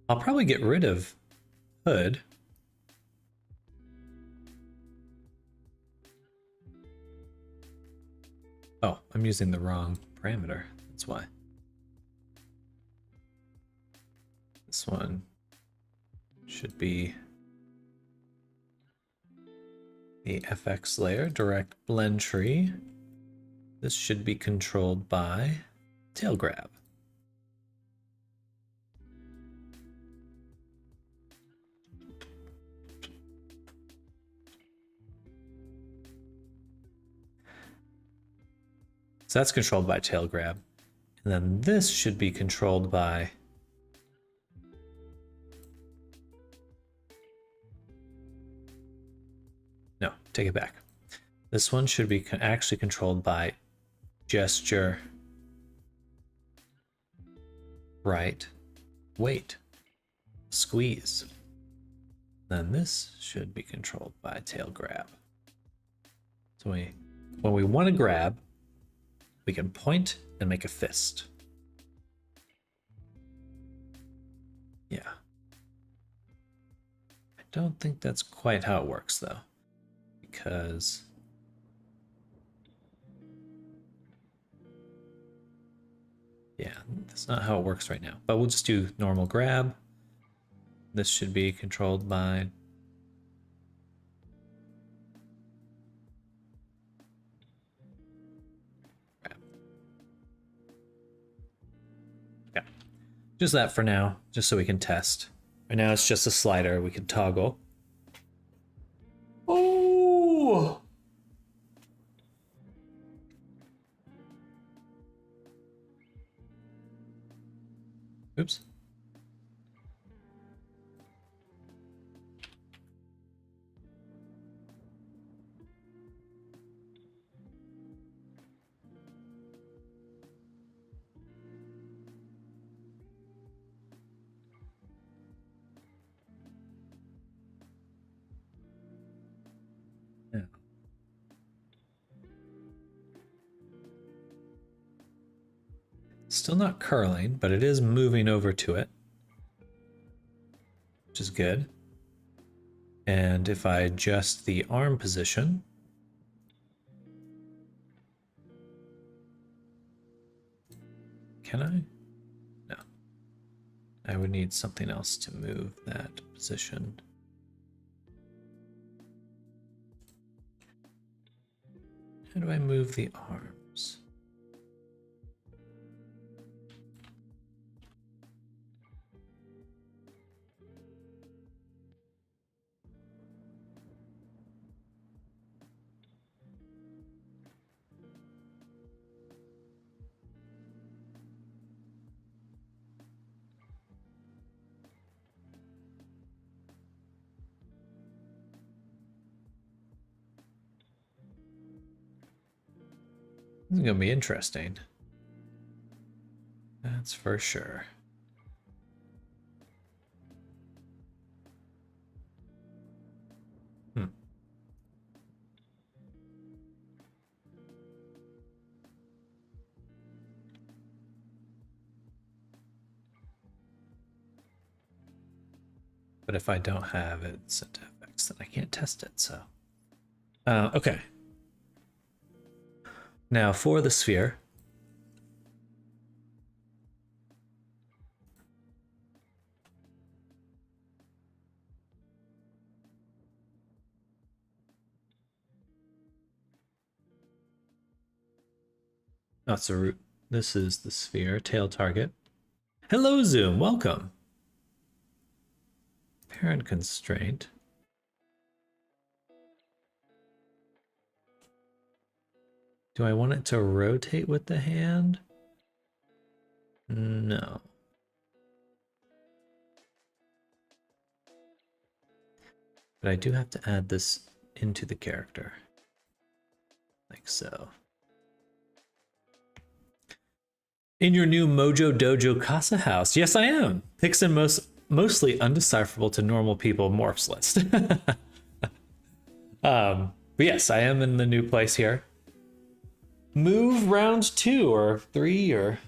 I'll probably get rid of hood. Oh, I'm using the wrong parameter. That's why. This one should be the FX layer, direct blend tree. This should be controlled by tail grab. So that's controlled by tail grab. And then this should be controlled by no, take it back. This one should be actually controlled by gesture, right, wait, squeeze. Then this should be controlled by tail grab. So when we want to grab, we can point and make a fist. Yeah. I don't think that's quite how it works though, because yeah, that's not how it works right now. But we'll just do normal grab. This should be controlled by grab. Okay. Just that for now, just so we can test. Right now it's just a slider we can toggle. Oh! Oops. Yeah. Still not curling, but it is moving over to it, which is good. And if I adjust the arm position, can I? No. I would need something else to move that position. How do I move the arms? This is gonna be interesting. That's for sure. But if I don't have it set to FX, then I can't test it, so. Okay. Now for the sphere. Oh, it's a root. This is the sphere, tail target. Hello, Zoom, welcome. Parent constraint. Do I want it to rotate with the hand? No. But I do have to add this into the character. Like so. In your new Mojo Dojo Casa house. Yes, I am. Pixen mostly undecipherable to normal people morphs list. But yes, I am in the new place here. Move round 2 or 3 or...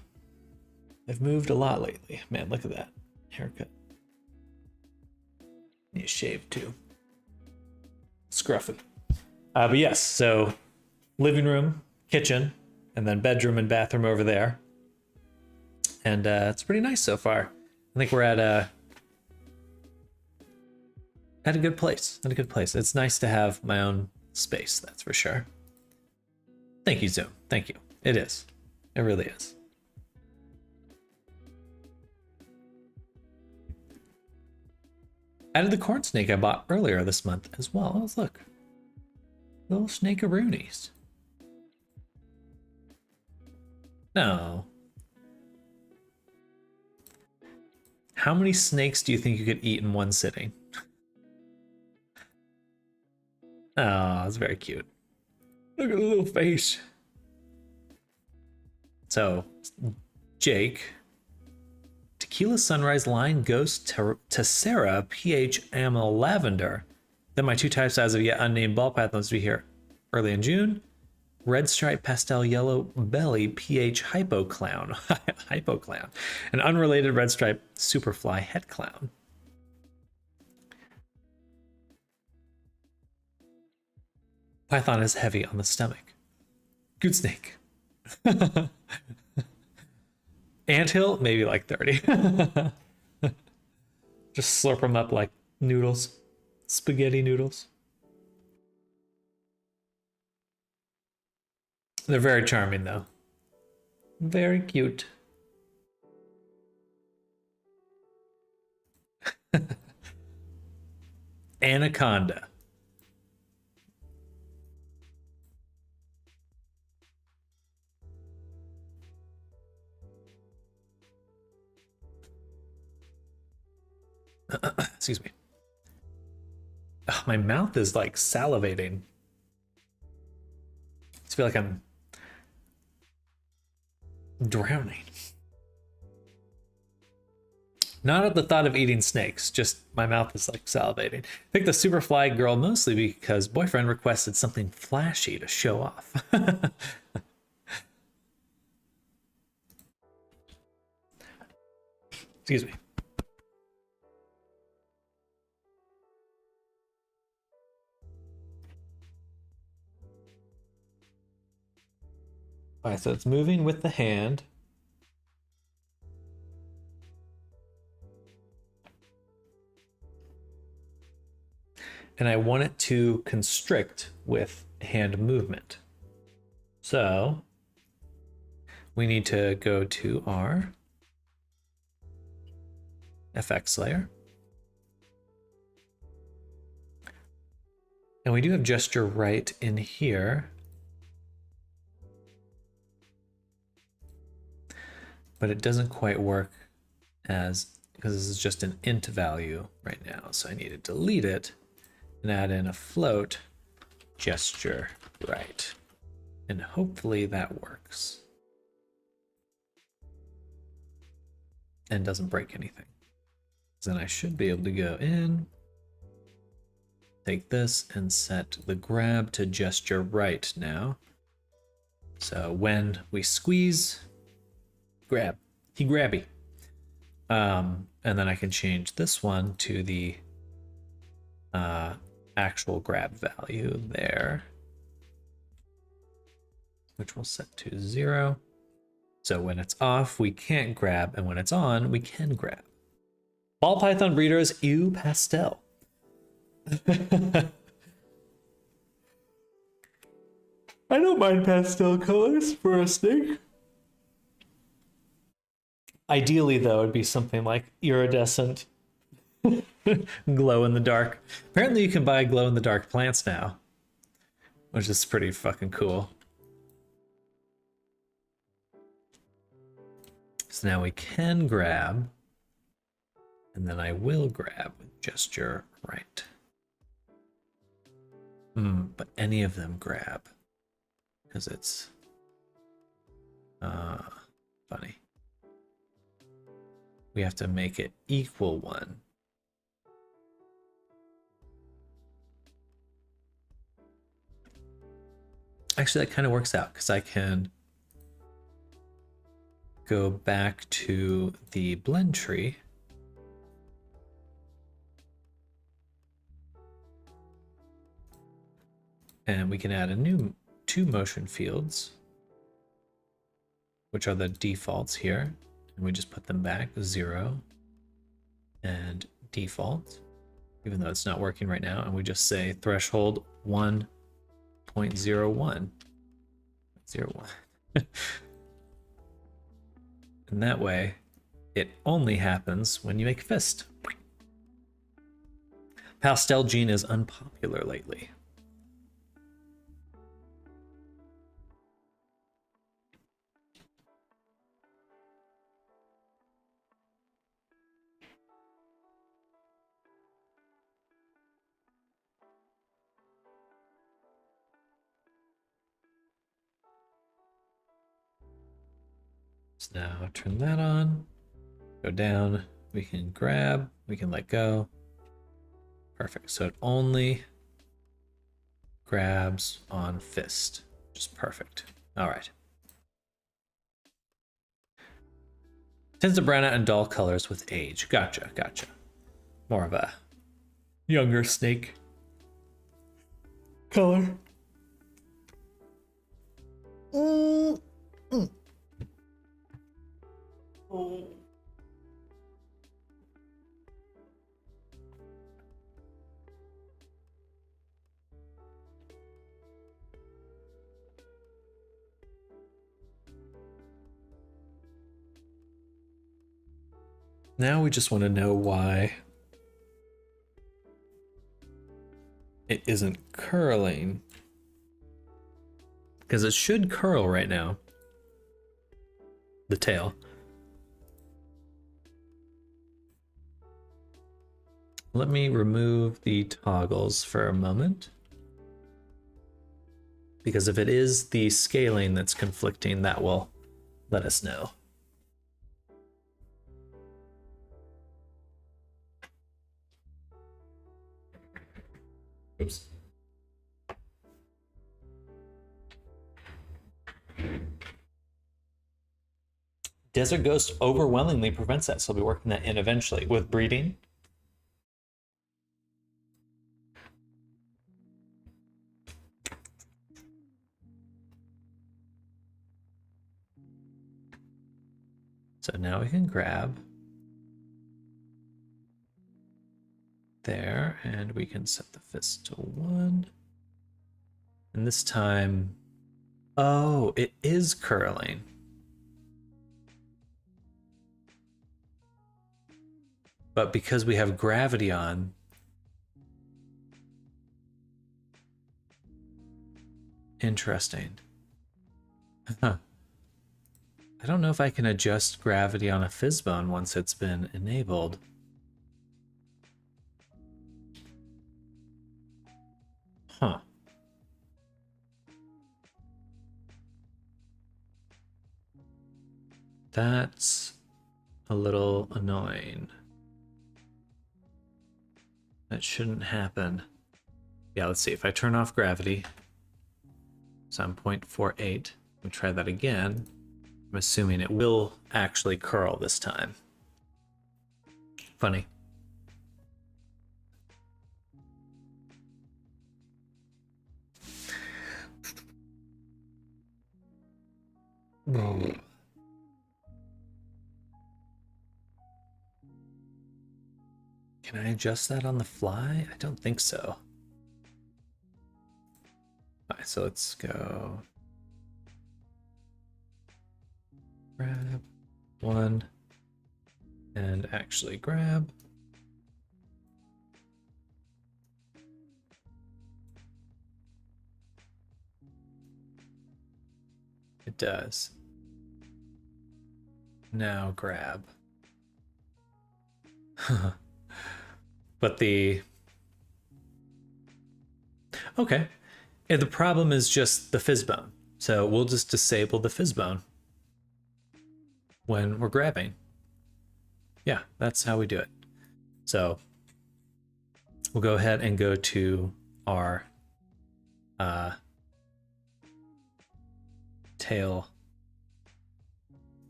I've moved a lot lately. Man, look at that. Haircut. Need a shave too. Scruffy. But yes, so living room, kitchen, and then bedroom and bathroom over there. And it's pretty nice so far. I think we're at a good place. At a good place. It's nice to have my own space, that's for sure. Thank you, Zoom. Thank you. It is. It really is. Added the corn snake I bought earlier this month as well. Oh, look. Little snakearoonies. No. How many snakes do you think you could eat in one sitting? Oh, it's very cute. Look at the little face. So, Jake, Tequila Sunrise Line Ghost Tessera PH Amyl Lavender. Then my 2 types as of yet unnamed ball pythons to be here early in June. Red Stripe Pastel Yellow Belly PH Hypo Clown. Hypo Clown. An unrelated Red Stripe Superfly Het Clown. Python is heavy on the stomach. Good snake. Anthill, maybe like 30. Just slurp them up like noodles. Spaghetti noodles. They're very charming, though. Very cute. Anaconda. Excuse me. Ugh, my mouth is like salivating. I feel like I'm drowning. Not at the thought of eating snakes, just my mouth is like salivating. I think the Superfly girl mostly because boyfriend requested something flashy to show off. Excuse me. All right, so it's moving with the hand. And I want it to constrict with hand movement. So we need to go to our FX layer. And we do have gesture right in here. But it doesn't quite work as, because this is just an int value right now. So I need to delete it and add in a float gesture right. And hopefully that works. And doesn't break anything. Then I should be able to go in, take this and set the grab to gesture right now. So when we squeeze, grab, he grabby. And then I can change this one to the actual grab value there, which we'll set to 0. So when it's off, we can't grab, and when it's on, we can grab. Ball python breeders, ew pastel. I don't mind pastel colors for a snake. Ideally, though, it'd be something like iridescent, glow in the dark. Apparently, you can buy glow in the dark plants now, which is pretty fucking cool. So now we can grab, and then I will grab with gesture right. But any of them grab, because it's funny. We have to make it equal 1. Actually, that kind of works out because I can go back to the blend tree. And we can add a new 2 motion fields, which are the defaults here. And we just put them back 0 and default, even though it's not working right now. And we just say threshold 1.01. 0.01. And that way, it only happens when you make a fist. Pastel Gene is unpopular lately. So now turn that on, go down, we can grab, we can let go. Perfect, so it only grabs on fist, just perfect. All right. Tends to brown out in dull colors with age. Gotcha, gotcha. More of a younger snake color. Oh. Now we just want to know why it isn't curling. Because it should curl right now. The tail. Let me remove the toggles for a moment. Because if it is the scaling that's conflicting, that will let us know. Oops. Desert Ghost overwhelmingly prevents that, so I'll be working that in eventually with breeding. So now we can grab there, and we can set the fist to 1. And this time, oh, it is curling. But because we have gravity on, interesting. Huh. I don't know if I can adjust gravity on a Fizzbone once it's been enabled. Huh. That's a little annoying. That shouldn't happen. Yeah, let's see. If I turn off gravity, so I'm 0.48. We'll try that again. I'm assuming it will actually curl this time. Funny. Can I adjust that on the fly? I don't think so. Alright, so let's go. Grab 1 and actually grab. It does. Now grab. But the... Okay. Yeah, the problem is just the Fizzbone. So we'll just disable the Fizzbone when we're grabbing. Yeah, that's how we do it. So we'll go ahead and go to our tail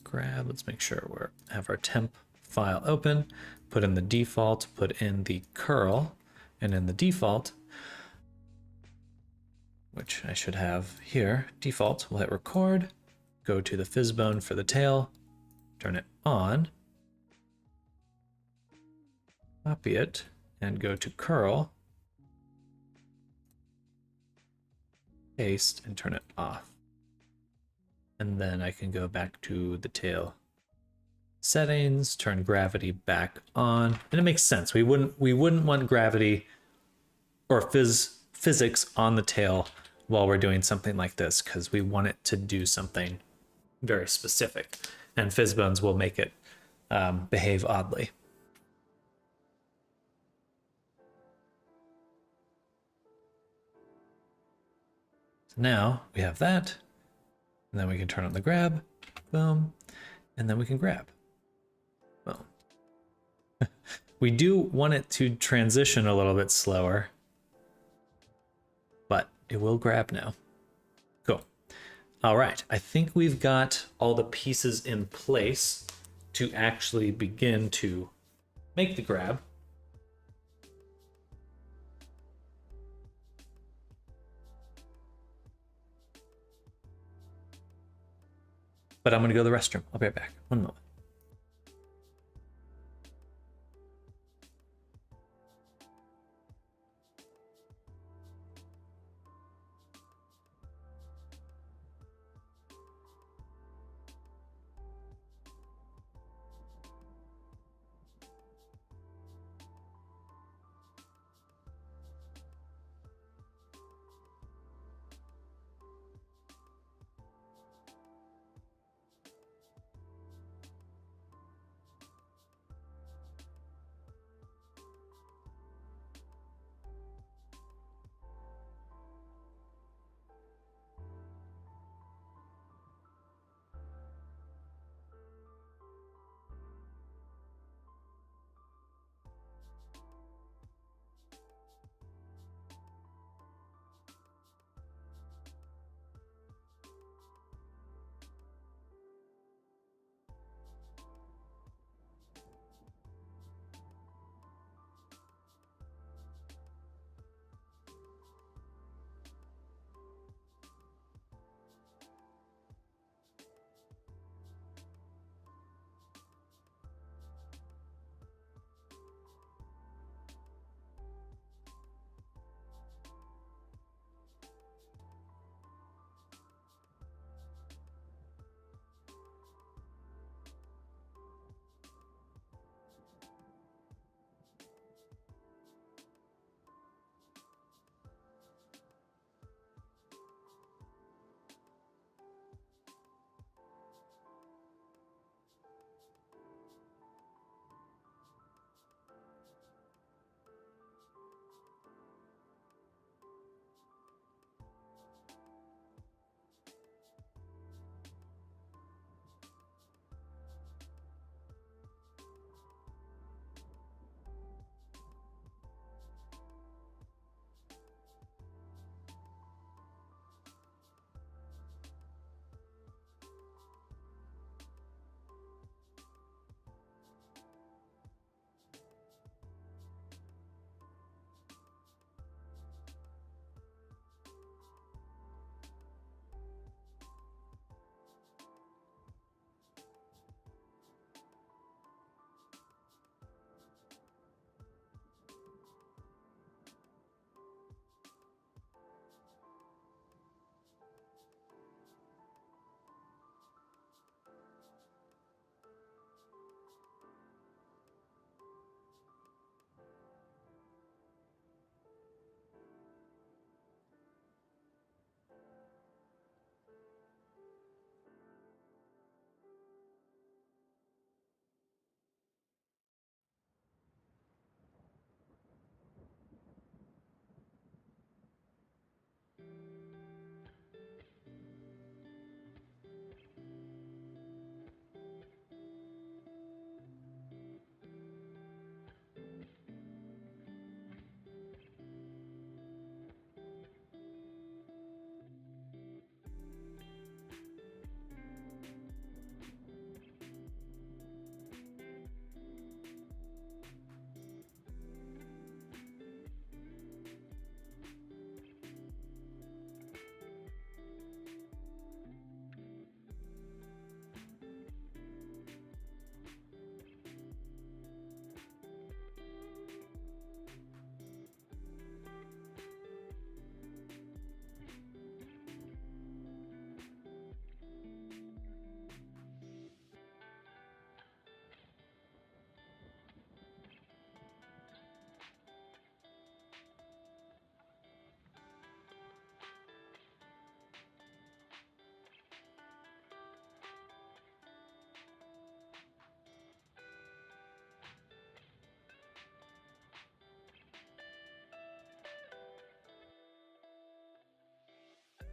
grab. Let's make sure we have our temp file open, put in the default, put in the curl, and in the default, which I should have here, default, we'll hit record, go to the Fizzbone for the tail, turn it on, copy it, and go to curl, paste, and turn it off. And then I can go back to the tail settings, turn gravity back on, and it makes sense. We wouldn't want gravity or physics on the tail while we're doing something like this, because we want it to do something very specific, and Fizzbones will make it behave oddly. So now we have that, and then we can turn on the grab, boom, and then we can grab. Boom. We do want it to transition a little bit slower, but it will grab now. Cool. All right, I think we've got all the pieces in place to actually begin to make the grab. But I'm gonna go to the restroom. I'll be right back. One moment.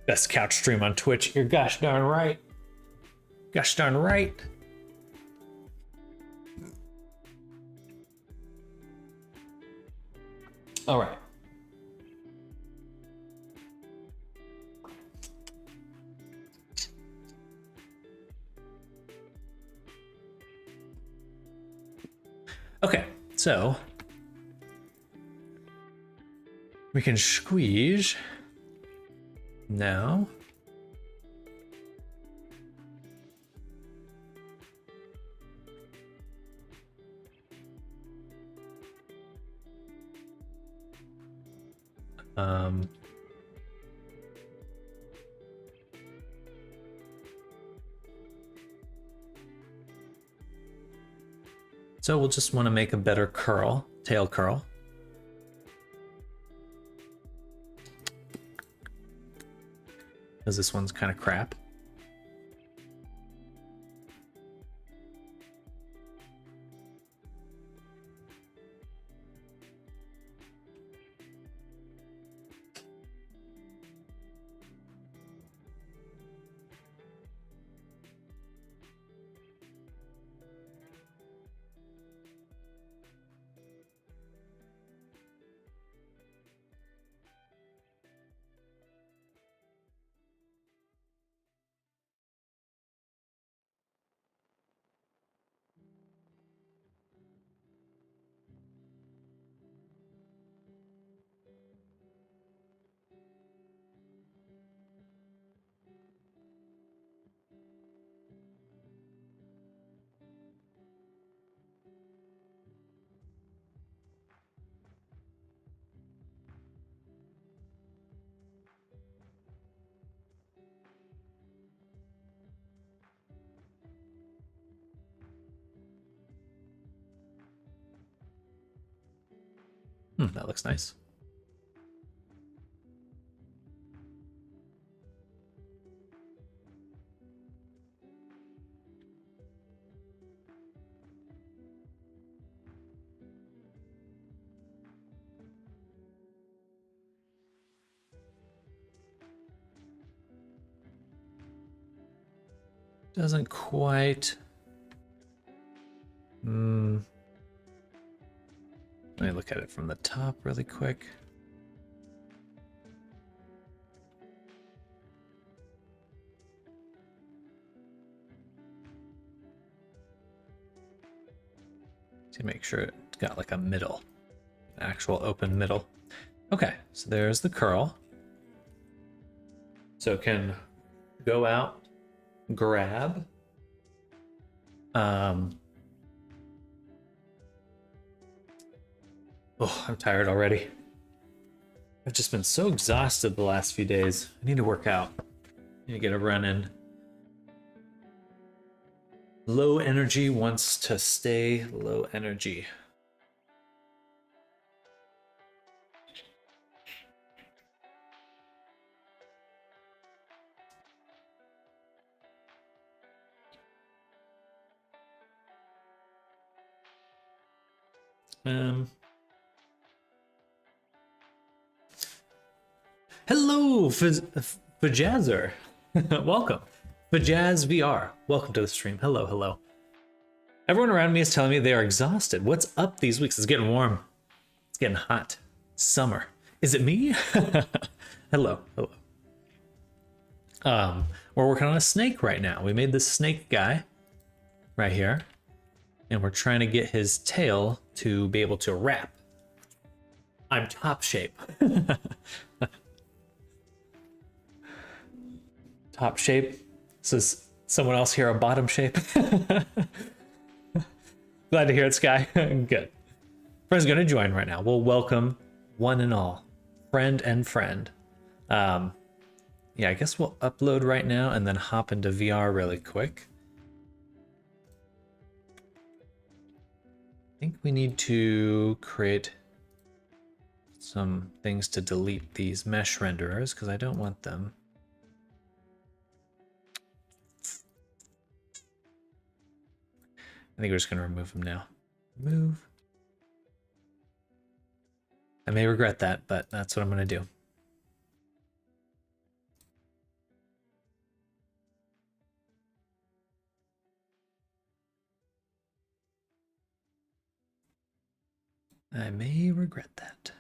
Best couch stream on Twitch. You're gosh darn right. Gosh darn right. All right. Okay, so we can squeeze now. So we'll just want to make a better curl, tail curl. Because this one's kind of crap. That looks nice. Doesn't quite. Let me look at it from the top really quick. To make sure it's got like a middle, an actual open middle. Okay, so there's the curl. So it can go out, grab. Oh, I'm tired already. I've just been so exhausted the last few days. I need to work out. I need to get a run in. Low energy wants to stay low energy. Hello, Fajazzer. Welcome. Fajaz VR. Welcome to the stream. Hello, hello. Everyone around me is telling me they are exhausted. What's up these weeks? It's getting warm. It's getting hot. Summer. Is it me? Hello, hello. We're working on a snake right now. We made this snake guy right here, and we're trying to get his tail to be able to wrap. I'm top shape. Top shape. Says someone else here a bottom shape. Glad to hear it, Sky. Good. Friend's gonna join right now. We'll welcome one and all, friend and friend. Yeah, I guess we'll upload right now and then hop into VR really quick. I think we need to create some things to delete these mesh renderers because I don't want them. I think we're just going to remove them now. Remove. I may regret that, but that's what I'm going to do. I may regret that.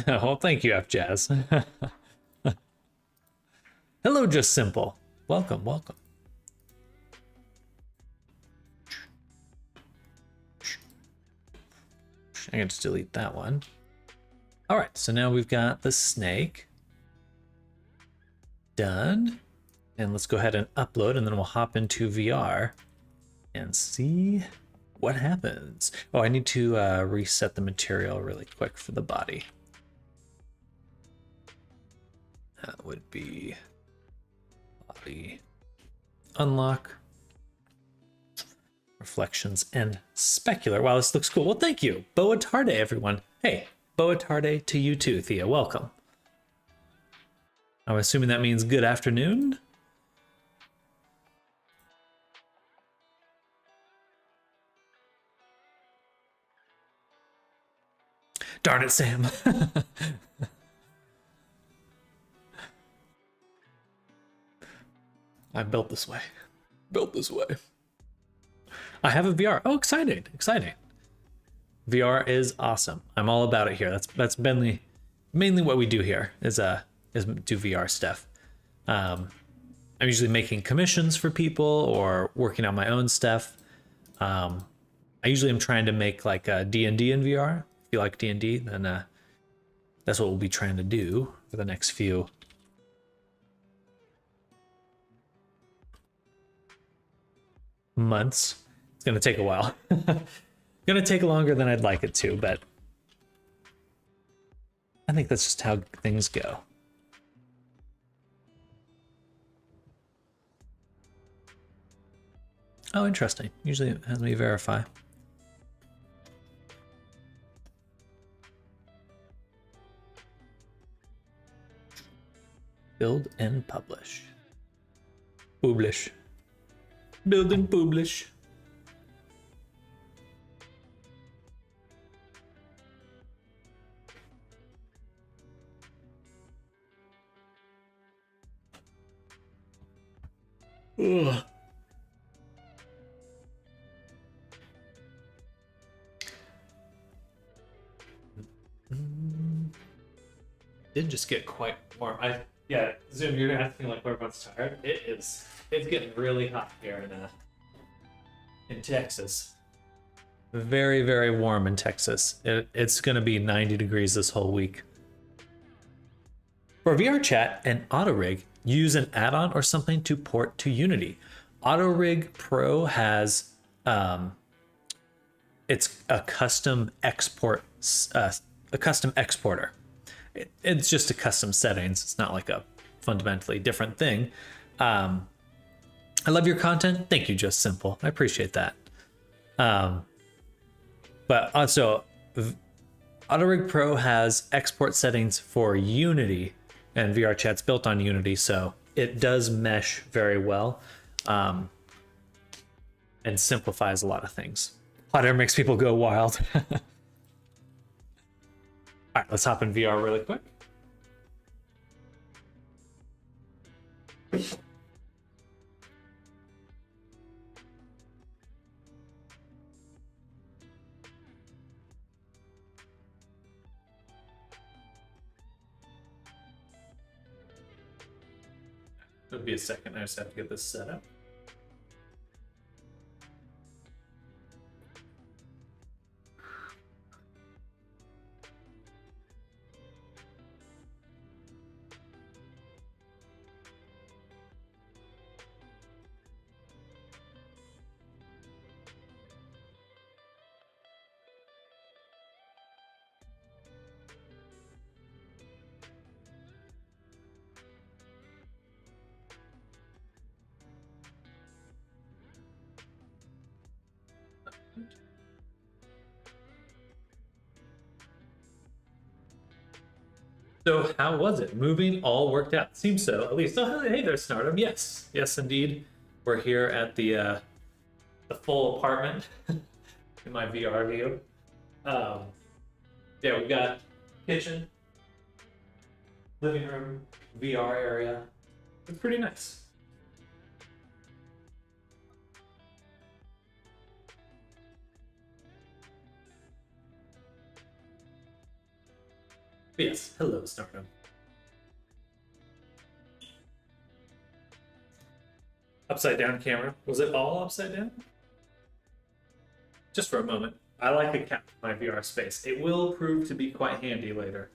Oh, thank you, F Jazz. Hello, Just Simple. Welcome, welcome. I can just delete that one. All right, so now we've got the snake done. And let's go ahead and upload, and then we'll hop into VR and see what happens. Oh, I need to reset the material really quick for the body. That would be body unlock, reflections, and specular. Wow, this looks cool. Well, thank you. Boa Tarde, everyone. Hey, Boa Tarde to you too, Thea. Welcome. I'm assuming that means good afternoon. Darn it, Sam. I'm built this way. Built this way. I have a VR. Oh, exciting, exciting. VR is awesome. I'm all about it here. That's mainly what we do here is do VR stuff. I'm usually making commissions for people or working on my own stuff. I usually am trying to make like a D&D in VR. If you like D&D, then that's what we'll be trying to do for the next few months. It's gonna take a while. Gonna take longer than I'd like it to, but I think that's just how things go. Oh, interesting. Usually it has me verify. Build and publish. Publish. Build and publish. Ugh. Did just get quite warm. Yeah, Zoom, you're gonna have to feel like everyone's tired. It's getting really hot here in Texas. Very, very warm in Texas. It's gonna be 90 degrees this whole week. For VR chat and AutoRig, use an add-on or something to port to Unity. AutoRig Pro has it's a custom export, a custom exporter. It's just a custom settings. It's not like a fundamentally different thing. I love your content. Thank you, Just Simple. I appreciate that. But also, AutoRig Pro has export settings for Unity, and VR chat's built on Unity, so it does mesh very well, and simplifies a lot of things. Hot air makes people go wild. All right, let's hop in VR really quick. It'll be a second. I just have to get this set up. So how was it? Moving all worked out? Seems so, at least. Oh, hey there, Snardom. Yes, yes, indeed. We're here at the full apartment in my VR view. Yeah, we've got kitchen, living room, VR area, It's pretty nice. But yes, hello, Stardom. Upside down camera. Was it all upside down? Just for a moment. I like to cap my VR space. It will prove to be quite handy later.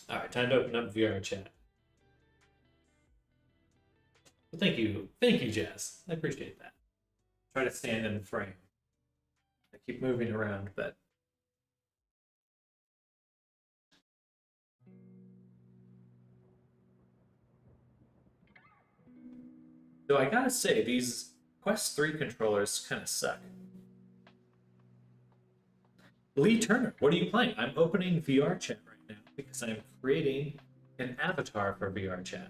Alright, time to open up VR chat. Well, thank you, Jazz. I appreciate that. Try to stand in the frame. I keep moving around, but though I gotta say, these Quest 3 controllers kind of suck. Lee Turner, what are you playing? I'm opening VR chat right now because I'm creating an avatar for VR chat.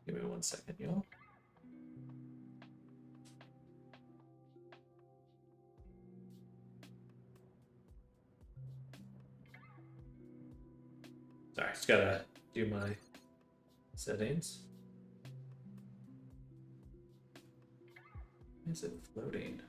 Give me 1 second, y'all. Sorry, just gotta do my settings. Why is it floating?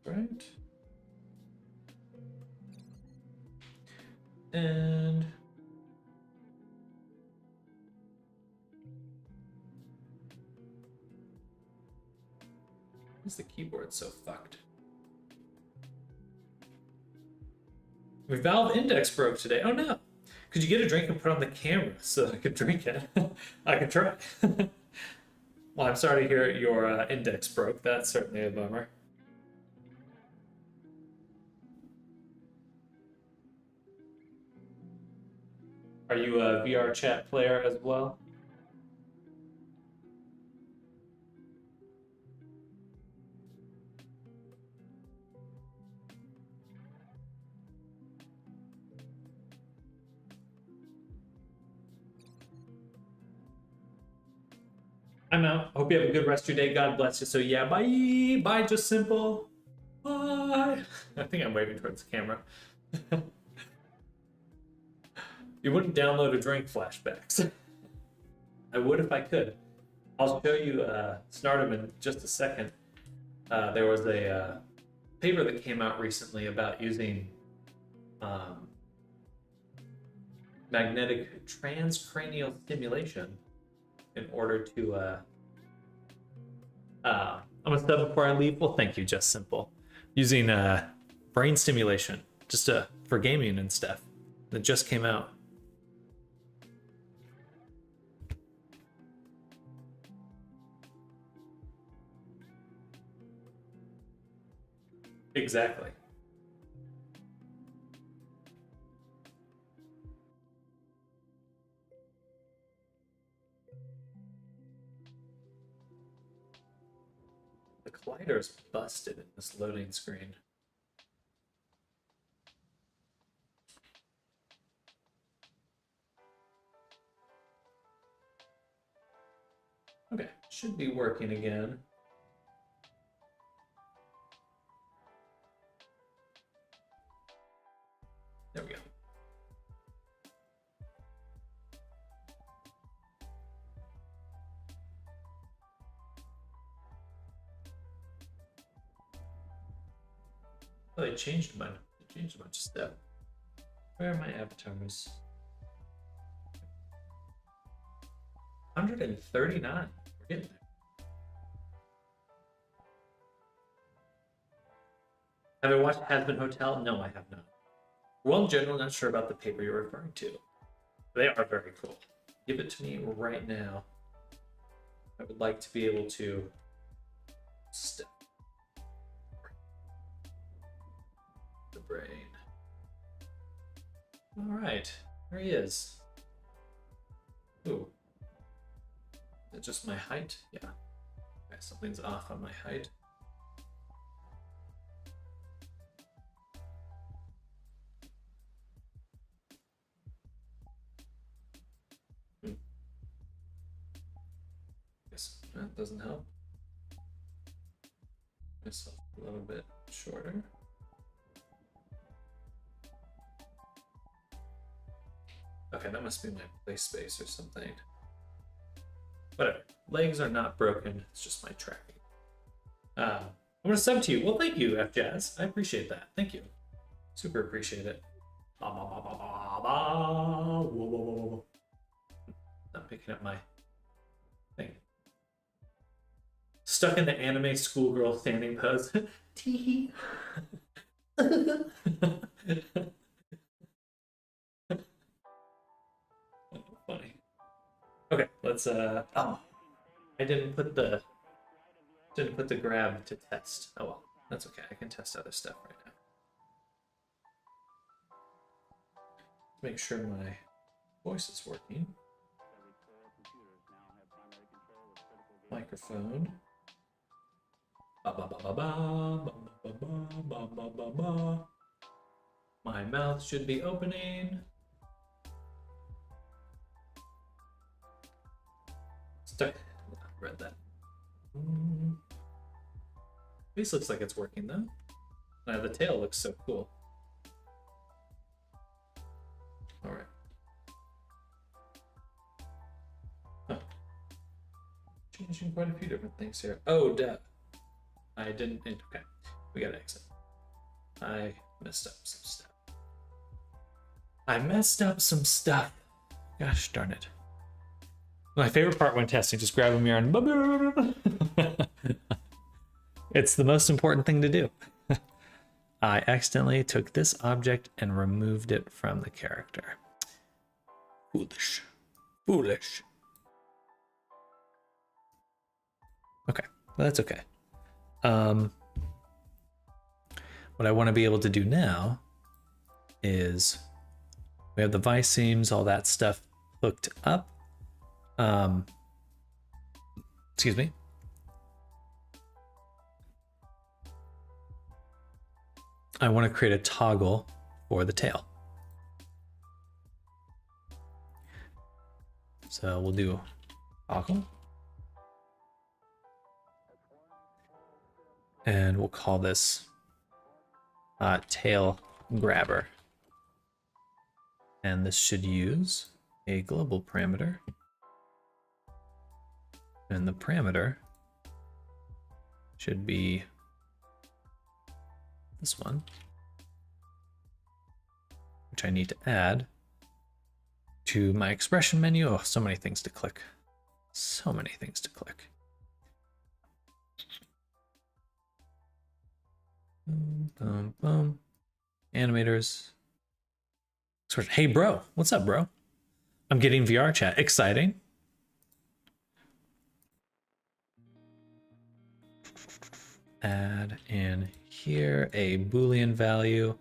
Right. And why is the keyboard so fucked? My Valve Index broke today. Oh no. Could you get a drink and put on the camera so I could drink it? I could try. Well, I'm sorry to hear your index broke. That's certainly a bummer. Are you a VR chat player as well? I'm out. Hope you have a good rest of your day. God bless you. So yeah, bye. Bye, Just Simple. Bye. I think I'm waving towards the camera. You wouldn't download a drink flashbacks. I would if I could. I'll show you Snardom in just a second. There was a paper that came out recently about using magnetic transcranial stimulation in order to I'm gonna stop before I leave. Well, thank you, Just Simple. Using brain stimulation just for gaming and stuff that just came out. Exactly. The collider's busted in this loading screen. Okay, should be working again. There we go. Oh, they changed a bunch of stuff. Where are my avatars? 139. We're getting there. Have I watched Hazbin Hotel? No, I have not. Well, in general, not sure about the paper you're referring to. They are very cool. Give it to me right now. I would like to be able to step the brain. All right, there he is. Ooh. Is it just my height? Yeah. Okay, something's off on my height. Guess that doesn't help. Myself a little bit shorter. Okay, that must be my play space or something. Whatever. Legs are not broken. It's just my tracking. I'm gonna sub to you. Well, thank you, F Jazz. I appreciate that. Thank you. Super appreciate it. I'm picking up my thing. Stuck in the anime schoolgirl standing pose. Tee. Funny. Okay, let's oh, I didn't put the grab to test. Oh well, that's okay. I can test other stuff right now. Make sure my voice is working. Microphone. My mouth should be opening. Stuck. Read that. This looks like it's working though. Now the tail looks so cool. All right. Huh. Changing quite a few different things here. Oh, duh. I didn't. Okay, we gotta exit. I messed up some stuff. Gosh darn it. My favorite part when testing, just grab a mirror and it's the most important thing to do. I accidentally took this object and removed it from the character. Foolish. Foolish. Okay, well, that's okay. What I want to be able to do now is we have the vice seams, all that stuff hooked up. Excuse me. I want to create a toggle for the tail. So we'll do toggle. And we'll call this tail grabber. And this should use a global parameter. And the parameter should be this one, which I need to add to my expression menu. Oh, so many things to click. So many things to click. Boom, boom. Animators. Hey, bro. What's up, bro? I'm getting VR chat. Exciting. Add in here a Boolean value,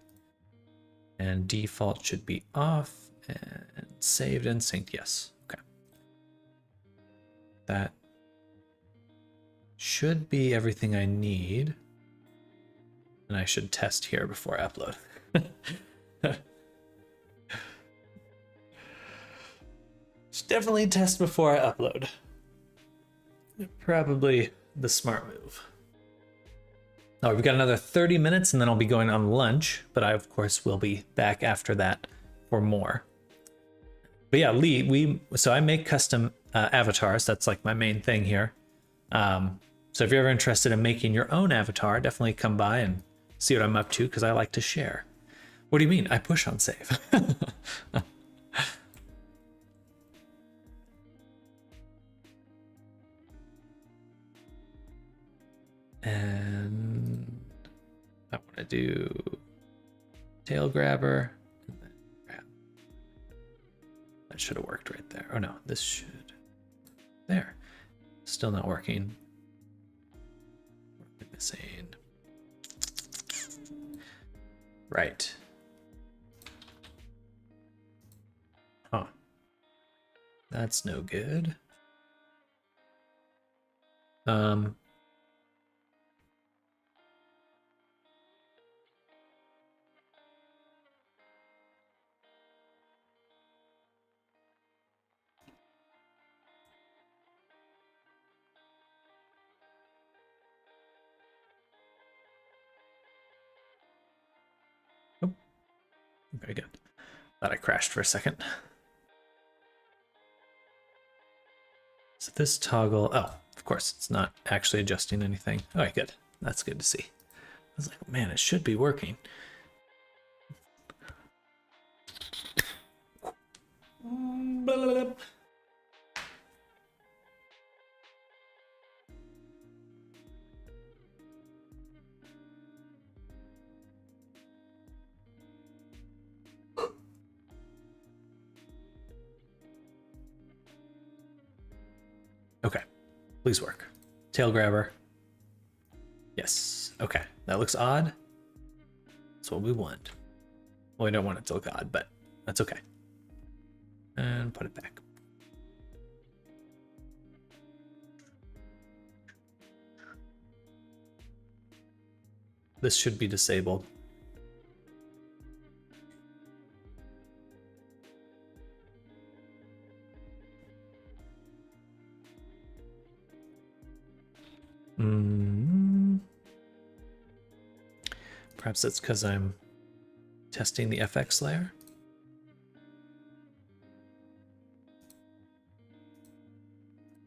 and default should be off, and saved and synced. Yes. Okay. That should be everything I need. And I should test here before I upload. Should definitely test before I upload. Probably the smart move. Oh, we've got another 30 minutes and then I'll be going on lunch, but I of course will be back after that for more. But yeah, Lee, so I make custom avatars. That's like my main thing here. So if you're ever interested in making your own avatar, definitely come by and see what I'm up to, because I like to share. What do you mean? I push on save. And I want to do tail grabber. And then grab. That should have worked right there. Oh no, this should. There. Still not working. What am I missing? Right. Huh. That's no good. Um, oh, very good. Thought I crashed for a second. So this toggle, oh, of course, it's not actually adjusting anything. All right, good. That's good to see. I was like, man, it should be working. Okay, please work. Tail grabber. Yes, okay. That looks odd. That's what we want. Well, we don't want it to look odd, but that's okay. And put it back. This should be disabled. Perhaps that's because I'm testing the FX layer.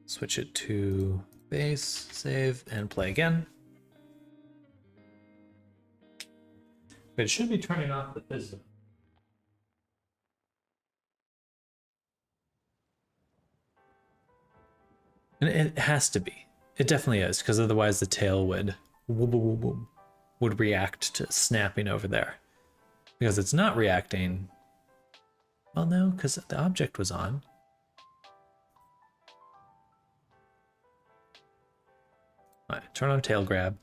Switch it to base, save, and play again. But it should be turning off the Fizzbone. And it has to be. It definitely is, because otherwise the tail would react to snapping over there. Because it's not reacting. Well, no, because the object was on. All right, turn on tail grab.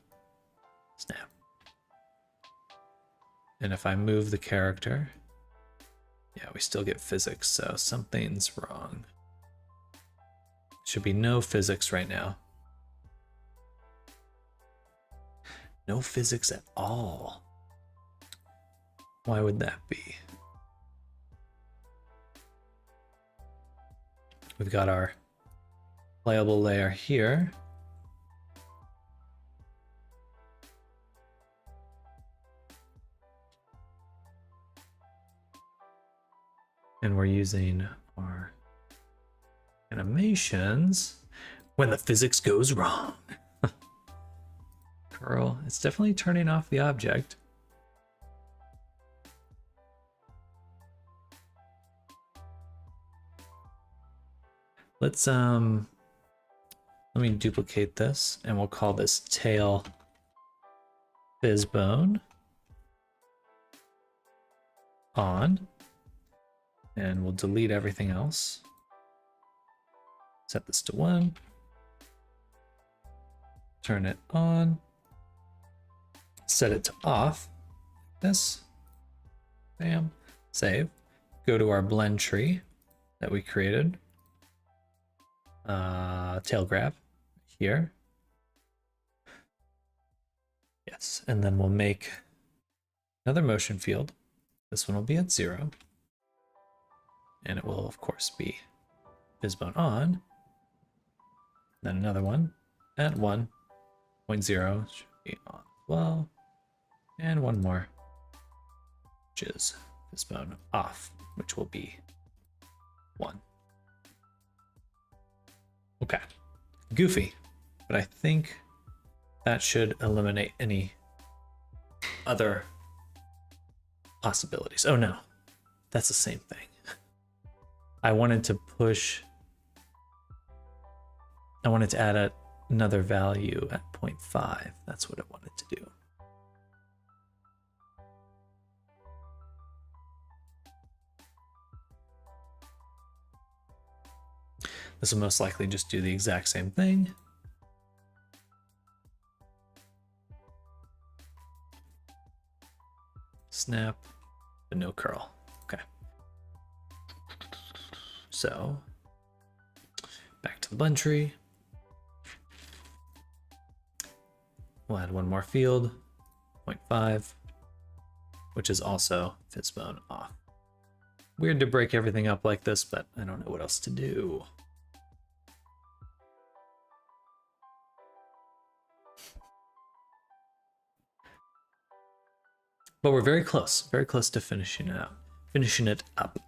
Snap. And if I move the character, yeah, we still get physics, so something's wrong. Should be no physics right now. No physics at all. Why would that be? We've got our playable layer here. And we're using our animations when the physics goes wrong. Curl, it's definitely turning off the object. Let's let me duplicate this and we'll call this tail Fizzbone on, and we'll delete everything else. Set this to 1. Turn it on. Set it to off. This. Bam. Save. Go to our blend tree that we created. Tail grab here. Yes, and then we'll make another motion field. This one will be at 0. And it will, of course, be Fizzbone on. Then another one at 1.0 should be on as well. And one more, which is Fizzbone off, which will be 1. Okay, goofy, but I think that should eliminate any other possibilities. Oh no, that's the same thing. I wanted to add another value at 0.5. That's what I wanted to do. This will most likely just do the exact same thing. Snap, but no curl. Okay. So to the blend tree. We'll add one more field, 0.5, which is also Fizzbone off. Weird to break everything up like this, but I don't know what else to do. But we're very close to finishing it up.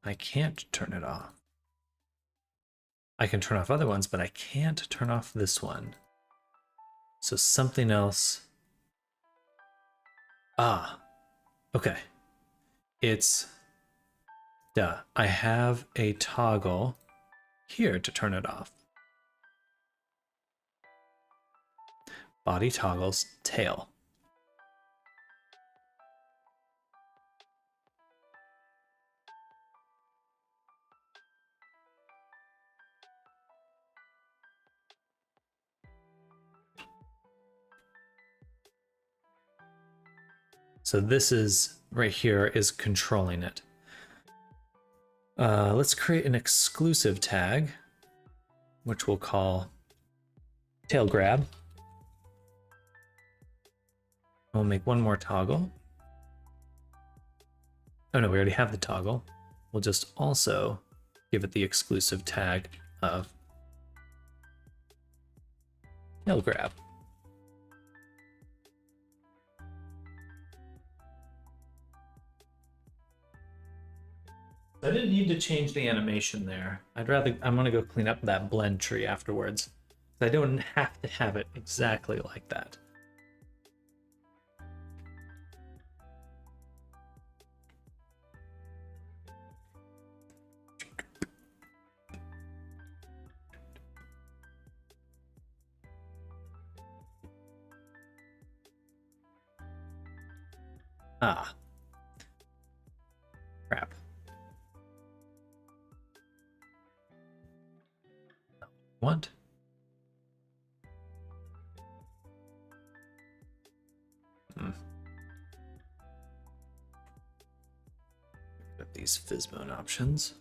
I can't turn it off. I can turn off other ones, but I can't turn off this one. So something else. Ah, okay. It's, duh, I have a toggle here to turn it off. Body toggles, tail. So this is right here is controlling it. Let's create an exclusive tag, which we'll call tail grab. We'll make one more toggle. Oh no, we already have the toggle. We'll just also give it the exclusive tag of tail grab. I didn't need to change the animation there. I'm gonna go clean up that blend tree afterwards. I don't have to have it exactly like that. Ah. Crap. What? These Fizzbone options.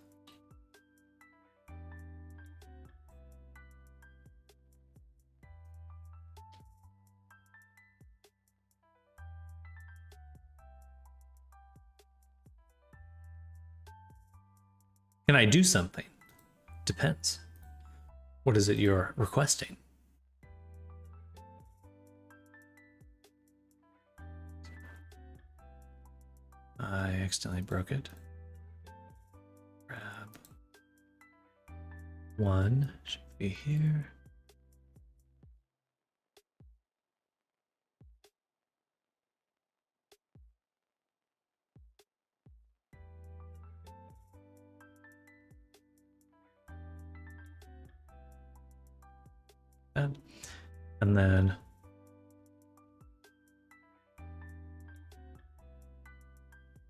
Can I do something? Depends. What is it you're requesting? I accidentally broke it. Grab one, should be here. And then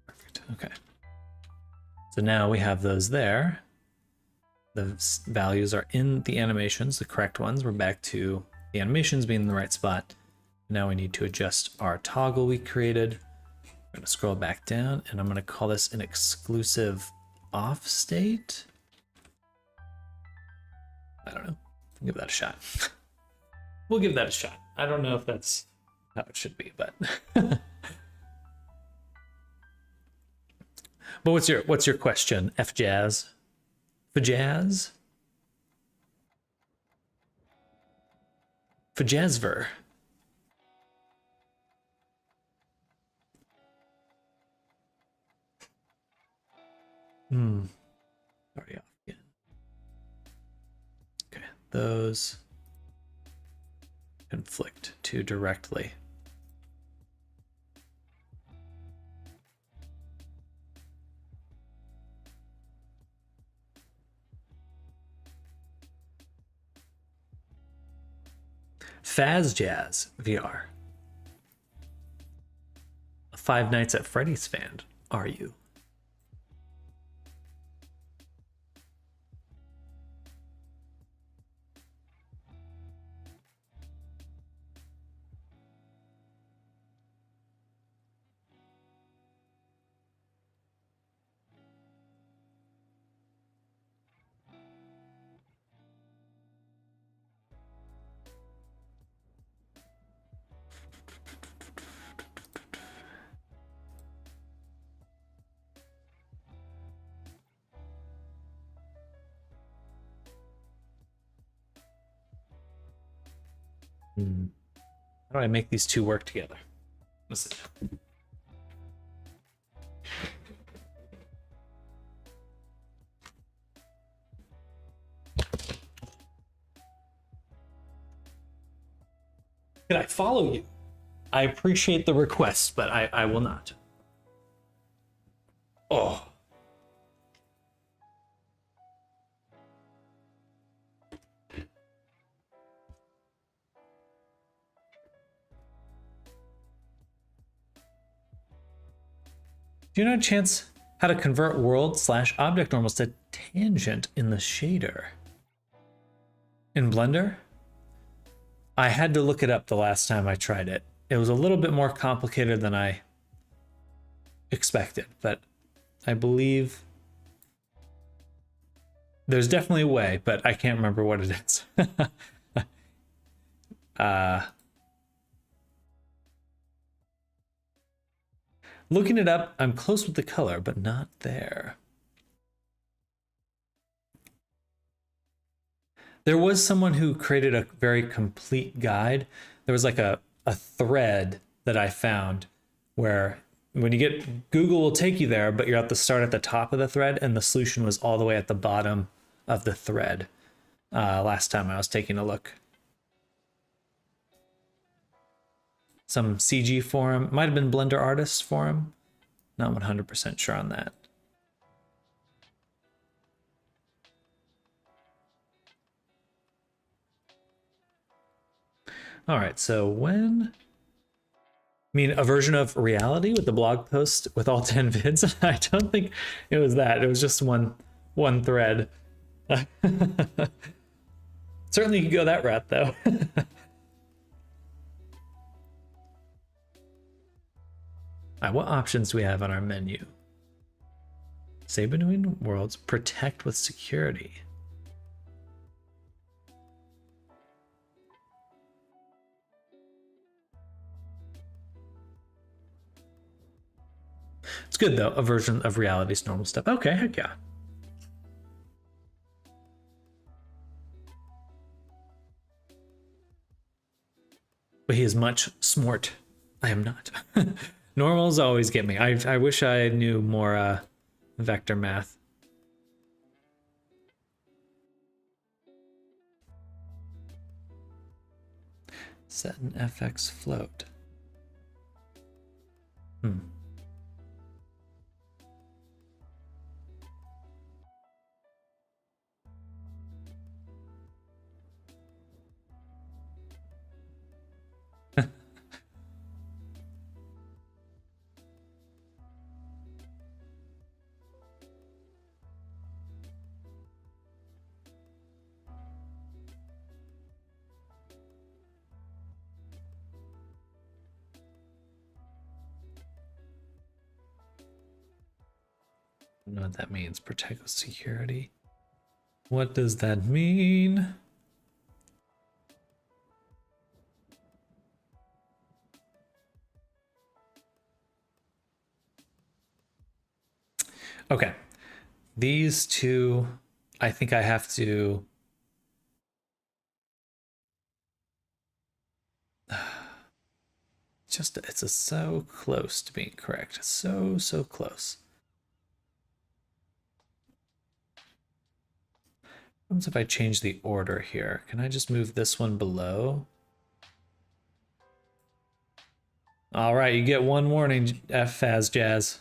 perfect. Okay. So now we have those there. The values are in the animations, the correct ones. We're back to the animations being in the right spot. Now we need to adjust our toggle we created. I'm going to scroll back down and I'm going to call this an exclusive off state. I don't know. We'll give that a shot. We'll give that a shot. I don't know if that's how it should be, but but what's your question, FJazz? Fajazz? Fajazver. Already off again. Okay, those conflict too directly. FazJazz VR. A Five Nights at Freddy's fan, are you? How do I make these two work together? Listen. Can I follow you? I appreciate the request, but I will not. Oh. Do you know a chance how to convert world/object normals to tangent in the shader? In Blender? I had to look it up the last time I tried it. It was a little bit more complicated than I expected, but I believe there's definitely a way, but I can't remember what it is. Looking it up, I'm close with the color, but not there. There was someone who created a very complete guide. There was like a thread that I found where when you get, Google will take you there, but you have to start at the top of the thread, and the solution was all the way at the bottom of the thread. Last time I was taking a look. Some CG forum, might have been Blender Artists forum. Not 100% sure on that. All right, so when, I mean, a version of reality with the blog post with all 10 vids? I don't think it was that. It was just one thread. Certainly you could go that route though. All right, what options do we have on our menu? Save between worlds, protect with security. It's good though, a version of reality's normal stuff. Okay, heck yeah. But he is much smart. I am not. Normals always get me. I wish I knew more vector math. Set an FX float. I don't know what that means. Protect with security. What does that mean? Okay. These two, I think I have to. It's so close to being correct. So close. What happens if I change the order here? Can I just move this one below? All right, you get one warning, FazJazz.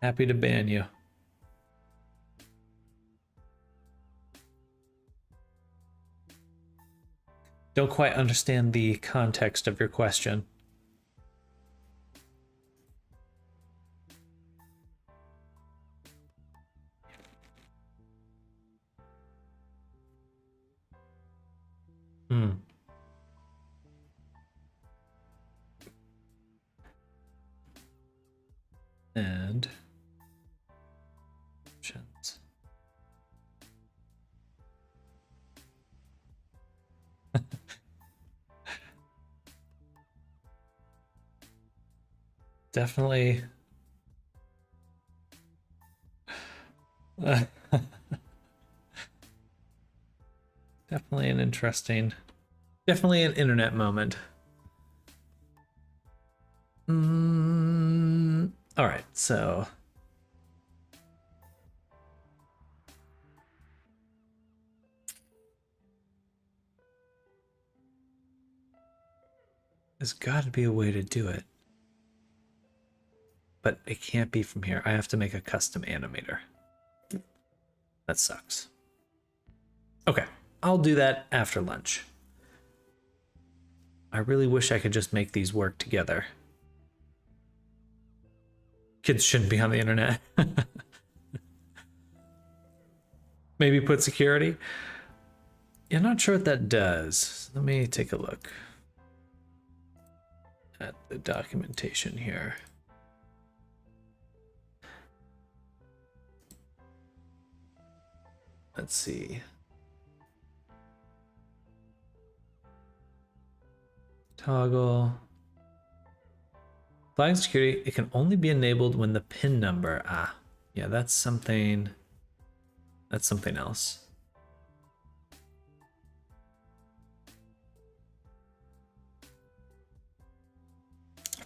Happy to ban you. Don't quite understand the context of your question. Hmm. And options. Definitely. Definitely an interesting, definitely an internet moment. All right, so there's got to be a way to do it, but it can't be from here. I have to make a custom animator. That sucks. Okay, I'll do that after lunch. I really wish I could just make these work together. Kids shouldn't be on the internet. Maybe put security. Yeah, I'm not sure what that does. Let me take a look at the documentation here. Let's see. Toggle. Flagging security, it can only be enabled when the PIN number. Ah, yeah, that's something else.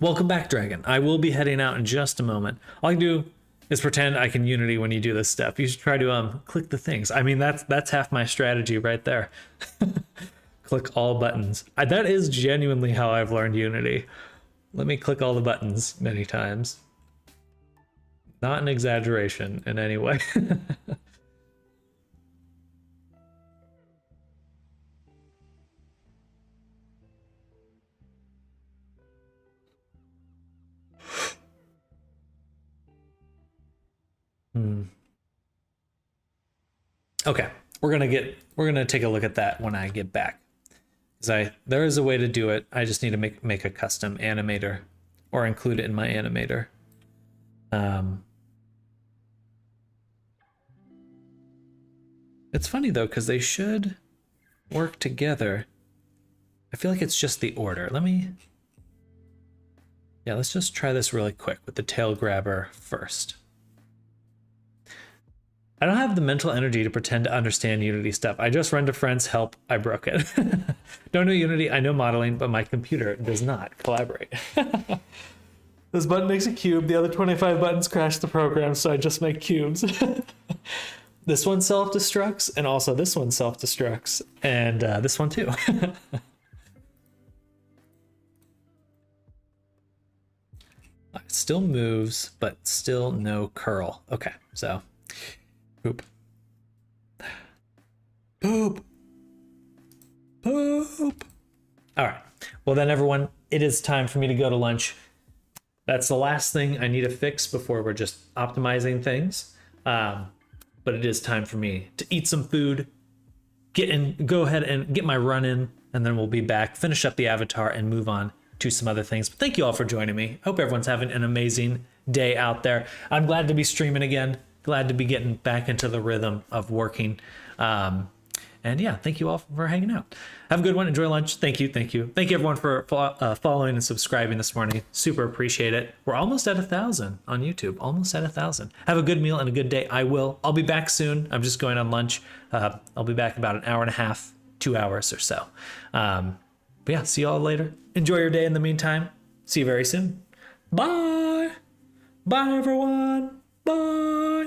Welcome back, Dragon. I will be heading out in just a moment. All I can do is pretend I can Unity when you do this step. You should try to click the things. I mean, that's half my strategy right there. Click all buttons. That is genuinely how I've learned Unity. Let me click all the buttons many times. Not an exaggeration in any way. Okay, we're gonna take a look at that when I get back. There is a way to do it. I just need to make a custom animator or include it in my animator. It's funny though, because they should work together. I feel like it's just the order. Let's just try this really quick with the tail grabber first. I don't have the mental energy to pretend to understand Unity stuff. I just run to friends, help, I broke it. Don't know Unity, I know modeling, but my computer does not collaborate. This button makes a cube, the other 25 buttons crash the program, so I just make cubes. This one self-destructs, and also this one self-destructs, and this one too. It still moves, but still no curl. Okay, so poop. Poop. Poop. All right. Well then, everyone, it is time for me to go to lunch. That's the last thing I need to fix before we're just optimizing things. But it is time for me to eat some food, go ahead and get my run in, and then we'll be back, finish up the avatar, and move on to some other things. But thank you all for joining me. Hope everyone's having an amazing day out there. I'm glad to be streaming again. Glad to be getting back into the rhythm of working. And yeah, thank you all for hanging out. Have a good one. Enjoy lunch. Thank you. Thank you. Thank you everyone for following and subscribing this morning. Super appreciate it. We're almost at 1,000 on YouTube. Almost at 1,000. Have a good meal and a good day. I'll be back soon. I'm just going on lunch. I'll be back about an hour and a half, 2 hours or so. But yeah, see you all later. Enjoy your day in the meantime. See you very soon. Bye. Bye everyone. Bye.